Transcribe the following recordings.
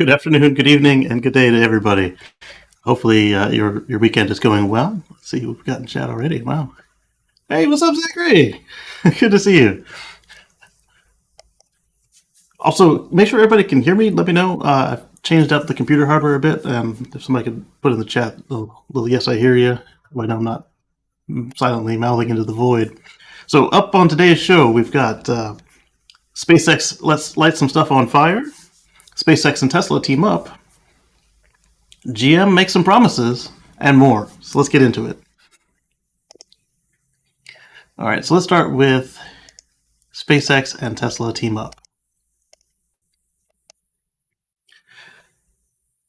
Good afternoon, good evening, and good day to everybody. Hopefully, your weekend is going well. Let's see who we've got in chat already. Wow. Hey, what's up, Zachary? Good to see you. Also, make sure everybody can hear me. Let me know. I've changed up the computer hardware a bit. If somebody could put in the chat a little yes, I hear you. Right now, I'm not silently mouthing into the void. So, up on today's show, we've got SpaceX. Let's light some stuff on fire. SpaceX and Tesla team up. GM makes some promises, and more. So let's get into it. All right, so let's start with SpaceX and Tesla team up.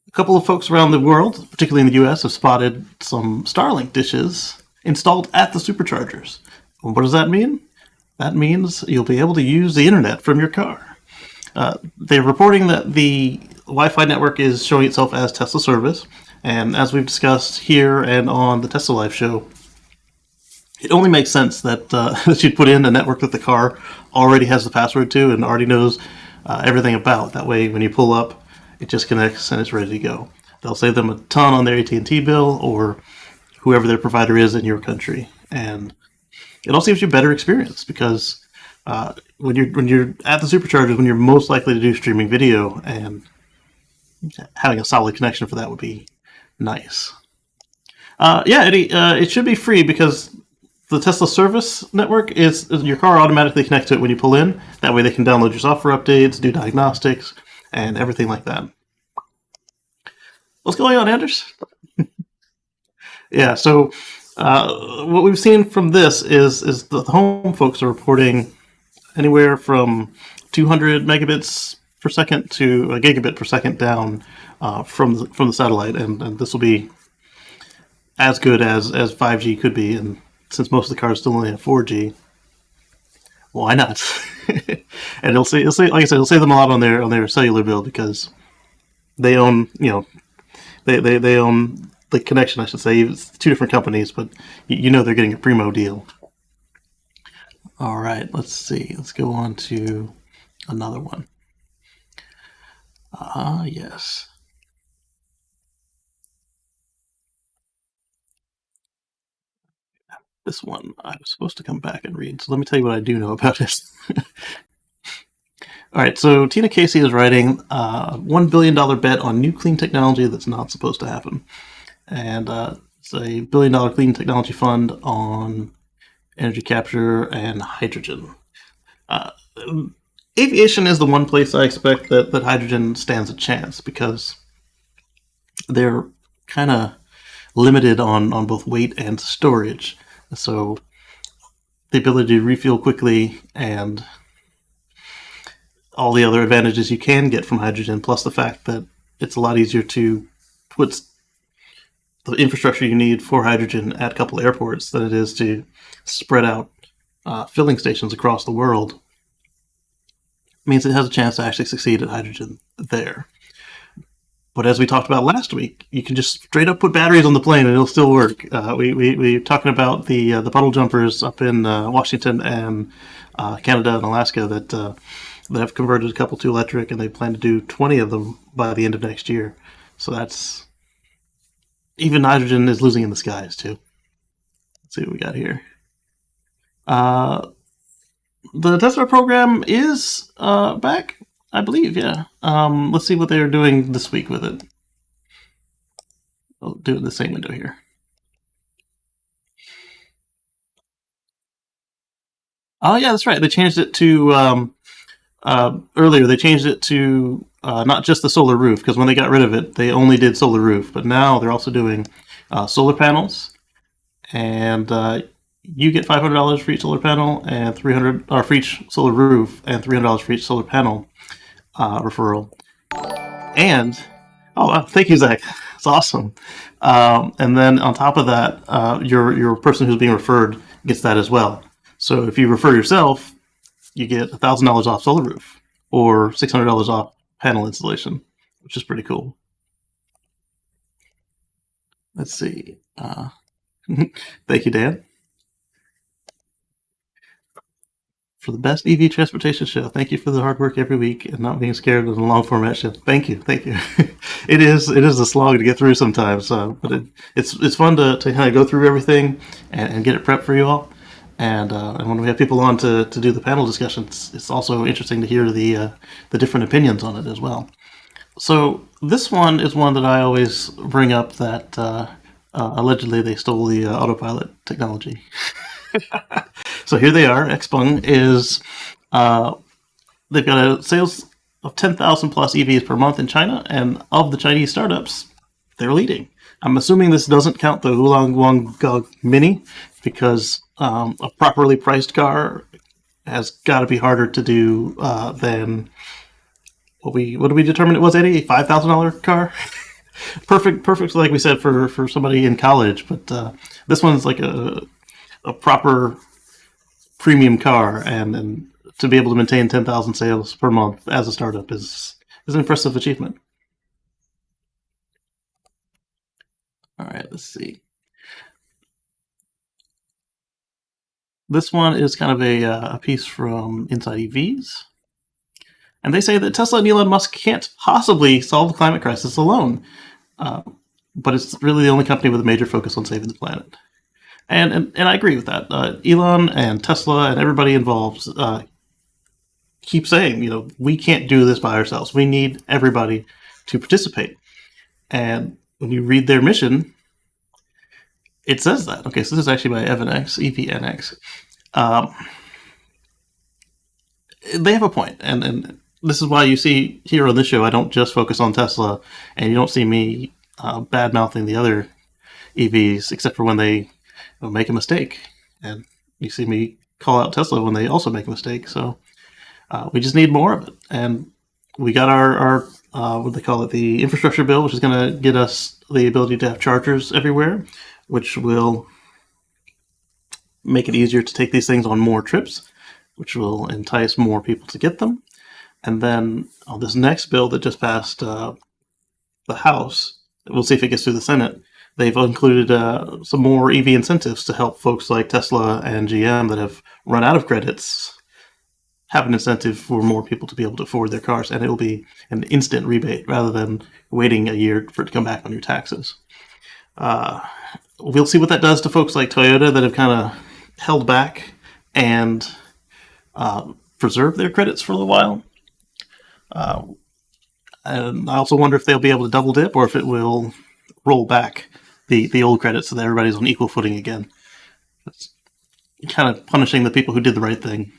A couple of folks around the world, particularly in the US, have spotted some Starlink dishes installed at the Superchargers. What does that mean? That means you'll be able to use the internet from your car. They're reporting that the Wi-Fi network is showing itself as Tesla service, and as we've discussed here and on the Tesla Live show, it only makes sense that that you'd put in a network that the car already has the password to and already knows everything about. That way, when you pull up, it just connects and it's ready to go. They'll save them a ton on their AT&T bill or whoever their provider is in your country, and it also gives you a better experience because when you're at the superchargers, when you're most likely to do streaming video, and having a solid connection for that would be nice. Yeah, Eddie, it should be free because the Tesla service network is your car automatically connects to it when you pull in. That way they can download your software updates, do diagnostics, and everything like that. What's going on, Anders? Yeah, so what we've seen from this is the home folks are reporting anywhere from 200 megabits per second to a gigabit per second down from the satellite, and this will be as good as 5G could be. And since most of the cars still only have 4G, why not? And it'll say, like I said, it'll save them a lot on their cellular bill because they own, they own the connection, I should say. It's two different companies, but you know they're getting a primo deal. All right, let's see. Let's go on to another one. Yes. This one I was supposed to come back and read, so let me tell you what I do know about it. All right, so Tina Casey is writing a $1 billion bet on new clean technology that's not supposed to happen. And it's a $1 billion clean technology fund on energy capture and hydrogen. Aviation is the one place I expect that hydrogen stands a chance because they're kind of limited on both weight and storage. So the ability to refuel quickly and all the other advantages you can get from hydrogen, plus the fact that it's a lot easier to put the infrastructure you need for hydrogen at a couple airports than it is to spread out filling stations across the world, means it has a chance to actually succeed at hydrogen there. But as we talked about last week, you can just straight up put batteries on the plane and it'll still work. We're talking about the puddle jumpers up in Washington and Canada and Alaska that have converted a couple to electric, and they plan to do 20 of them by the end of next year. So that's... even hydrogen is losing in the skies, too. Let's see what we got here. The Tesla program is back, I believe, yeah. Let's see what they're doing this week with it. I'll do it in the same window here. Oh, yeah, that's right. They changed it to... earlier, they changed it to not just the solar roof, because when they got rid of it, they only did solar roof. But now they're also doing solar panels, and you get $500 for each solar panel and $300 for each solar roof and $300 for each solar panel referral. And thank you, Zach. It's awesome. And then on top of that, your person who's being referred gets that as well. So if you refer yourself, you get $1,000 off solar roof or $600 off panel installation, which is pretty cool. Let's see. Thank you, Dan. for the best EV transportation show. Thank you for the hard work every week and not being scared of the long format show. Thank you. It is a slog to get through sometimes, but it's fun to kind of go through everything and get it prepped for you all. And when we have people on to do the panel discussions, it's also interesting to hear the different opinions on it as well. So this one is one that I always bring up that allegedly they stole the autopilot technology. So here they are. Xpeng is they've got a sales of 10,000 plus EVs per month in China, and of the Chinese startups, they're leading. I'm assuming this doesn't count the Wulang Guanggang Mini, because a properly priced car has got to be harder to do than what do we determine it was, Eddie? A $5,000 car? perfect, like we said, for somebody in college. But this one's like a proper premium car, and to be able to maintain 10,000 sales per month as a startup is an impressive achievement. All right, let's see. This one is kind of a piece from Inside EVs. And they say that Tesla and Elon Musk can't possibly solve the climate crisis alone. But it's really the only company with a major focus on saving the planet. And I agree with that. Elon and Tesla and everybody involved keep saying, we can't do this by ourselves. We need everybody to participate. And when you read their mission, it says that. Okay, so this is actually by EVNX. They have a point, and this is why you see here on this show, I don't just focus on Tesla, and you don't see me bad-mouthing the other EVs, except for when they make a mistake. And you see me call out Tesla when they also make a mistake. So we just need more of it. And we got our what do they call it, the infrastructure bill, which is going to get us the ability to have chargers everywhere, which will make it easier to take these things on more trips, which will entice more people to get them. And then on this next bill that just passed the House, we'll see if it gets through the Senate, they've included some more EV incentives to help folks like Tesla and GM that have run out of credits have an incentive for more people to be able to afford their cars. And it'll be an instant rebate rather than waiting a year for it to come back on your taxes. We'll see what that does to folks like Toyota that have kind of held back and preserved their credits for a little while. And I also wonder if they'll be able to double dip or if it will roll back the old credits so that everybody's on equal footing again. It's kind of punishing the people who did the right thing.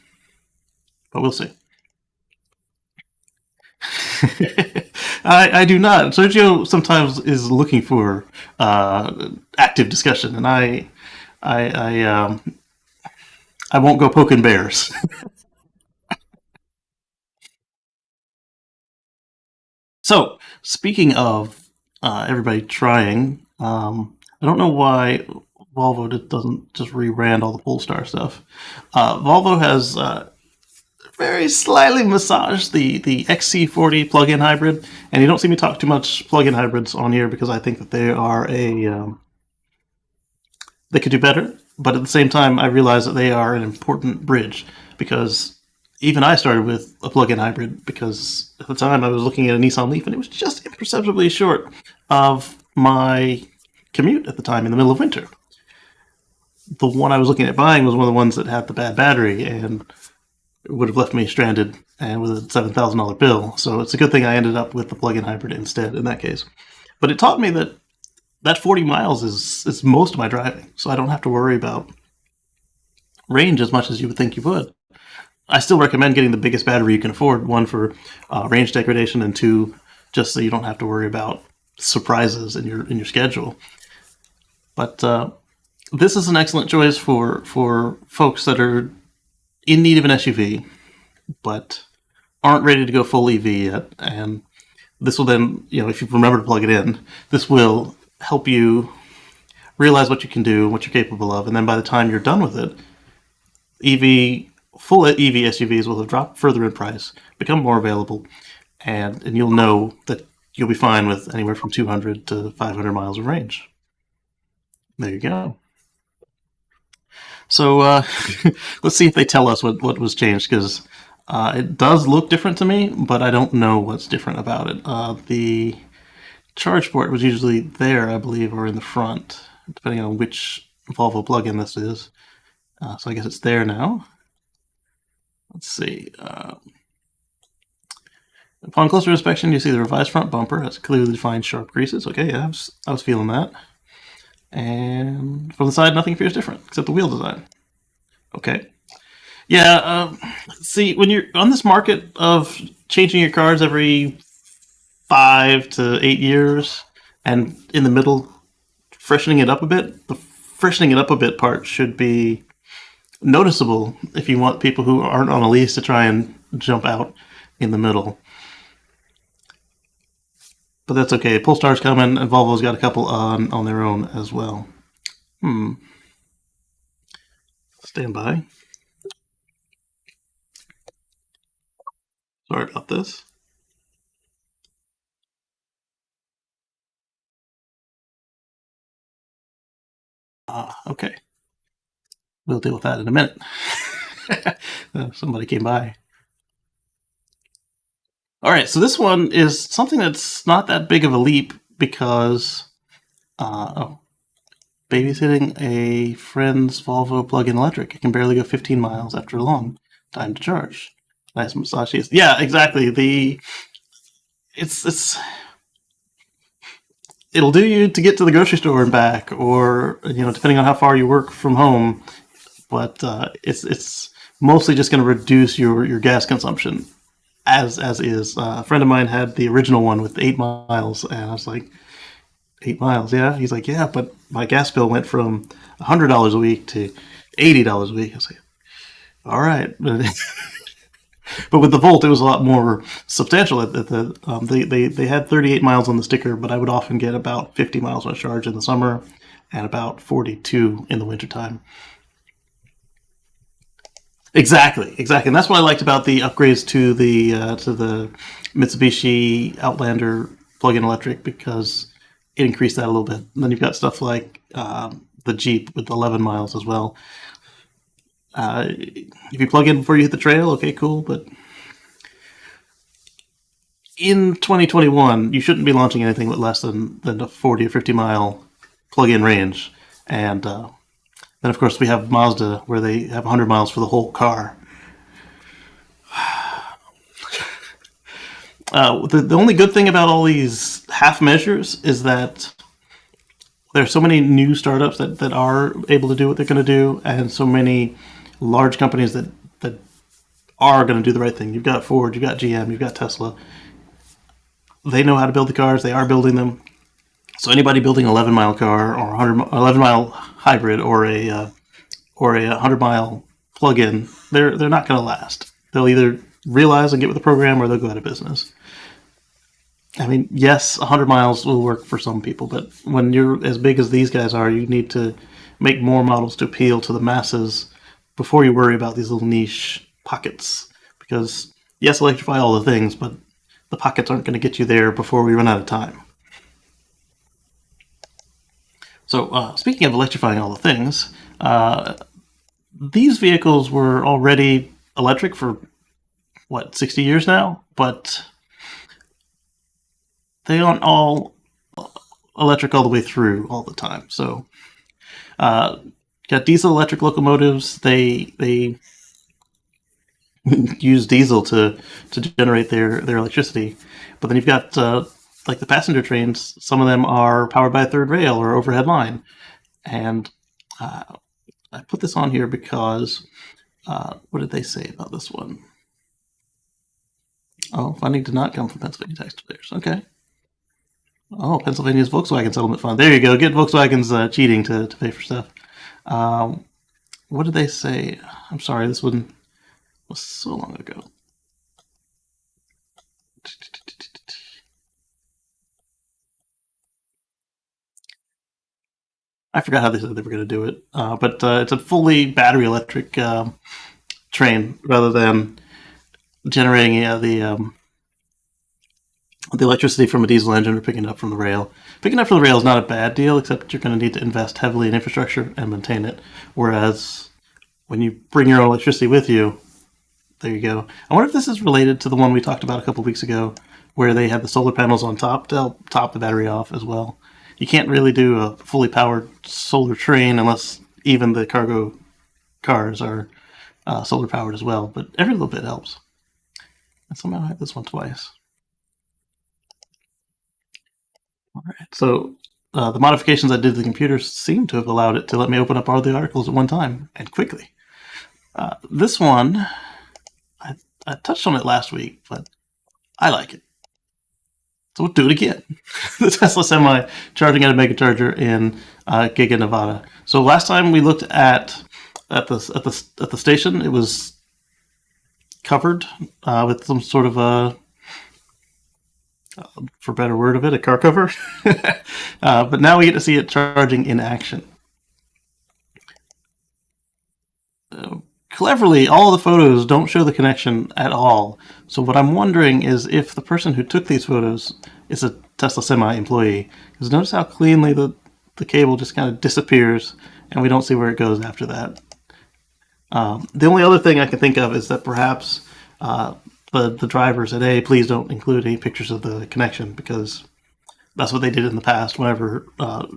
But we'll see. I do not. Sergio sometimes is looking for active discussion, and I won't go poking bears. So, speaking of everybody trying, I don't know why Volvo doesn't just rebrand all the Polestar stuff. Volvo has very slightly massaged the XC40 plug-in hybrid, and you don't see me talk too much plug-in hybrids on here because I think that they are they could do better, but at the same time I realize that they are an important bridge, because even I started with a plug-in hybrid because at the time I was looking at a Nissan Leaf and it was just imperceptibly short of my commute at the time in the middle of winter. The one I was looking at buying was one of the ones that had the bad battery, and it would have left me stranded and with a $7,000 bill. So it's a good thing I ended up with the plug-in hybrid instead in that case. But it taught me that 40 miles is most of my driving, so I don't have to worry about range as much as you would think you would. I still recommend getting the biggest battery you can afford, one for range degradation, and two, just so you don't have to worry about surprises in your schedule. But this is an excellent choice for folks that are in need of an SUV, but aren't ready to go full EV yet. And this will then, if you remember to plug it in, this will help you realize what you can do, what you're capable of, and then by the time you're done with it, full EV SUVs will have dropped further in price, become more available, and you'll know that you'll be fine with anywhere from 200 to 500 miles of range. There you go. So let's see if they tell us what was changed, because it does look different to me, but I don't know what's different about it. The charge port was usually there, I believe, or in the front, depending on which Volvo plug-in this is. So I guess it's there now. Let's see. Upon closer inspection, you see the revised front bumper has clearly defined sharp creases. Okay, yeah, I was feeling that. And from the side, nothing appears different except the wheel design. Okay. Yeah, see, when you're on this market of changing your cars every 5 to 8 years, and in the middle, freshening it up a bit, the freshening it up a bit part should be noticeable if you want people who aren't on a lease to try and jump out in the middle. But that's okay. Polestar's coming, and Volvo's got a couple on their own as well. Stand by. Sorry about this. Okay. We'll deal with that in a minute. Somebody came by. All right, so this one is something that's not that big of a leap because babysitting a friend's Volvo plug-in electric. It can barely go 15 miles after a long time to charge. Nice massages. Yeah, exactly. It'll do you to get to the grocery store and back, or depending on how far you work from home. But it's mostly just going to reduce your gas consumption. As is. A friend of mine had the original one with 8 miles, and I was like, 8 miles, yeah? He's like, yeah, but my gas bill went from $100 a week to $80 a week. I was like, all right. But with the Volt, it was a lot more substantial. They had 38 miles on the sticker, but I would often get about 50 miles on a charge in the summer and about 42 in the wintertime. Exactly, and that's what I liked about the upgrades to the Mitsubishi Outlander plug-in electric, because it increased that a little bit. And then you've got stuff like the Jeep with 11 miles as well. If you plug in before you hit the trail, okay, cool. But in 2021, you shouldn't be launching anything with less than a 40 or 50 mile plug-in range. And then, of course, we have Mazda, where they have 100 miles for the whole car. The only good thing about all these half measures is that there are so many new startups that are able to do what they're going to do, and so many large companies that are going to do the right thing. You've got Ford, you've got GM, you've got Tesla. They know how to build the cars. They are building them. So anybody building an 11-mile car or 11-mile hybrid or a 100-mile plug-in, they're not going to last. They'll either realize and get with the program, or they'll go out of business. I mean, yes, 100 miles will work for some people, but when you're as big as these guys are, you need to make more models to appeal to the masses before you worry about these little niche pockets. Because, yes, electrify all the things, but the pockets aren't going to get you there before we run out of time. So, speaking of electrifying all the things, these vehicles were already electric for, 60 years now? But they aren't all electric all the way through all the time. So, got diesel-electric locomotives. They use diesel to generate their electricity. But then you've got like the passenger trains. Some of them are powered by a third rail or overhead line. And I put this on here because what did they say about this one? Oh, funding did not come from Pennsylvania taxpayers. Okay. Oh, Pennsylvania's Volkswagen settlement fund. There you go. Get Volkswagen's cheating to pay for stuff. What did they say? I'm sorry, this one was so long ago. I forgot how they said they were going to do it, but it's a fully battery electric train rather than generating the electricity from a diesel engine or picking it up from the rail. Picking it up from the rail is not a bad deal, except you're going to need to invest heavily in infrastructure and maintain it. Whereas when you bring your own electricity with you, there you go. I wonder if this is related to the one we talked about a couple weeks ago, where they had the solar panels on top to help top the battery off as well. You can't really do a fully powered solar train unless even the cargo cars are solar powered as well, but every little bit helps. And somehow I had this one twice. All right, so the modifications I did to the computer seem to have allowed it to let me open up all the articles at one time and quickly. This one, I touched on it last week, but I like it. So we'll do it again. The Tesla Semi charging at a megacharger in Giga, Nevada. So last time we looked at the station, it was covered with some sort of a, for a better word of it, a car cover. But now we get to see it charging in action. Cleverly, all the photos don't show the connection at all. So what I'm wondering is if the person who took these photos is a Tesla Semi employee. Because notice how cleanly the cable just kind of disappears and we don't see where it goes after that. The only other thing I can think of is that perhaps the driver said, hey, please don't include any pictures of the connection, because that's what they did in the past whenever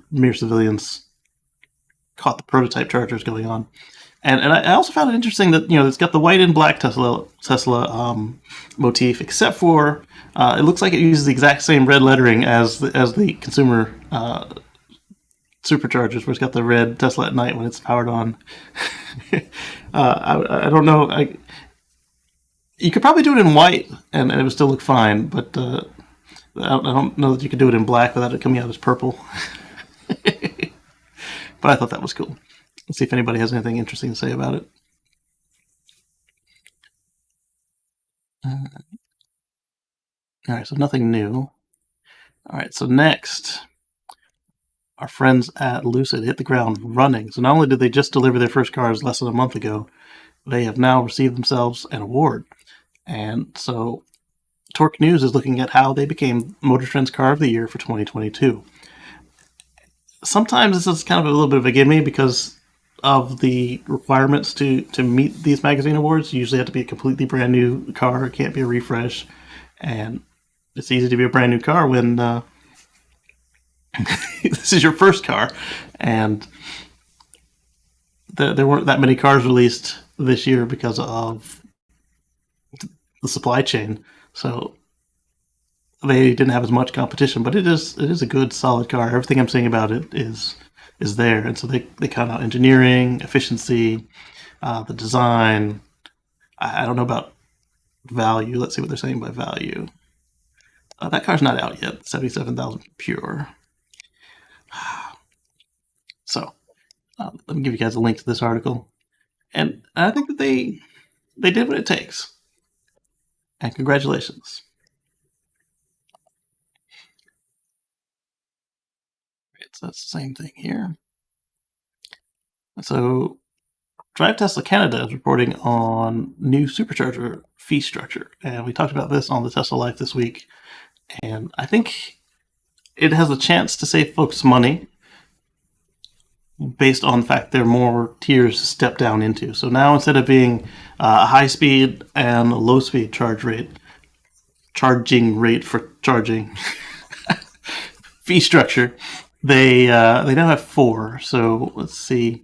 mere civilians caught the prototype chargers going on. And I also found it interesting that, it's got the white and black Tesla motif, except for it looks like it uses the exact same red lettering as the consumer superchargers, where it's got the red Tesla at night when it's powered on. I don't know. You could probably do it in white and it would still look fine, but I don't know that you could do it in black without it coming out as purple. But I thought that was cool. Let's see if anybody has anything interesting to say about it. All right, so nothing new. All right, so next, our friends at Lucid hit the ground running. So not only did they just deliver their first cars less than a month ago, they have now received themselves an award. And so Torque News is looking at how they became Motor Trend's Car of the Year for 2022. Sometimes this is kind of a little bit of a gimme because of the requirements to meet these magazine awards. You usually have to be a completely brand new car. It can't be a refresh. And it's easy to be a brand new car when this is your first car. And there weren't that many cars released this year because of the supply chain. So they didn't have as much competition, but it is a good, solid car. Everything I'm saying about it is there. And so they count out engineering, efficiency, the design. I don't know about value. Let's see what they're saying by value. That car's not out yet. 77,000 pure. So let me give you guys a link to this article. And I think that they did what it takes. And congratulations. So that's the same thing here. So Drive Tesla Canada is reporting on new Supercharger fee structure. And we talked about this on the Tesla Life this week. And I think it has a chance to save folks money based on the fact there are more tiers to step down into. So now instead of being a high speed and a low speed charging rate for charging fee structure, they now have 4. So let's see.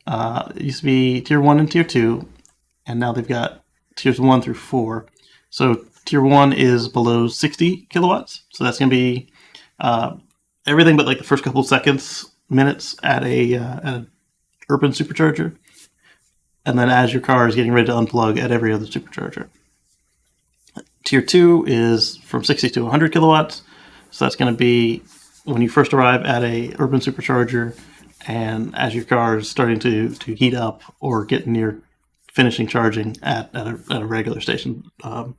It used to be tier 1 and tier 2, and now they've got tiers 1 through 4. So tier 1 is below 60 kilowatts. So that's going to be everything but like the first couple of minutes at an urban supercharger. And then as your car is getting ready to unplug at every other supercharger. Tier 2 is from 60 to 100 kilowatts. So that's going to be when you first arrive at a urban supercharger and as your car is starting to heat up or get near finishing charging at a regular station, a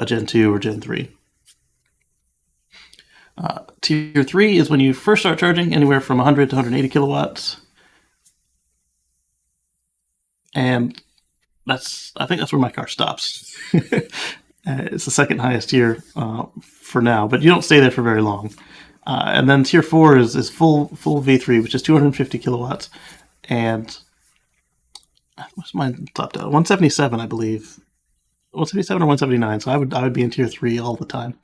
Gen 2 or Gen 3. Tier 3 is when you first start charging, anywhere from 100 to 180 kilowatts. And I think that's where my car stops. It's the second highest tier for now, but you don't stay there for very long. And then tier 4 is full V3, which is 250 kilowatts. And What's mine topped out? 177, I believe. 177 or 179. So I would be in tier 3 all the time,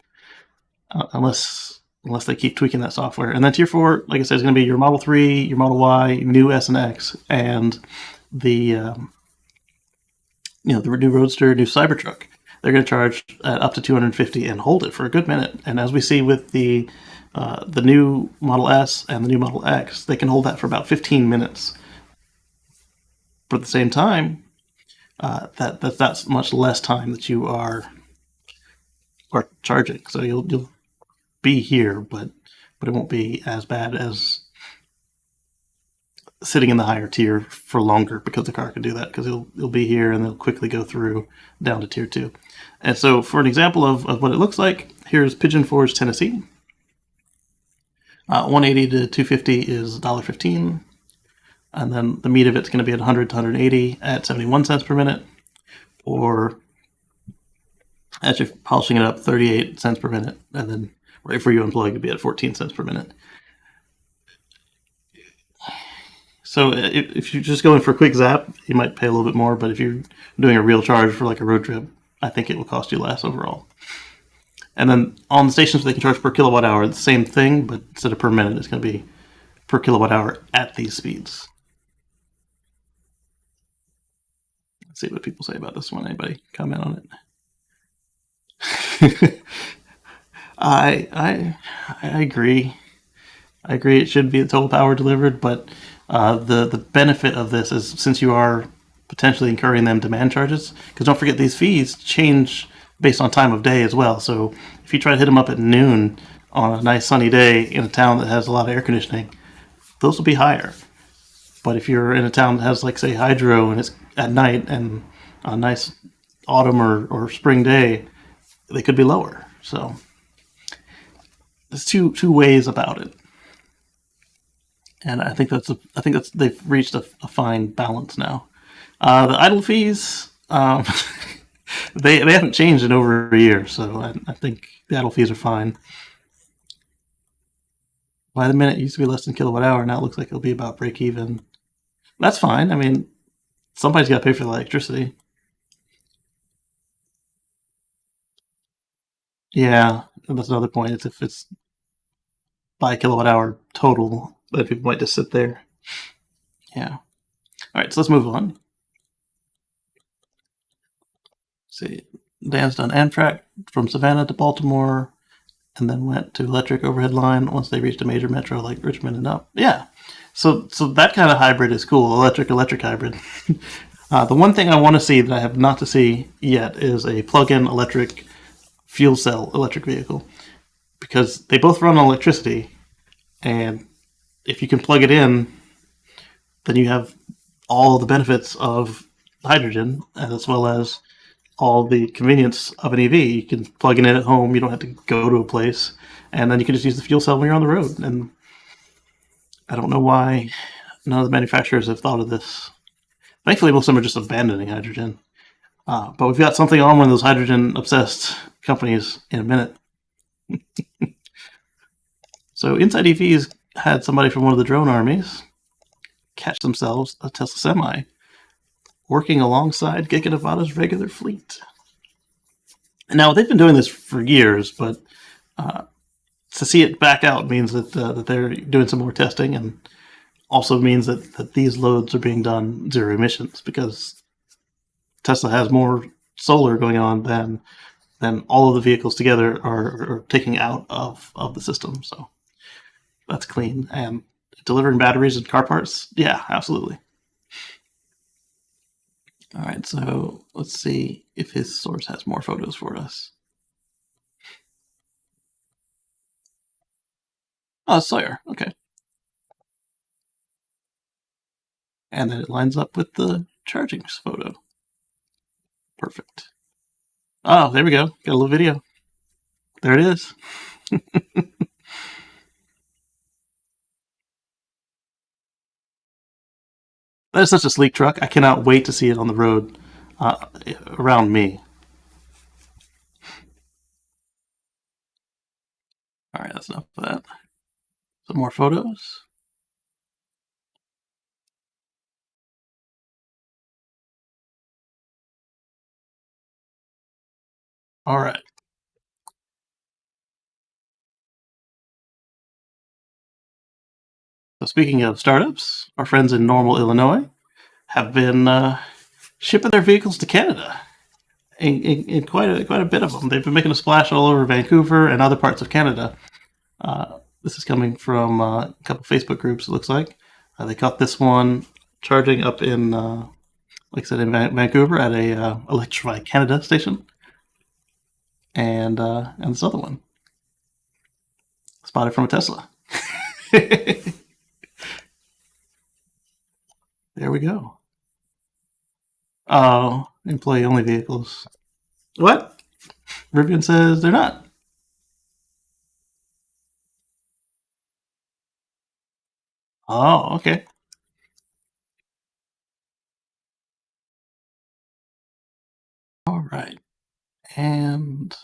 unless they keep tweaking that software. And then tier 4, like I said, is going to be your Model 3, your Model Y, new S and X, and the the new Roadster, new Cybertruck. They're going to charge at up to 250 and hold it for a good minute. And as we see with the new Model S and the new Model X, they can hold that for about 15 minutes. For the same time, that's much less time that you are charging. So you'll be here, but it won't be as bad as sitting in the higher tier for longer, because the car can do that, because it'll be here and they'll quickly go through down to tier 2. And so for an example of what it looks like, here's Pigeon Forge, Tennessee. 180 to 250 is $1.15. And then the meat of it's going to be at 100 to 180 at 71 cents per minute. Or as you're polishing it up, 38 cents per minute. And then right before you unplug, it'll be at 14 cents per minute. So if you're just going for a quick zap, you might pay a little bit more. But if you're doing a real charge for like a road trip, I think it will cost you less overall. And then on the stations they can charge per kilowatt hour, the same thing, but instead of per minute, it's going to be per kilowatt hour at these speeds. Let's see what people say about this one. Anybody comment on it? I agree. I agree. It should be the total power delivered, but the benefit of this is, since you are potentially incurring them demand charges, because don't forget these fees change based on time of day as well. So if you try to hit them up at noon on a nice sunny day in a town that has a lot of air conditioning, those will be higher. But if you're in a town that has, like, say, hydro, and it's at night and a nice autumn or spring day, they could be lower. So there's two ways about it, and I think they've reached a fine balance now. The idle fees, they haven't changed in over a year, so I think the idle fees are fine. By the minute, it used to be less than kilowatt hour. Now it looks like it'll be about break even. That's fine. I mean, somebody's got to pay for the electricity. Yeah, that's another point. It's if it's by kilowatt hour total, then people might just sit there. Yeah. All right, so let's move on. See, Dan's done Amtrak from Savannah to Baltimore, and then went to electric overhead line once they reached a major metro like Richmond and up. Yeah, so that kind of hybrid is cool, electric hybrid. The one thing I want to see that I have not to see yet is a plug-in electric fuel cell electric vehicle, because they both run on electricity, and if you can plug it in, then you have all the benefits of hydrogen, as well as all the convenience of an EV. You can plug it in at home. You don't have to go to a place, and then you can just use the fuel cell when you're on the road. And I don't know why none of the manufacturers have thought of this. Thankfully, most of them are just abandoning hydrogen. But we've got something on one of those hydrogen-obsessed companies in a minute. So Inside EVs had somebody from one of the drone armies catch themselves a Tesla Semi working alongside Giga Nevada's regular fleet. Now, they've been doing this for years, but to see it back out means that they're doing some more testing, and also means that these loads are being done zero emissions, because Tesla has more solar going on than all of the vehicles together are taking out of the system. So that's clean. And delivering batteries and car parts, yeah, absolutely. All right, so let's see if his source has more photos for us. Oh, Sawyer, okay. And then it lines up with the charging photo. Perfect. Oh, there we go. Got a little video. There it is. That is such a sleek truck. I cannot wait to see it on the road around me. All right, that's enough of that. Some more photos. All right. So speaking of startups, our friends in Normal, Illinois, have been shipping their vehicles to Canada. In quite a bit of them, they've been making a splash all over Vancouver and other parts of Canada. This is coming from a couple Facebook groups. It looks like they caught this one charging up in, like I said, in Vancouver at a Electrify Canada station, and this other one spotted from a Tesla. There we go. Oh, employee only vehicles. What? Rivian says they're not. Oh, okay. All right. And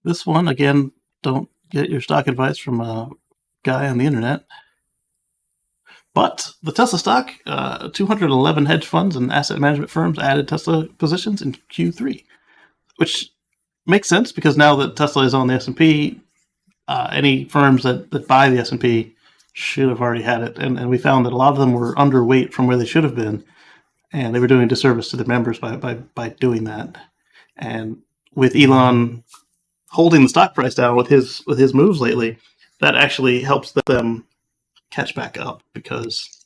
this one, again, don't get your stock advice from a guy on the internet. But the Tesla stock, 211 hedge funds and asset management firms added Tesla positions in Q3, which makes sense because now that Tesla is on the S&P, any firms that buy the S&P should have already had it. And we found that a lot of them were underweight from where they should have been. And they were doing a disservice to their members by doing that. And with Elon holding the stock price down with his moves lately, that actually helps them catch back up because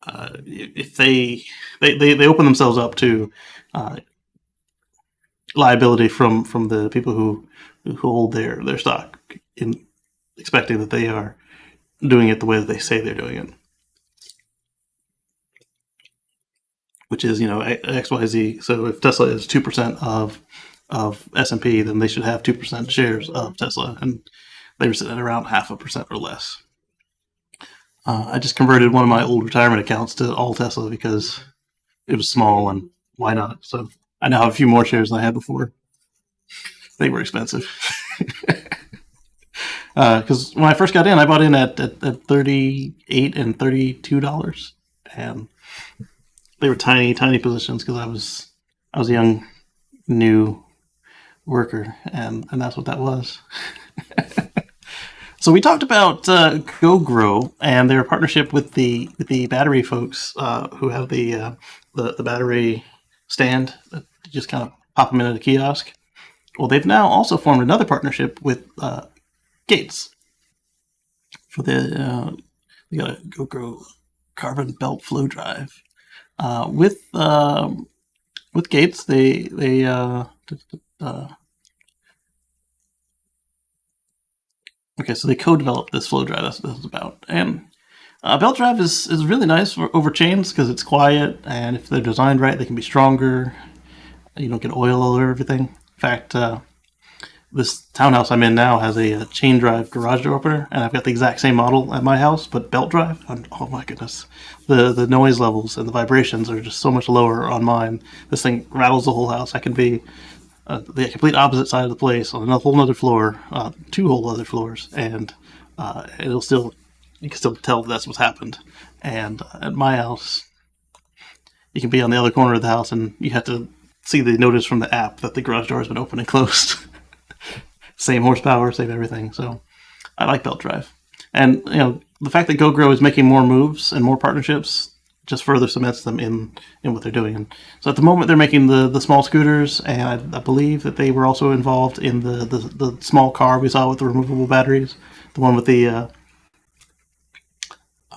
if they open themselves up to liability from the people who hold their stock in expecting that they are doing it the way that they say they're doing it, which is XYZ. So if Tesla is 2% of S&P, then they should have 2% shares of Tesla, and they were sitting at around 0.5% or less. I just converted one of my old retirement accounts to all Tesla because it was small, and why not? So I now have a few more shares than I had before. They were expensive. Because when I first got in, I bought in at $38 and $32, and they were tiny positions because I was a young new worker, and that's what that was. So we talked about GoGrow and their partnership with the battery folks who have the battery stand that you just kind of pop them in at a kiosk. Well, they've now also formed another partnership with Gates for the they got a GoGrow carbon belt flow drive with Gates. They okay, so they co-developed this flow drive. That's what this is about. And belt drive is really nice for over chains because it's quiet, and if they're designed right, they can be stronger. You don't get oil all over everything. In fact, this townhouse I'm in now has a chain drive garage door opener, and I've got the exact same model at my house, but belt drive. Oh my goodness, the noise levels and the vibrations are just so much lower on mine. This thing rattles the whole house. I can be the complete opposite side of the place on a whole other floor, two whole other floors, and you can still tell that's what's happened. And at my house, you can be on the other corner of the house, and you have to see the notice from the app that the garage door has been opened and closed. Same horsepower, same everything. So I like belt drive, and the fact that GoGrow is making more moves and more partnerships just further cements them in what they're doing. And so at the moment they're making the small scooters, and I believe that they were also involved in the small car we saw with the removable batteries, the one with the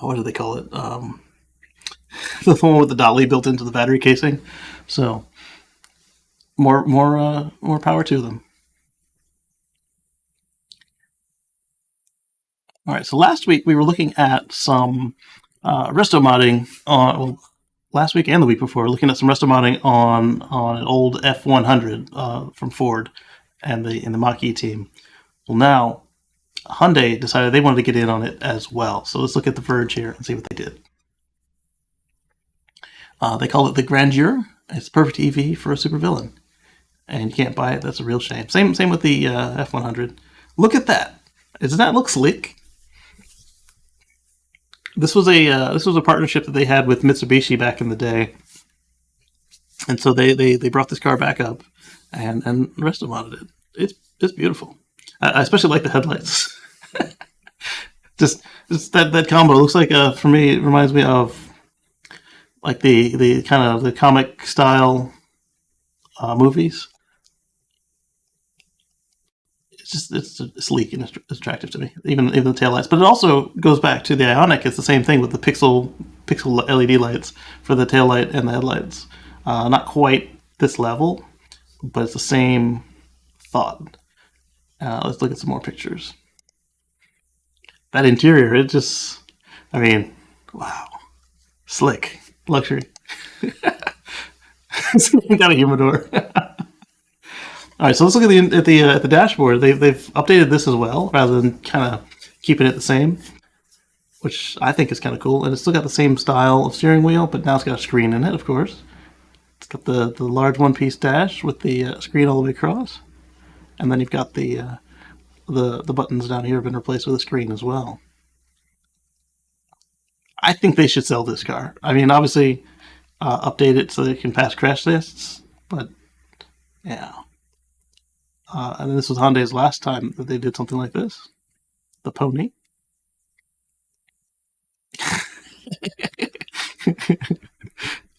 what do they call it? The one with the dolly built into the battery casing. So more power to them. All right, so last week we were looking at some resto modding on, last week and the week before, looking at some resto modding on an old F100 from Ford and the Mach-E team. Well, now Hyundai decided they wanted to get in on it as well. So let's look at the Verge here and see what they did. They call it the Grandeur. It's a perfect EV for a supervillain, and you can't buy it. That's a real shame. Same with the F100. Look at that. Doesn't that look slick? This was a partnership that they had with Mitsubishi back in the day, And so they brought this car back up, and the rest of them modded it. It's beautiful. I especially like the headlights. just that combo looks like for me it reminds me of like the kind of the comic style movies. It's sleek and it's attractive to me. Even the taillights, but it also goes back to the Ioniq. It's the same thing with the pixel LED lights for the taillight and the headlights. Not quite this level, but it's the same thought. Let's look at some more pictures. That interior, it just, I mean, wow, slick, luxury. Got a humidor. All right, so let's look at the dashboard. They've updated this as well, rather than kind of keeping it the same, which I think is kind of cool. And it's still got the same style of steering wheel, but now it's got a screen in it, of course. It's got the large one-piece dash with the screen all the way across, and then you've got the buttons down here have been replaced with a screen as well. I think they should sell this car. I mean, obviously, update it so that it can pass crash tests, but yeah. And this was Hyundai's last time that they did something like this. The Pony.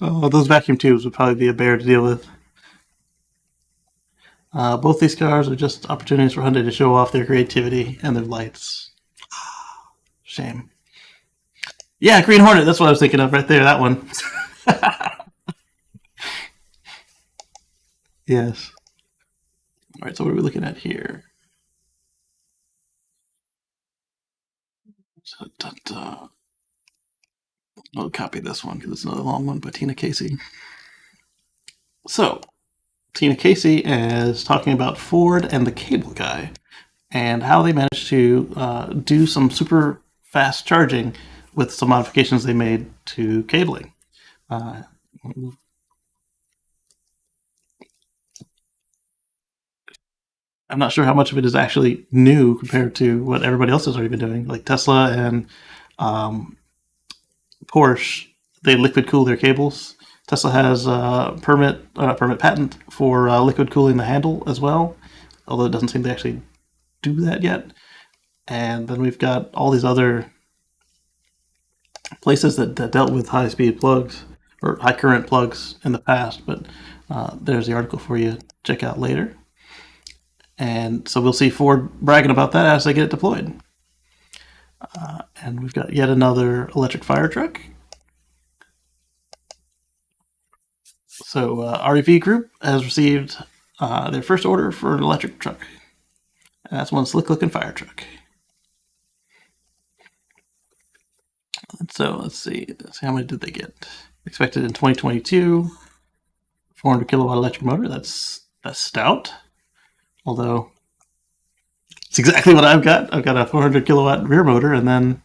Oh, those vacuum tubes would probably be a bear to deal with. Both these cars are just opportunities for Hyundai to show off their creativity and their lights. Shame. Yeah, Green Hornet. That's what I was thinking of right there. That one. Yes. All right. So what are we looking at here? I'll copy this one because it's another long one by Tina Casey. So, Tina Casey is talking about Ford and the cable guy and how they managed to do some super fast charging with some modifications they made to cabling. I'm not sure how much of it is actually new compared to what everybody else has already been doing, like Tesla and Porsche. They liquid cool their cables. Tesla has a patent for liquid cooling the handle as well, although it doesn't seem to actually do that yet. And then we've got all these other places that dealt with high speed plugs or high current plugs in the past, but there's the article for you to check out later. And so we'll see Ford bragging about that as they get it deployed. And we've got yet another electric fire truck. So REV Group has received their first order for an electric truck. And that's one slick looking fire truck. And so let's see how many did they get? Expected in 2022. 400 kilowatt electric motor. That's stout. Although it's exactly what I've got. I've got a 400 kilowatt rear motor, and then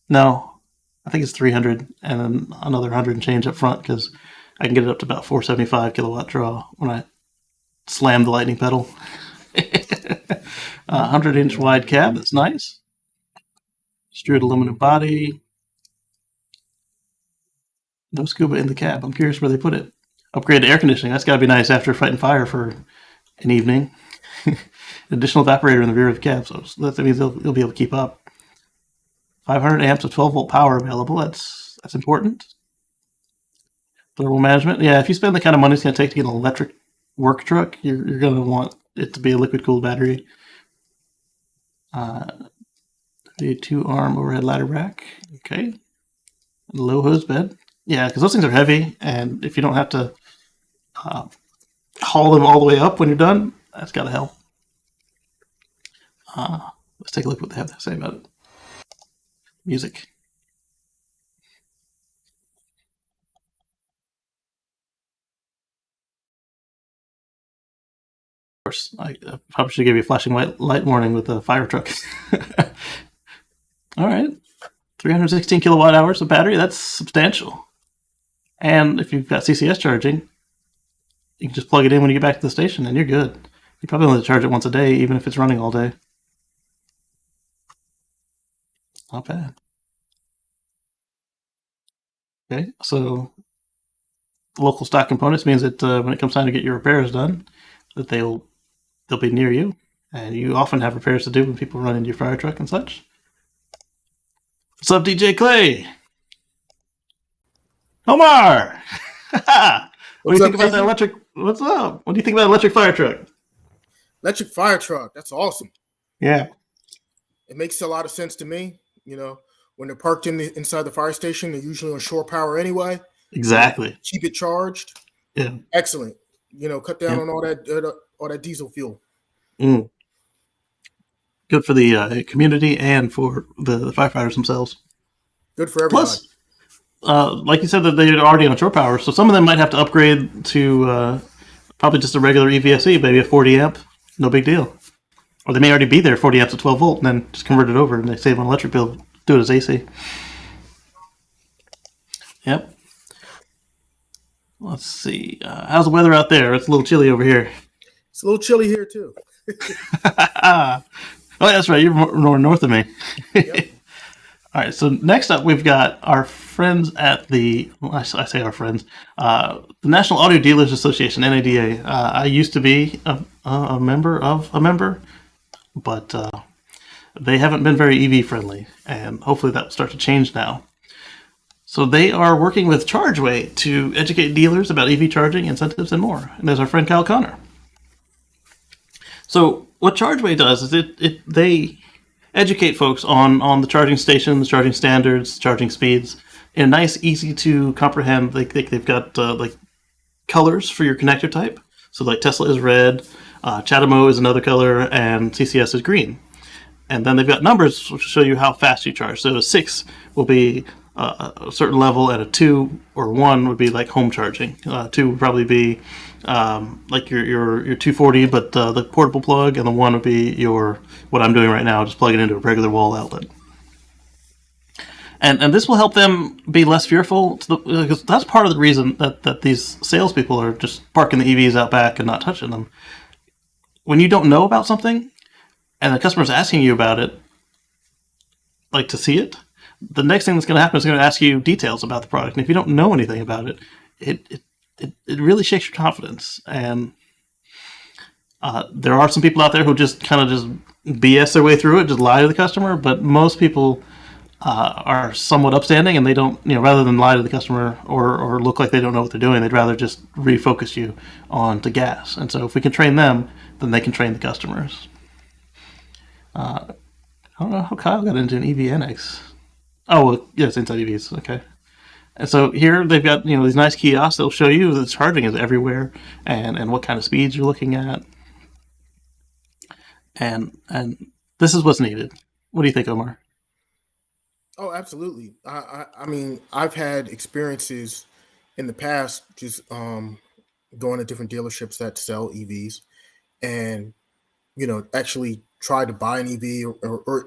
no, I think it's 300, and then another 100 and change up front because I can get it up to about 475 kilowatt draw when I slam the lightning pedal. 100-inch wide cab. That's nice. Extruded aluminum body. No scuba in the cab. I'm curious where they put it. Upgrade to air conditioning. That's got to be nice after fighting fire for an evening. Additional evaporator in the rear of the cab, so that means they'll be able to keep up. 500 amps of 12-volt power available. That's important. Thermal management. Yeah, if you spend the kind of money it's going to take to get an electric work truck, you're going to want it to be a liquid-cooled battery. The 2-arm overhead ladder rack. Okay. Low hose bed. Yeah, because those things are heavy, and if you don't have to haul them all the way up when you're done, that's got to help. Let's take a look at what they have to say about it. Music. Of course, I probably should give you a flashing light warning with the fire truck. All right. 316 kilowatt hours of battery. That's substantial. And if you've got CCS charging, you can just plug it in when you get back to the station and you're good. You probably only charge it once a day, even if it's running all day. Not bad. Okay, so local stock components means that when it comes time to get your repairs done, that they'll be near you, and you often have repairs to do when people run into your fire truck and such. What's up, DJ Clay? Omar! What do you think about that electric? What's up? What do you think about electric fire truck? Electric fire truck. That's awesome. Yeah. It makes a lot of sense to me. When they're parked inside the fire station, they're usually on shore power anyway. Exactly. Keep it charged. Yeah. Excellent. Cut down on all that diesel fuel. Mm. Good for the community and for the firefighters themselves. Good for everybody. Plus, like you said, that they're already on shore power, so some of them might have to upgrade to probably just a regular EVSE, maybe a 40 amp, no big deal. Or they may already be there 40 amps at 12 volt, and then just convert it over, and they save on electric bill. Do it as AC. Yep. Let's see. How's the weather out there? It's a little chilly over here. It's a little chilly here too. Oh, that's right. You're more north of me. Yep. All right, so next up, we've got our friends at I say our friends, the National Auto Dealers Association, NADA. I used to be a member of a member, but they haven't been very EV friendly, and hopefully that will start to change now. So they are working with ChargeWay to educate dealers about EV charging, incentives, and more. And there's our friend Kyle Connor. So what ChargeWay does is they educate folks on the charging stations, charging standards, charging speeds in a nice, easy to comprehend. They've got like colors for your connector type. So like Tesla is red, CHAdeMO is another color, and CCS is green. And then they've got numbers which show you how fast you charge. So a 6 will be a certain level, and a 2 or 1 would be like home charging. 2 would probably be like your 240, but the portable plug, and the 1 would be what I'm doing right now, just plug it into a regular wall outlet. And this will help them be less fearful, because that's part of the reason that these salespeople are just parking the EVs out back and not touching them. When you don't know about something, and the customer's asking you about it, like to see it, the next thing that's going to happen is going to ask you details about the product. And if you don't know anything about it, it really shakes your confidence. And there are some people out there who just kind of just BS their way through it, just lie to the customer. But most people are somewhat upstanding, and they don't, rather than lie to the customer or look like they don't know what they're doing, they'd rather just refocus you on to gas. And so if we can train them, then they can train the customers. I don't know how Kyle got into an EVNX. Oh, well, yes, inside EVs. Okay. And so here they've got, these nice kiosks that'll show you that charging is everywhere and what kind of speeds you're looking at. And this is what's needed. What do you think, Omar? Oh, absolutely. I mean, I've had experiences in the past just going to different dealerships that sell EVs and, actually try to buy an EV or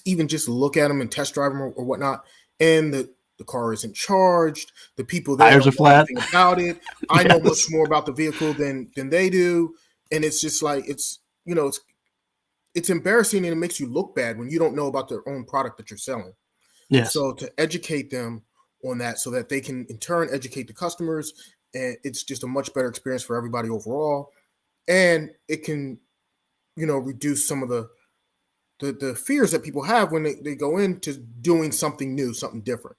even just look at them and test drive them or whatnot. And the car isn't charged. The people there tires are flat about it. I yes. know much more about the vehicle than they do. And it's just like, it's embarrassing, and it makes you look bad when you don't know about their own product that you're selling. Yes. So to educate them on that so that they can in turn educate the customers, and it's just a much better experience for everybody overall. And it can, reduce some of the fears that people have when they go into doing something new, something different.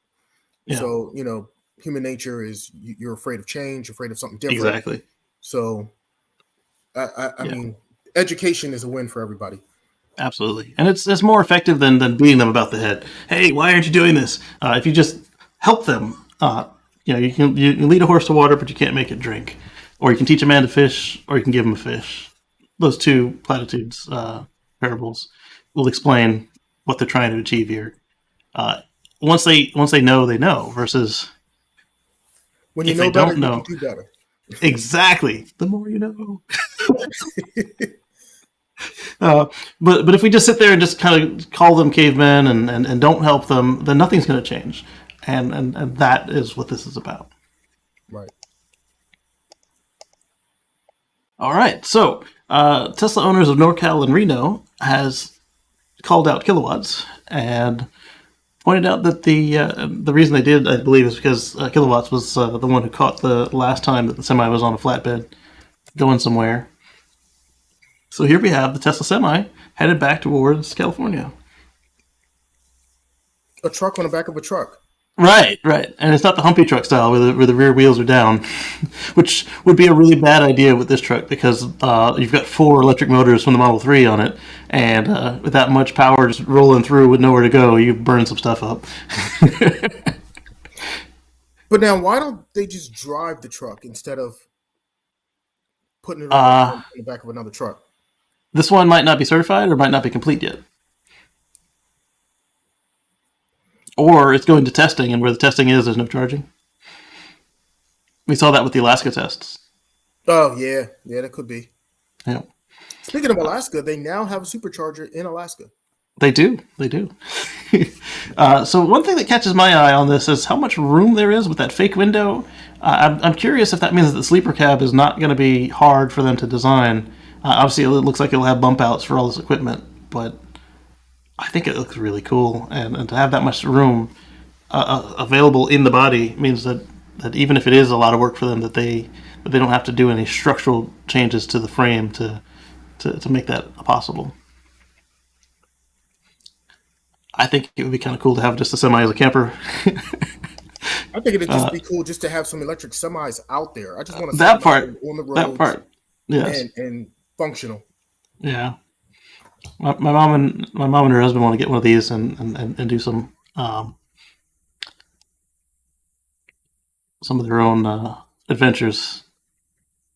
Yeah. So, human nature is you're afraid of change, afraid of something different. Exactly. So, I mean, education is a win for everybody. Absolutely. And it's more effective than beating them about the head. Hey, why aren't you doing this? If you just help them, you can lead a horse to water, but you can't make it drink. Or you can teach a man to fish, or you can give him a fish. Those two platitudes, parables, will explain what they're trying to achieve here. Once they know, they know, versus when you know better, you can do better. Exactly. The more you know. But if we just sit there and just kind of call them cavemen and don't help them, then nothing's going to change. And that is what this is about. Right. All right. So Tesla owners of NorCal and Reno has called out kilowatts and pointed out that the reason they did, I believe, is because Kilowatts was the one who caught the last time that the semi was on a flatbed going somewhere. So here we have the Tesla semi headed back towards California. A truck on the back of a truck. Right. And it's not the humpy truck style where the rear wheels are down, which would be a really bad idea with this truck because you've got 4 electric motors from the Model 3 on it, and with that much power just rolling through with nowhere to go, you burn some stuff up. But now, why don't they just drive the truck instead of putting it on the back of another truck? This one might not be certified or might not be complete yet. Or it's going to testing, and where the testing is, there's no charging. We saw that with the Alaska tests. Oh, yeah, that could be. Yeah. Speaking of Alaska, they now have a supercharger in Alaska. They do. So one thing that catches my eye on this is how much room there is with that fake window. I'm curious if that means that the sleeper cab is not going to be hard for them to design. Obviously, it looks like it'll have bump outs for all this equipment, but I think it looks really cool. And to have that much room available in the body means that even if it is a lot of work for them, that they don't have to do any structural changes to the frame to make that possible. I think it would be kind of cool to have just a semi as a camper. I think it'd just be cool just to have some electric semis out there. I just want to see that part on the road. That part, yes, and functional. Yeah, my mom and her husband want to get one of these and do some of their own adventures,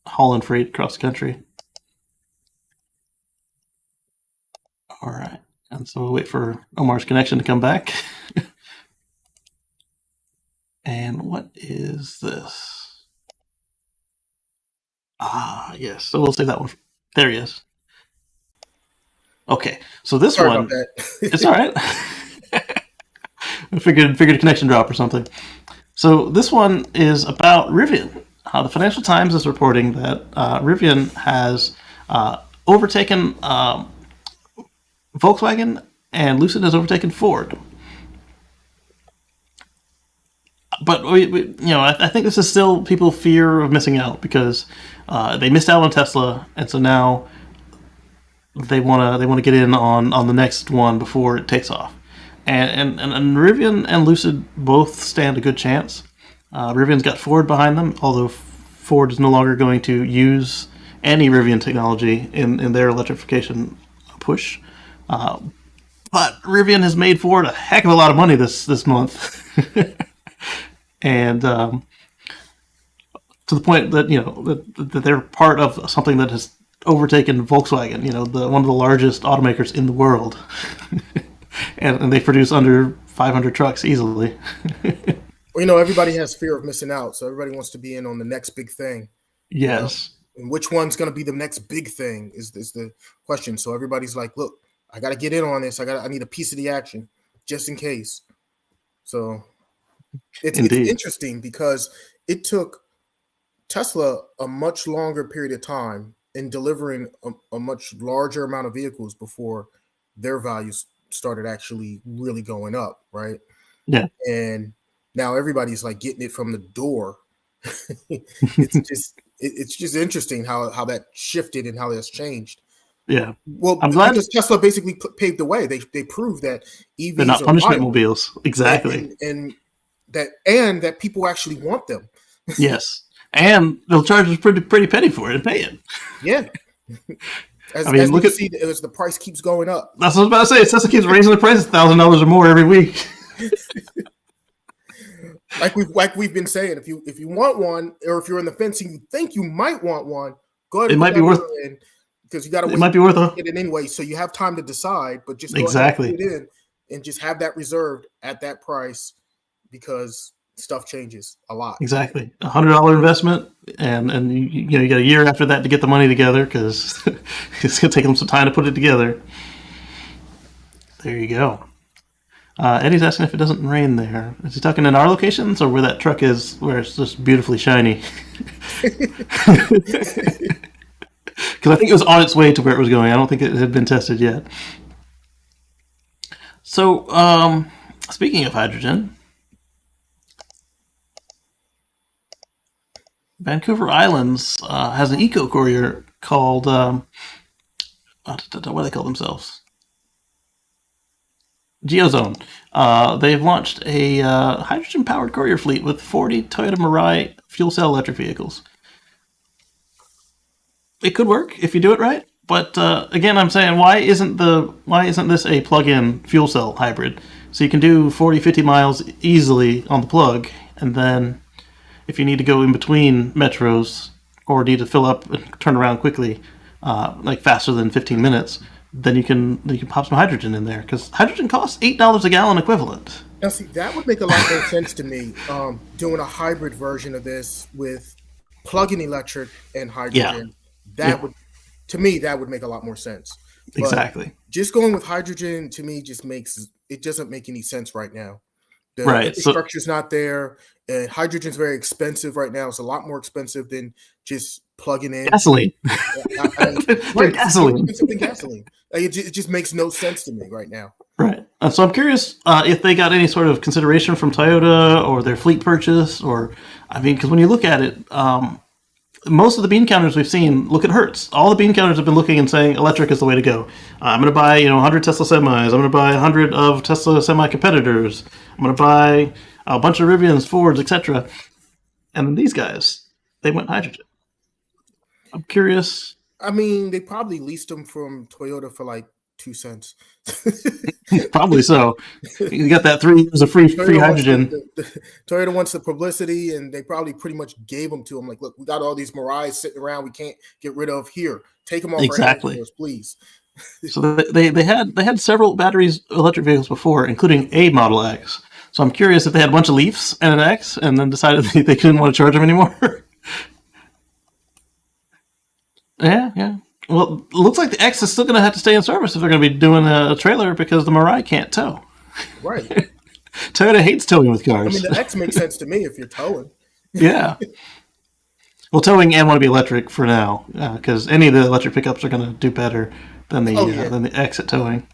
hauling freight across the country. All right. And so we'll wait for Omar's connection to come back. And what is this? Yes. So we'll save that one. There he is. Okay. So this Sorry one, about that. it's all right. I figured a connection drop or something. So this one is about Rivian. The Financial Times is reporting that Rivian has overtaken Volkswagen, and Lucid has overtaken Ford. But I think this is still people fear of missing out because they missed out on Tesla, and so now they want to get in on the next one before it takes off. And Rivian and Lucid both stand a good chance. Rivian's got Ford behind them, although Ford is no longer going to use any Rivian technology in their electrification push. But Rivian has made Ford a heck of a lot of money this month. And to the point that that they're part of something that has overtaken Volkswagen, one of the largest automakers in the world, and they produce under 500 trucks easily. Well, everybody has fear of missing out, so everybody wants to be in on the next big thing. Yes. And which one's going to be the next big thing is the question. So everybody's like, look, I got to get in on this. I need a piece of the action just in case. So it's interesting because it took Tesla a much longer period of time in delivering a much larger amount of vehicles before their values started actually really going up, right? Yeah. And now everybody's like getting it from the door. It's just interesting how that shifted and how that's changed. Yeah. Well, I'm glad because Tesla basically paved the way. They proved that EVs they're not are punishment viable, mobiles. Exactly. and that people actually want them. Yes. And they'll charge us pretty penny for it and pay it. Yeah. As the price keeps going up. That's what I was about to say. Tesla keeps raising the price $1,000 or more every week. Like we've been saying, if you want one, or if you're in the fence and you think you might want one, go ahead. It might be worth because you got to. It might be worth it anyway, so you have time to decide. But just go ahead and put it in and just have that reserved at that price because stuff changes a lot. Exactly, $100 investment, and you got a year after that to get the money together because it's gonna take them some time to put it together. There you go. Eddie's asking if it doesn't rain there. Is he talking in our locations or where that truck is, where it's just beautifully shiny? Because I think it was on its way to where it was going. I don't think it had been tested yet. So Speaking of hydrogen, Vancouver Islands has an eco courier called what do they call themselves? Geozone. They've launched a hydrogen-powered courier fleet with 40 Toyota Mirai fuel cell electric vehicles. It could work if you do it right, but again, I'm saying why isn't this a plug-in fuel cell hybrid? So you can do 40, 50 miles easily on the plug, and then if you need to go in between metros or need to fill up and turn around quickly, like faster than 15 minutes, then you can pop some hydrogen in there, because hydrogen costs $8 a gallon equivalent. Now, see, that would make a lot more sense to me. Doing a hybrid version of this with plug-in electric and hydrogen, that would, to me, that would make a lot more sense. But exactly. just going with hydrogen to me doesn't make any sense right now. The Right. infrastructure's not there, and hydrogen's very expensive right now. It's a lot more expensive than just plugging in gasoline. Right, gasoline. expensive than gasoline. Like, it just makes no sense to me right now. Right. So I'm curious if they got any sort of consideration from Toyota or their fleet purchase, because when you look at it, most of the bean counters we've seen look at Hertz. All the bean counters have been looking and saying electric is the way to go. I'm going to buy 100 Tesla semis. I'm going to buy 100 of Tesla semi competitors. I'm going to buy a bunch of Rivians, Fords, etc. And then these guys, they went hydrogen. I'm curious. I mean, they probably leased them from Toyota for like 2 cents. Probably so. You got that 3 years of free hydrogen. Toyota wants the publicity, and they probably pretty much gave them to them. Like, look, we got all these Mirais sitting around. We can't get rid of here. Take them off exactly. our hands, please. So they had several electric vehicles before, including a Model X. So I'm curious if they had a bunch of Leafs and an X, and then decided they didn't want to charge them anymore. Yeah. Well, it looks like the X is still going to have to stay in service if they're going to be doing a trailer, because the Mirai can't tow. Right. Toyota hates towing with cars. I mean, the X makes sense to me if you're towing. Yeah. Well, towing and want to be electric for now, because any of the electric pickups are going to do better than the X at towing.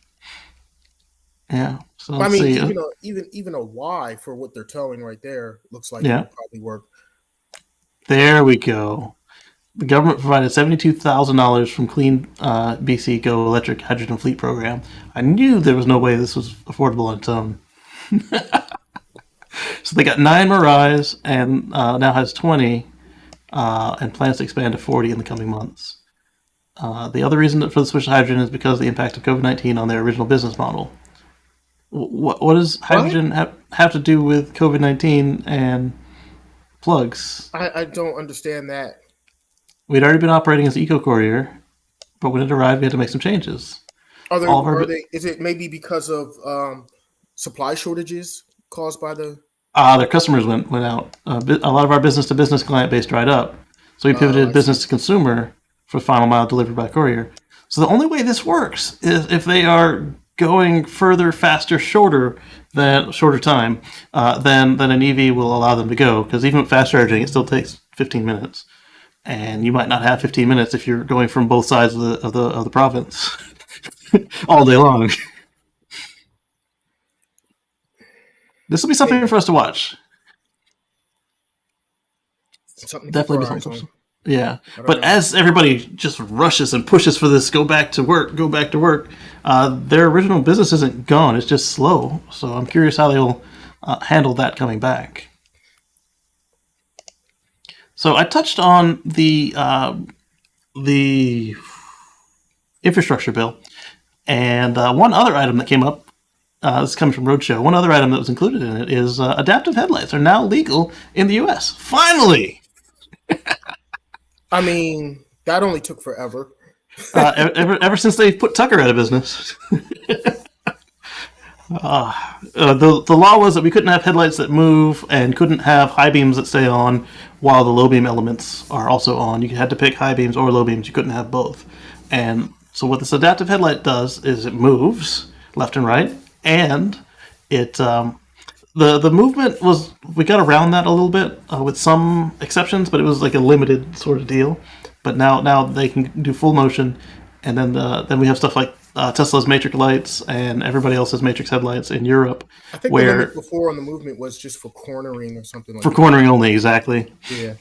Yeah. So I mean, even a Y for what they're towing right there looks like it would probably work. There we go. The government provided $72,000 from Clean BC Go Electric Hydrogen Fleet Program. I knew there was no way this was affordable on its own. So they got 9 Mirais and now has 20 and plans to expand to 40 in the coming months. The other reason for the switch to hydrogen is because of the impact of COVID-19 on their original business model. What does hydrogen have to do with COVID-19 and plugs? I don't understand that. We'd already been operating as Eco Courier, but when it arrived, we had to make some changes. Is it maybe because of supply shortages caused by the? Their customers went out. A lot of our business-to-business client base dried up, so we pivoted business-to-consumer for final mile delivered by courier. So the only way this works is if they are going further, faster, shorter time than an EV will allow them to go. Because even with fast charging, it still takes 15 minutes. And you might not have 15 minutes if you're going from both sides of the province all day long. This will be something for us to watch. Definitely be something. Yeah, but as everybody just rushes and pushes for this, go back to work, their original business isn't gone. It's just slow. So I'm curious how they'll handle that coming back. So I touched on the infrastructure bill, and one other item that came up, this comes from Roadshow, one other item that was included in it is adaptive headlights are now legal in the U.S. Finally! I mean, that only took forever. Ever since they put Tucker out of business. The law was that we couldn't have headlights that move and couldn't have high beams that stay on while the low beam elements are also on. You had to pick high beams or low beams. You couldn't have both. And so what this adaptive headlight does is it moves left and right, and it the movement was, we got around that a little bit with some exceptions, but it was like a limited sort of deal. But now they can do full motion, And then we have stuff like Tesla's Matrix lights and everybody else's Matrix headlights in Europe. I think the limit before on the movement was just for cornering or something like that. For cornering only, exactly. Yeah.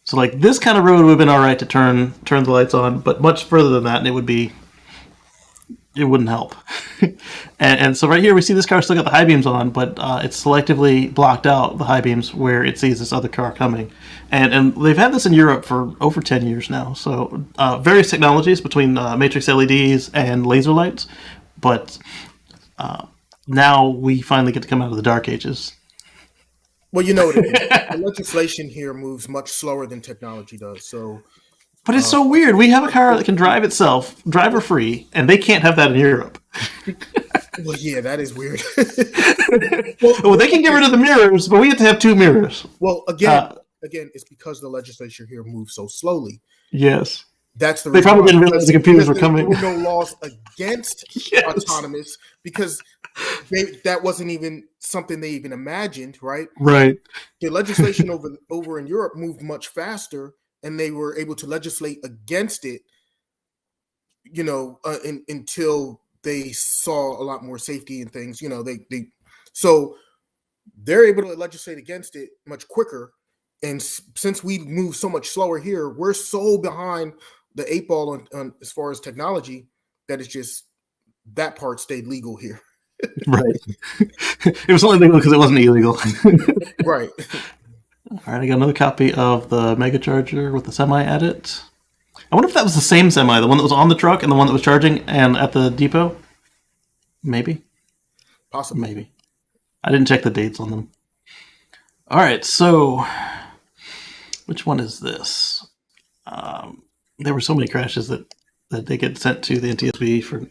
So like this kind of road would have been all right to turn the lights on, but much further than that, and it wouldn't help. and so right here we see this car still got the high beams on, but it's selectively blocked out the high beams where it sees this other car coming. And they've had this in Europe for over 10 years now. So various technologies between matrix LEDs and laser lights, but now we finally get to come out of the dark ages. Well, you know, the legislation here moves much slower than technology does. So. But it's so weird. We have a car that can drive itself, driver-free, and they can't have that in Europe. Well, yeah, that is weird. Well, they can get rid of the mirrors, but we have to have two mirrors. Well, again, it's because the legislature here moves so slowly. Yes. That's the reason. They probably didn't realize the computers were coming. There were no laws against autonomous because that wasn't even something they even imagined, right? Right. The legislation over in Europe moved much faster, and they were able to legislate against it, you know, until they saw a lot more safety and things. You know, so they're able to legislate against it much quicker. And since we move so much slower here, we're so behind the 8 ball on as far as technology that it's just that part stayed legal here. Right. It was only legal because it wasn't illegal. Right. All right, I got another copy of the Mega Charger with the semi at it. I wonder if that was the same semi, the one that was on the truck and the one that was charging and at the depot. Maybe. Possibly. Maybe. I didn't check the dates on them. All right, so which one is this? There were so many crashes that they get sent to the NTSB for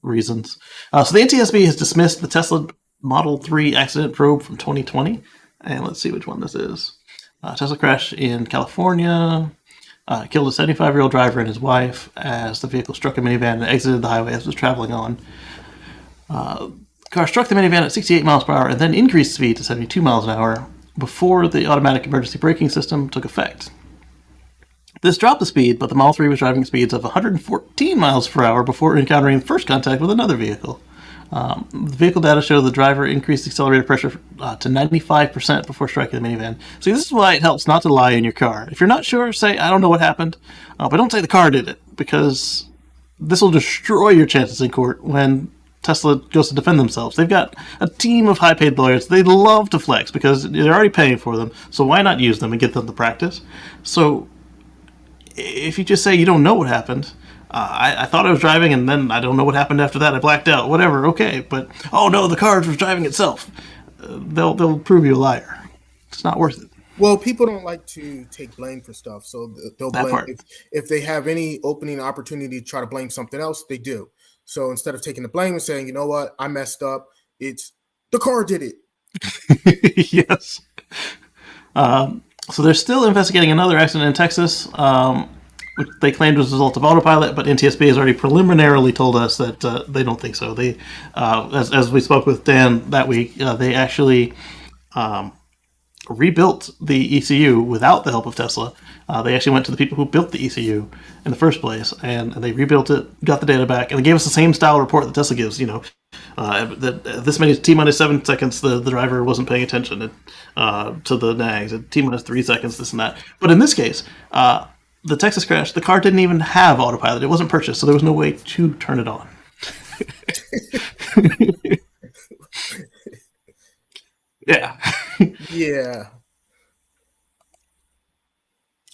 reasons. So the NTSB has dismissed the Tesla Model 3 accident probe from 2020. And let's see which one this is. Tesla crash in California. Killed a 75-year-old driver and his wife as the vehicle struck a minivan and exited the highway as it was traveling on. The car struck the minivan at 68 miles per hour and then increased speed to 72 miles an hour before the automatic emergency braking system took effect. This dropped the speed, but the Model 3 was driving speeds of 114 miles per hour before encountering first contact with another vehicle. The vehicle data show the driver increased accelerator pressure to 95% before striking the minivan. See, this is why it helps not to lie in your car. If you're not sure, say, I don't know what happened, but don't say the car did it, because this will destroy your chances in court when Tesla goes to defend themselves. They've got a team of high-paid lawyers. They love to flex because they're already paying for them, so why not use them and get them to practice? So if you just say you don't know what happened, I thought I was driving and then I don't know what happened after that, I blacked out, whatever, okay, but oh no, the car was driving itself. They'll prove you a liar. It's not worth it. Well, people don't like to take blame for stuff, so they'll blame if they have any opening opportunity to try to blame something else, they do. So instead of taking the blame and saying, you know what, I messed up, it's the car did it. Yes. So they're still investigating another accident in Texas, which they claimed was a result of autopilot, but NTSB has already preliminarily told us that they don't think so. They, as we spoke with Dan that week, they actually rebuilt the ECU without the help of Tesla. They actually went to the people who built the ECU in the first place, and they rebuilt it, got the data back, and they gave us the same style report that Tesla gives. You know, that this many T-minus 7 seconds, the driver wasn't paying attention to the nags. At T-minus 3 seconds, this and that. But in this case, the Texas crash, the car didn't even have autopilot. It wasn't purchased, so there was no way to turn it on. Yeah. Yeah.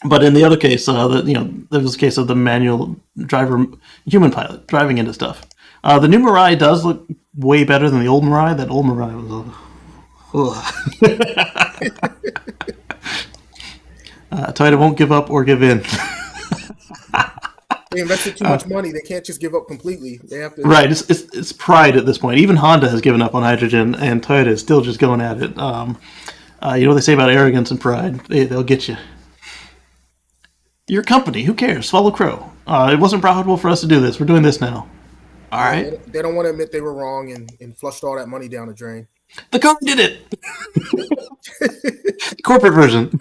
But in the other case, there was a case of the manual driver, human pilot, driving into stuff. The new Mirai does look way better than the old Mirai. That old Mirai was Toyota won't give up or give in. They invested too much money. They can't just give up completely. They have to. Right. It's pride at this point. Even Honda has given up on hydrogen, and Toyota is still just going at it. You know what they say about arrogance and pride? They'll get you. Your company, who cares? Swallow crow. It wasn't profitable for us to do this. We're doing this now. All right. They don't want to admit they were wrong and flushed all that money down the drain. The car did it. Corporate version.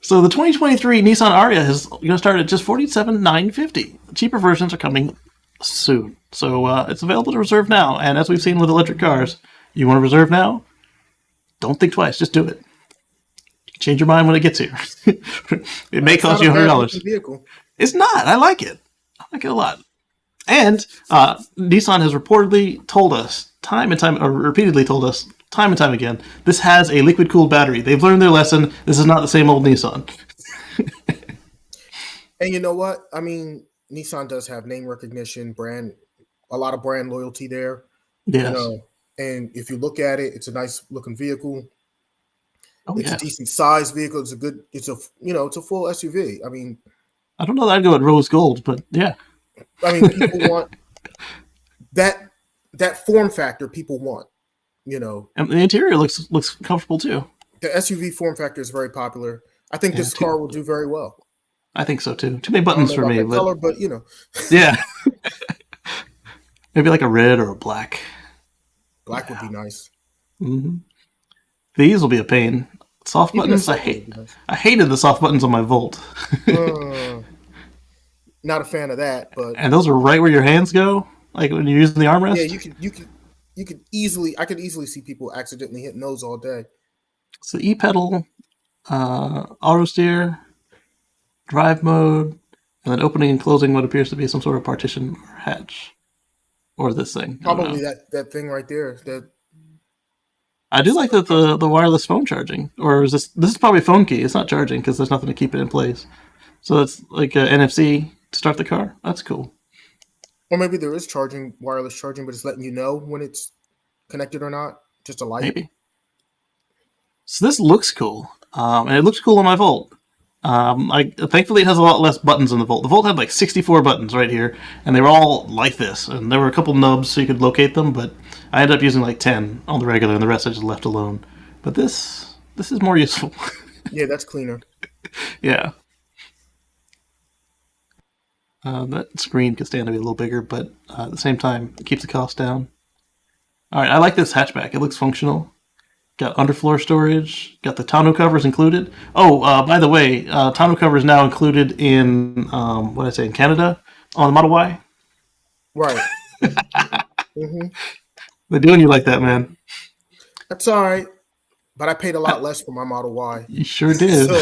So the 2023 Nissan Ariya is going to start at just $47,950. Cheaper versions are coming soon. So it's available to reserve now. And as we've seen with electric cars, you want to reserve now? Don't think twice. Just do it. Change your mind when it gets here. It may cost you $100. Vehicle. It's not. I like it. I like it a lot. And Nissan has reportedly told us repeatedly told us time and time again, this has a liquid-cooled battery. They've learned their lesson. This is not the same old Nissan. And you know what? I mean, Nissan does have name recognition, a lot of brand loyalty there. Yes. You know, and if you look at it, it's a nice-looking vehicle. It's a decent sized vehicle. It's a full SUV. I mean, I don't know that I'd go at rose gold, but yeah. I mean, people want that form factor. People want, you know, and the interior looks comfortable too. The SUV form factor is very popular. I think this car will do very well. I think so too. Too many buttons for me, but color, but you know, yeah, maybe like a red or a black. Black would be nice. Mm-hmm. These will be a pain. Soft buttons, I hated the soft buttons on my Volt. Not a fan of that, but and those are right where your hands go, like when you're using the armrest. Yeah, you could easily. I could easily see people accidentally hitting those all day. So e-pedal, auto steer, drive mode, and then opening and closing what appears to be some sort of partition or hatch, or this thing. Probably that thing right there. I do like that the wireless phone charging, or is this is probably a phone key. It's not charging because there's nothing to keep it in place. So it's like a NFC to start the car. That's cool. Or maybe there is wireless charging, but it's letting you know when it's connected or not. Just a light. Maybe. So this looks cool, and it looks cool on my Volt. Thankfully it has a lot less buttons in the Volt. The Volt had like 64 buttons right here, and they were all like this. And there were a couple nubs so you could locate them, but I ended up using like 10 on the regular, and the rest I just left alone. But this is more useful. Yeah, that's cleaner. Yeah. That screen could stand to be a little bigger, but at the same time, it keeps the cost down. All right, I like this hatchback. It looks functional. Got underfloor storage. Got the tonneau covers included. Oh, by the way, tonneau cover is now included in in Canada on the Model Y. Right. Mm-hmm. They're doing you like that, man. That's all right. But I paid a lot less for my Model Y. You sure did. So,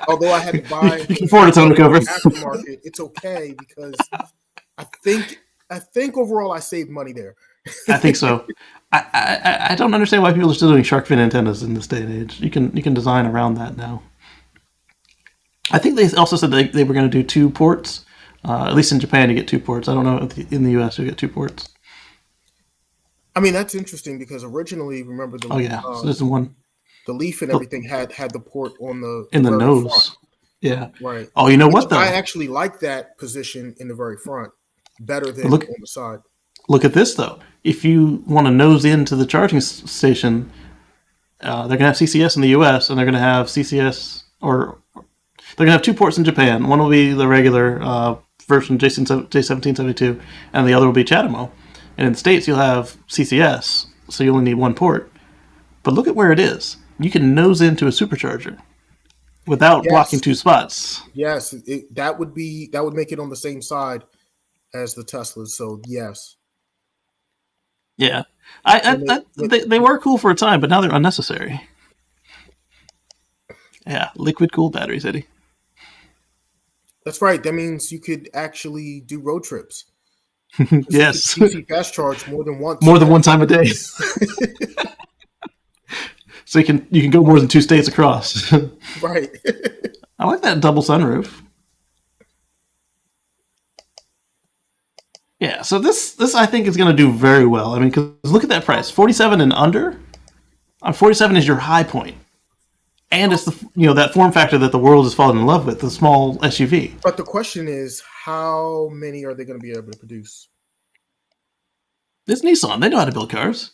although I had to buy you can afford a tonneau cover aftermarket, it's okay because I think overall I saved money there. I think so. I don't understand why people are still doing shark fin antennas in this day and age. You can design around that now. I think they also said they were going to do 2 ports. At least in Japan, you get 2 ports. I don't know if in the US you get 2 ports. I mean, that's interesting because originally, remember the so there's one. The Leaf and everything had the port on the nose. Front. Yeah. Right. Oh, you know what though? I actually like that position in the very front better than on the side. Look at this though. If you want to nose into the charging station, they're going to have CCS in the US, and they're going to have CCS, or they're going to have 2 ports in Japan. One will be the regular version J1772, and the other will be CHAdeMO. And in the States, you'll have CCS, so you only need 1 port. But look at where it is. You can nose into a supercharger without blocking 2 spots. Yes, that would make it on the same side as the Teslas. So yes. Yeah, they were cool for a time, but now they're unnecessary. Yeah, liquid cooled batteries, Eddie. That's right. That means you could actually do road trips. Yes, DC fast charge more than once. More than one time a day. So you can go more than 2 states across. Right. I like that double sunroof. Yeah, so this I think is going to do very well. I mean, because look at that price, 47 and under. 47 is your high point, and it's that form factor that the world has fallen in love with, the small SUV. But the question is, how many are they going to be able to produce? It's Nissan. They know how to build cars.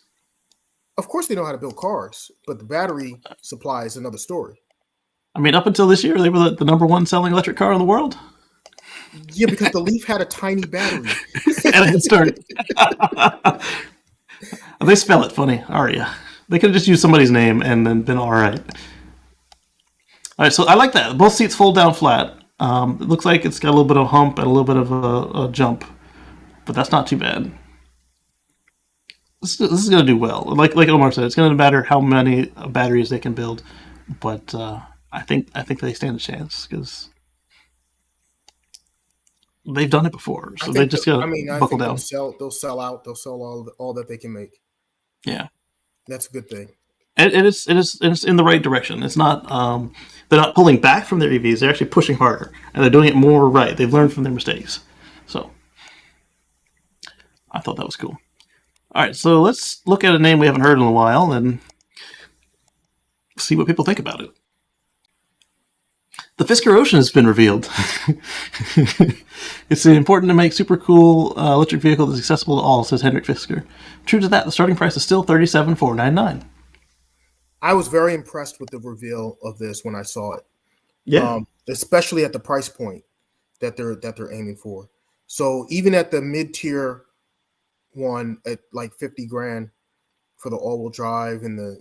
Of course, they know how to build cars, but the battery supply is another story. I mean, up until this year, they were the number 1 selling electric car in the world. Yeah, because the Leaf had a tiny battery. And a head start. They spell it funny, Aria. They could have just used somebody's name and then been all right. All right, so I like that. Both seats fold down flat. It looks like it's got a little bit of hump and a little bit of a jump, but that's not too bad. This is going to do well. Like Omar said, it's going to matter how many batteries they can build, but I think they stand a chance because they've done it before. So they just got to buckle down. They'll sell out. They'll sell all that they can make. Yeah, that's a good thing. And it's in the right direction. It's not they're not pulling back from their EVs. They're actually pushing harder, and they're doing it more right. They've learned from their mistakes. So I thought that was cool. All right, so let's look at a name we haven't heard in a while and see what people think about it. The Fisker Ocean has been revealed. It's important to make super cool electric vehicle that's accessible to all, says Henrik Fisker. True to that, the starting price is still $37,499. I was very impressed with the reveal of this when I saw it. Yeah, especially at the price point that they're aiming for. So even at the mid-tier one at like 50 grand for the all-wheel drive and the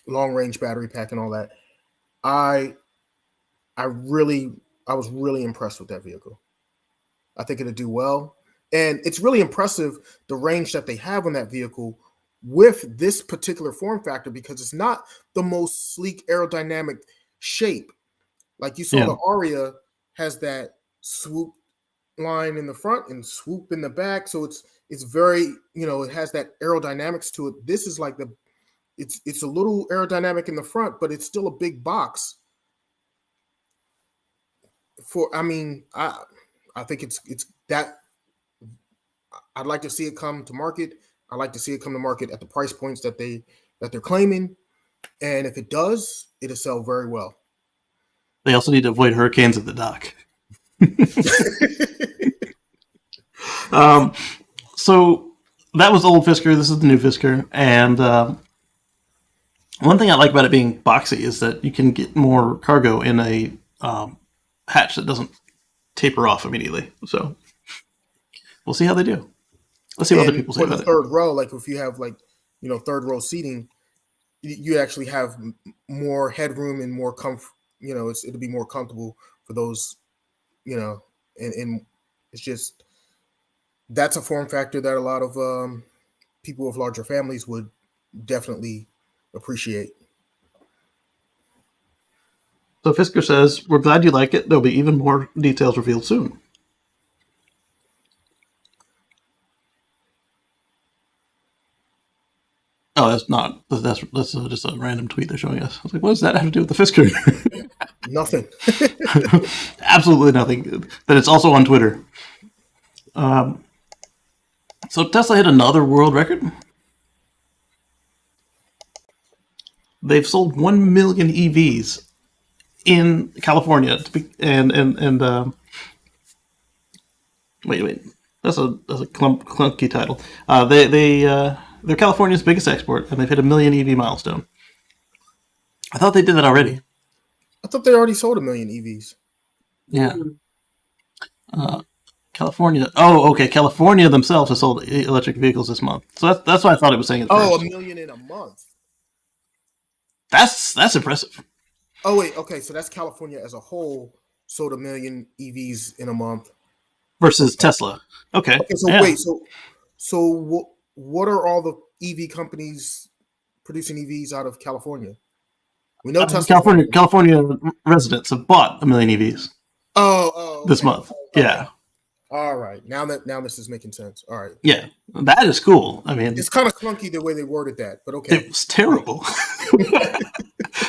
long-range battery pack and all that, I was really impressed with that vehicle. I think it'll do well. And it's really impressive the range that they have on that vehicle with this particular form factor, because it's not the most sleek aerodynamic shape. Like you saw, the Aria has that swoop line in the front and swoop in the back. So it's very, it has that aerodynamics to it. This is like it's a little aerodynamic in the front, but it's still a big box. I think it's that. I'd like to see it come to market. I'd like to see it come to market at the price points that they're claiming. And if it does, it'll sell very well. They also need to avoid hurricanes at the dock. So that was the old Fisker. This is the new Fisker. And one thing I like about it being boxy is that you can get more cargo in a hatch that doesn't taper off immediately. So we'll see how they do. Let's see what other people say about it. Third row, like if you have third row seating, you actually have more headroom and more comfort. It'll be more comfortable for those, and it's just, that's a form factor that a lot of people with larger families would definitely appreciate. So Fisker says, we're glad you like it. There'll be even more details revealed soon. Oh, that's just a random tweet they're showing us. I was like, what does that have to do with the Fisker? Nothing. Absolutely nothing. That it's also on Twitter. So Tesla hit another world record. They've sold 1 million EVs in California. Wait. That's a clunky title. They're California's biggest export, and they've hit a 1 million EV milestone. I thought they did that already. I thought they already sold 1 million EVs. Yeah. California. Oh, okay. California themselves has sold electric vehicles this month. So that's why I thought it was saying it first. 1 million in a month. That's impressive. Oh, wait. Okay. So that's California as a whole sold 1 million EVs in a month. Versus Tesla. Okay. So wait. So what are all the EV companies producing EVs out of California? We know Tesla. California residents have bought 1 million EVs. Oh, this month. Okay. Yeah. All right. Now this is making sense. All right. Yeah, that is cool. I mean, it's kind of clunky the way they worded that, but okay. It was terrible.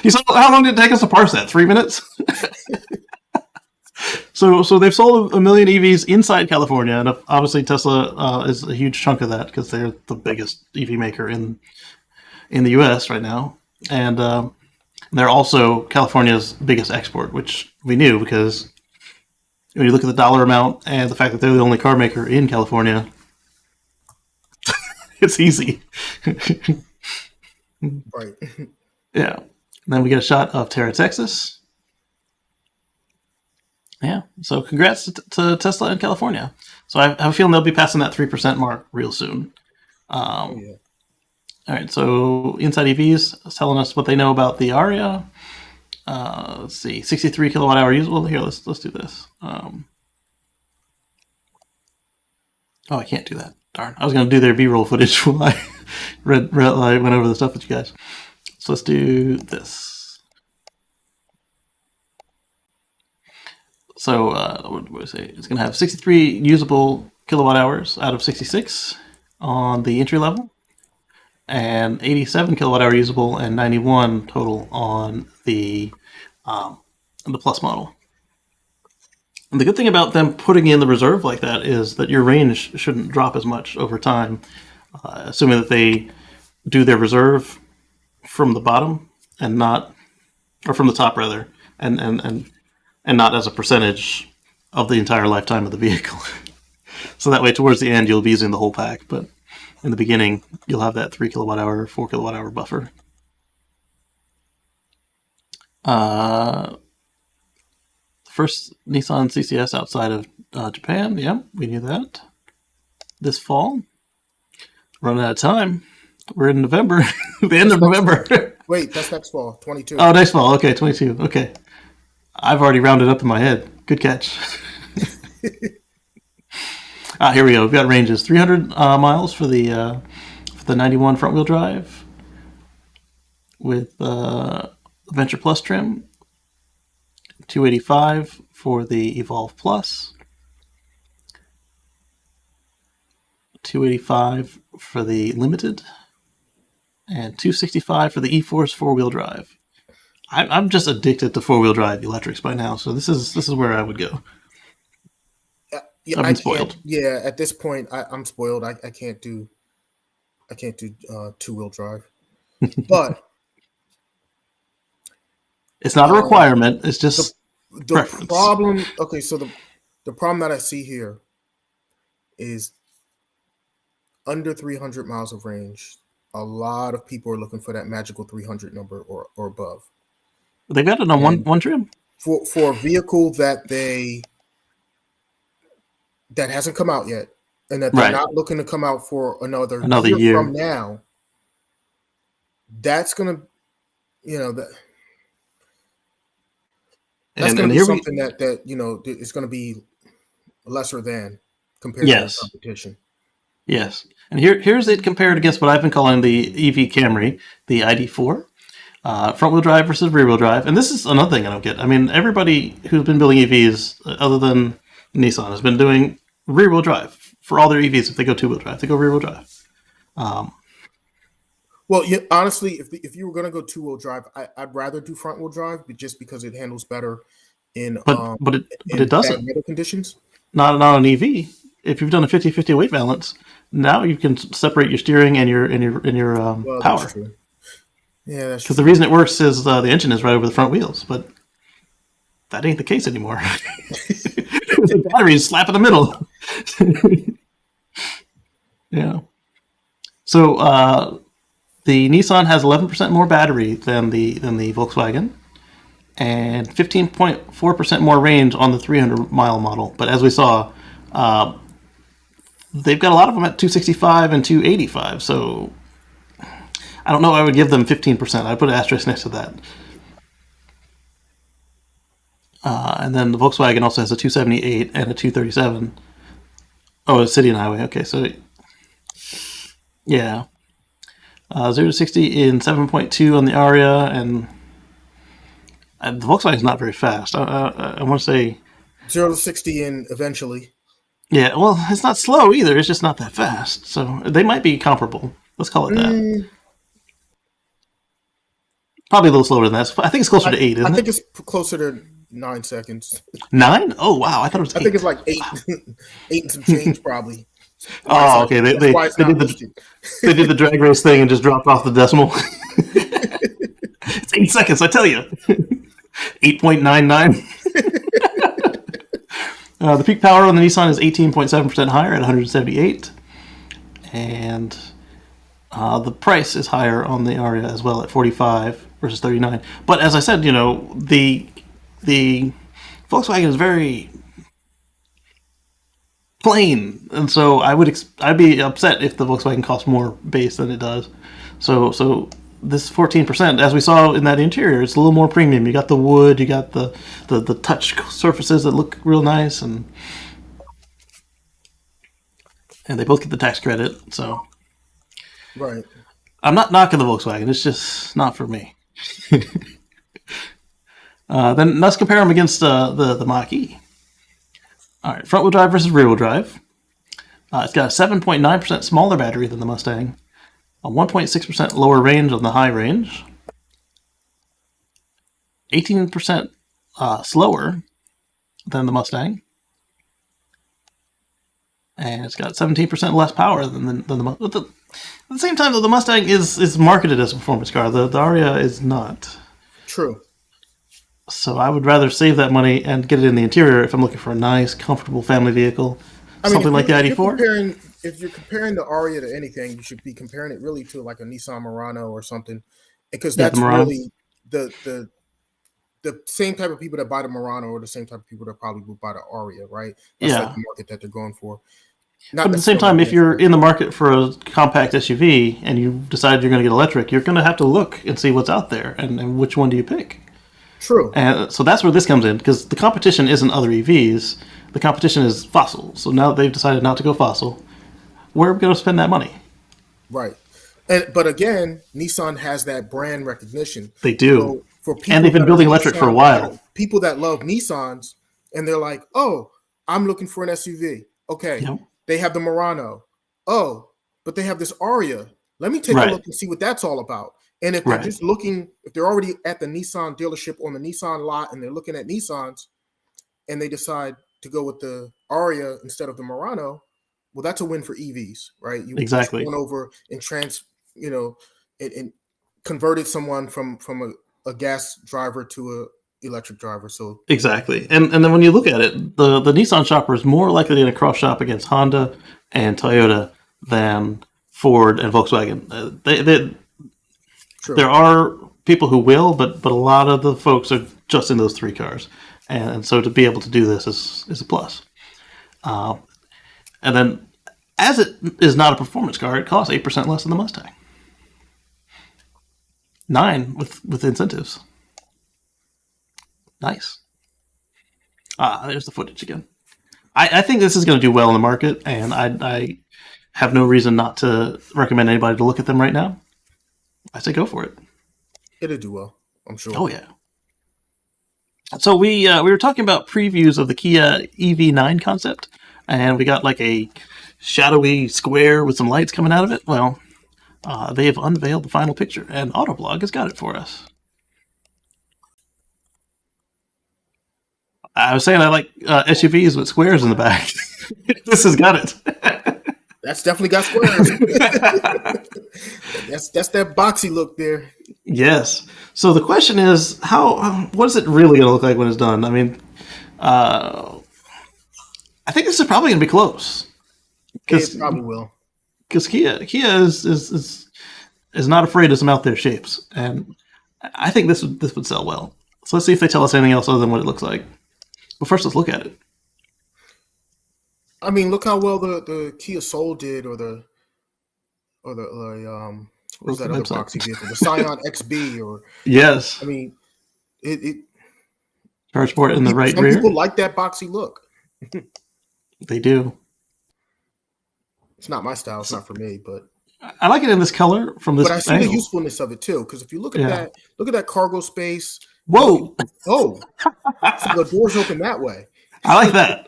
You saw how long did it take us to parse that? 3 minutes. So they've sold 1 million EVs inside California, and obviously Tesla is a huge chunk of that because they're the biggest EV maker in the U.S. right now, and they're also California's biggest export, which we knew because when you look at the dollar amount and the fact that they're the only car maker in California, it's easy. Right. Yeah. And then we get a shot of Terra, Texas. Yeah. So congrats to Tesla in California. So I have a feeling they'll be passing that 3% mark real soon. Yeah. All right, so Inside EVs is telling us what they know about the Aria. Let's see, 63 kilowatt hour usable. Here, let's do this. Oh, I can't do that. Darn, I was going to do their B-roll footage while I went over the stuff with you guys. So let's do this. So what do I say? It's going to have 63 usable kilowatt hours out of 66 on the entry level, and 87 kilowatt hour usable and 91 total on the Plus model. And the good thing about them putting in the reserve like that is that your range shouldn't drop as much over time, assuming that they do their reserve from the bottom and not, or from the top rather, and not as a percentage of the entire lifetime of the vehicle. So that way, towards the end, you'll be using the whole pack, but in the beginning, you'll have that 3 kilowatt hour, 4 kilowatt hour buffer. First Nissan CCS outside of Japan. Yeah, we knew that. This fall. Running out of time. We're in November. The end of November. Wait, that's next fall, 22. Oh, next fall. Okay, 22. Okay. I've already rounded up in my head. Good catch. Here we go. We've got ranges. 300 miles for the 91 front-wheel drive with Venture Plus trim. 285 for the Evolve Plus. 285 for the Limited. And 265 for the E-Force four-wheel drive. I'm just addicted to four-wheel drive electrics by now, so this is where I would go. Yeah, I've been spoiled. Yeah, at this point, I'm spoiled. I can't do two-wheel drive, but it's not a requirement. It's just the preference. problem. Okay, so the problem that I see here is under 300 miles of range. A lot of people are looking for that magical 300 number or above. They've got it on one trim for a vehicle that hasn't come out yet, and that they're not looking to come out for another year from now. That's gonna, that's gonna be something that is gonna be lesser than compared to the competition. Yes, and here's it compared against what I've been calling the EV Camry, the ID4. Front-wheel drive versus rear-wheel drive. And this is another thing I don't get. I mean, everybody who's been building EVs, other than Nissan, has been doing rear-wheel drive for all their EVs. If they go two-wheel drive, they go rear-wheel drive. Well, yeah, honestly, if you were going to go two-wheel drive, I'd rather do front-wheel drive, but just because it handles better in but it doesn't. Weather conditions. Not an EV. If you've done a 50-50 weight balance, now you can separate your steering and your power. That's true. Yeah, that's because the reason it works is the engine is right over the front wheels, but that ain't the case anymore. The battery is slap in the middle. Yeah. So the Nissan has 11% more battery than the Volkswagen, and 15.4% more range on the 300-mile model. But as we saw, they've got a lot of them at 265 and 285. So I don't know. I would give them 15%. I'd put an asterisk next to that. And then the Volkswagen also has a 278 and a 237. Oh, it's city and highway. Okay, so yeah. 0 to 60 in 7.2 on the Aria, and the Volkswagen's not very fast. I want to say 0 to 60 in eventually. Yeah, well, it's not slow either. It's just not that fast. So they might be comparable. Let's call it that. Probably a little slower than that. I think it's closer to 8, isn't it? I think it's closer to 9 seconds. 9? Oh, wow. I thought it was 8. I think it's like 8. 8 and some change, probably. Oh, okay. They did the drag race thing and just dropped off the decimal. It's 8 seconds, I tell you. 8.99. The peak power on the Nissan is 18.7% higher at 178. And the price is higher on the Aria as well at 45 versus 39. But as I said, the Volkswagen is very plain, and so I'd be upset if the Volkswagen costs more base than it does. So this 14%, as we saw in that interior, it's a little more premium. You got the wood, you got the touch surfaces that look real nice, and they both get the tax credit. So Right. I'm not knocking the Volkswagen. It's just not for me. Then let's compare them against the Mach-E. All right, front-wheel drive versus rear-wheel drive. It's got a 7.9% smaller battery than the Mustang, a 1.6% lower range on the high range, 18% slower than the Mustang, and it's got 17% less power than the Mustang. At the same time, though, the Mustang is marketed as a performance car. The Aria is not. True. So I would rather save that money and get it in the interior if I'm looking for a nice, comfortable family vehicle. I mean, Something like the ID4. If you're comparing the Aria to anything, you should be comparing it really to like a Nissan Murano or something, because that's really the same type of people that buy the Murano or the same type of people that probably would buy the Aria, right? That's like the market that they're going for. But at the same time, if you're in the market for a compact SUV and you decide you're going to get electric, you're going to have to look and see what's out there and which one do you pick. True. And so that's where this comes in, because the competition isn't other EVs. The competition is fossil. So now they've decided not to go fossil. Where are we going to spend that money? Right. But again, Nissan has that brand recognition. They do. So for people and they've been building electric for a while. People that love Nissans, and they're like, oh, I'm looking for an SUV. Okay. Yep. They have the Murano. Oh, but they have this Aria. Let me take a look and see what that's all about. And if they're just looking, if they're already at the Nissan dealership on the Nissan lot and they're looking at Nissans and they decide to go with the Aria instead of the Murano, well, that's a win for EVs, right? You exactly went over and and converted someone from a gas driver to a electric driver. So exactly. And then when you look at it, the Nissan shopper is more likely to cross shop against Honda and Toyota than Ford and Volkswagen. There are people who will, but a lot of the folks are just in those three cars. And so to be able to do this is a plus. And then, as it is not a performance car, it costs 8% less than the Mustang. 9% with incentives. Nice. There's the footage again. I think this is going to do well in the market, and I have no reason not to recommend anybody to look at them right now. I say go for it. It'll do well, I'm sure. Oh, yeah. So we were talking about previews of the Kia EV9 concept, and we got like a shadowy square with some lights coming out of it. Well, they have unveiled the final picture, and Autoblog has got it for us. I was saying I like SUVs with squares in the back. This has got it. That's definitely got squares. that's that boxy look there. Yes. So the question is, what is it really going to look like when it's done? I mean, I think this is probably going to be close. It probably will. Because Kia is not afraid of some out there shapes, and I think this would sell well. So let's see if they tell us anything else other than what it looks like. But first, let's look at it. I mean, look how well the Kia Soul did, or the what was that other boxy vehicle? The Scion XB, or yes. I mean, it charge port in the right rear. Some people like that boxy look. They do. It's not my style. It's not for me, but I like it in this color from this. But I see the usefulness of it too, because if you look at that cargo space. Whoa! So the doors open that way. I like that.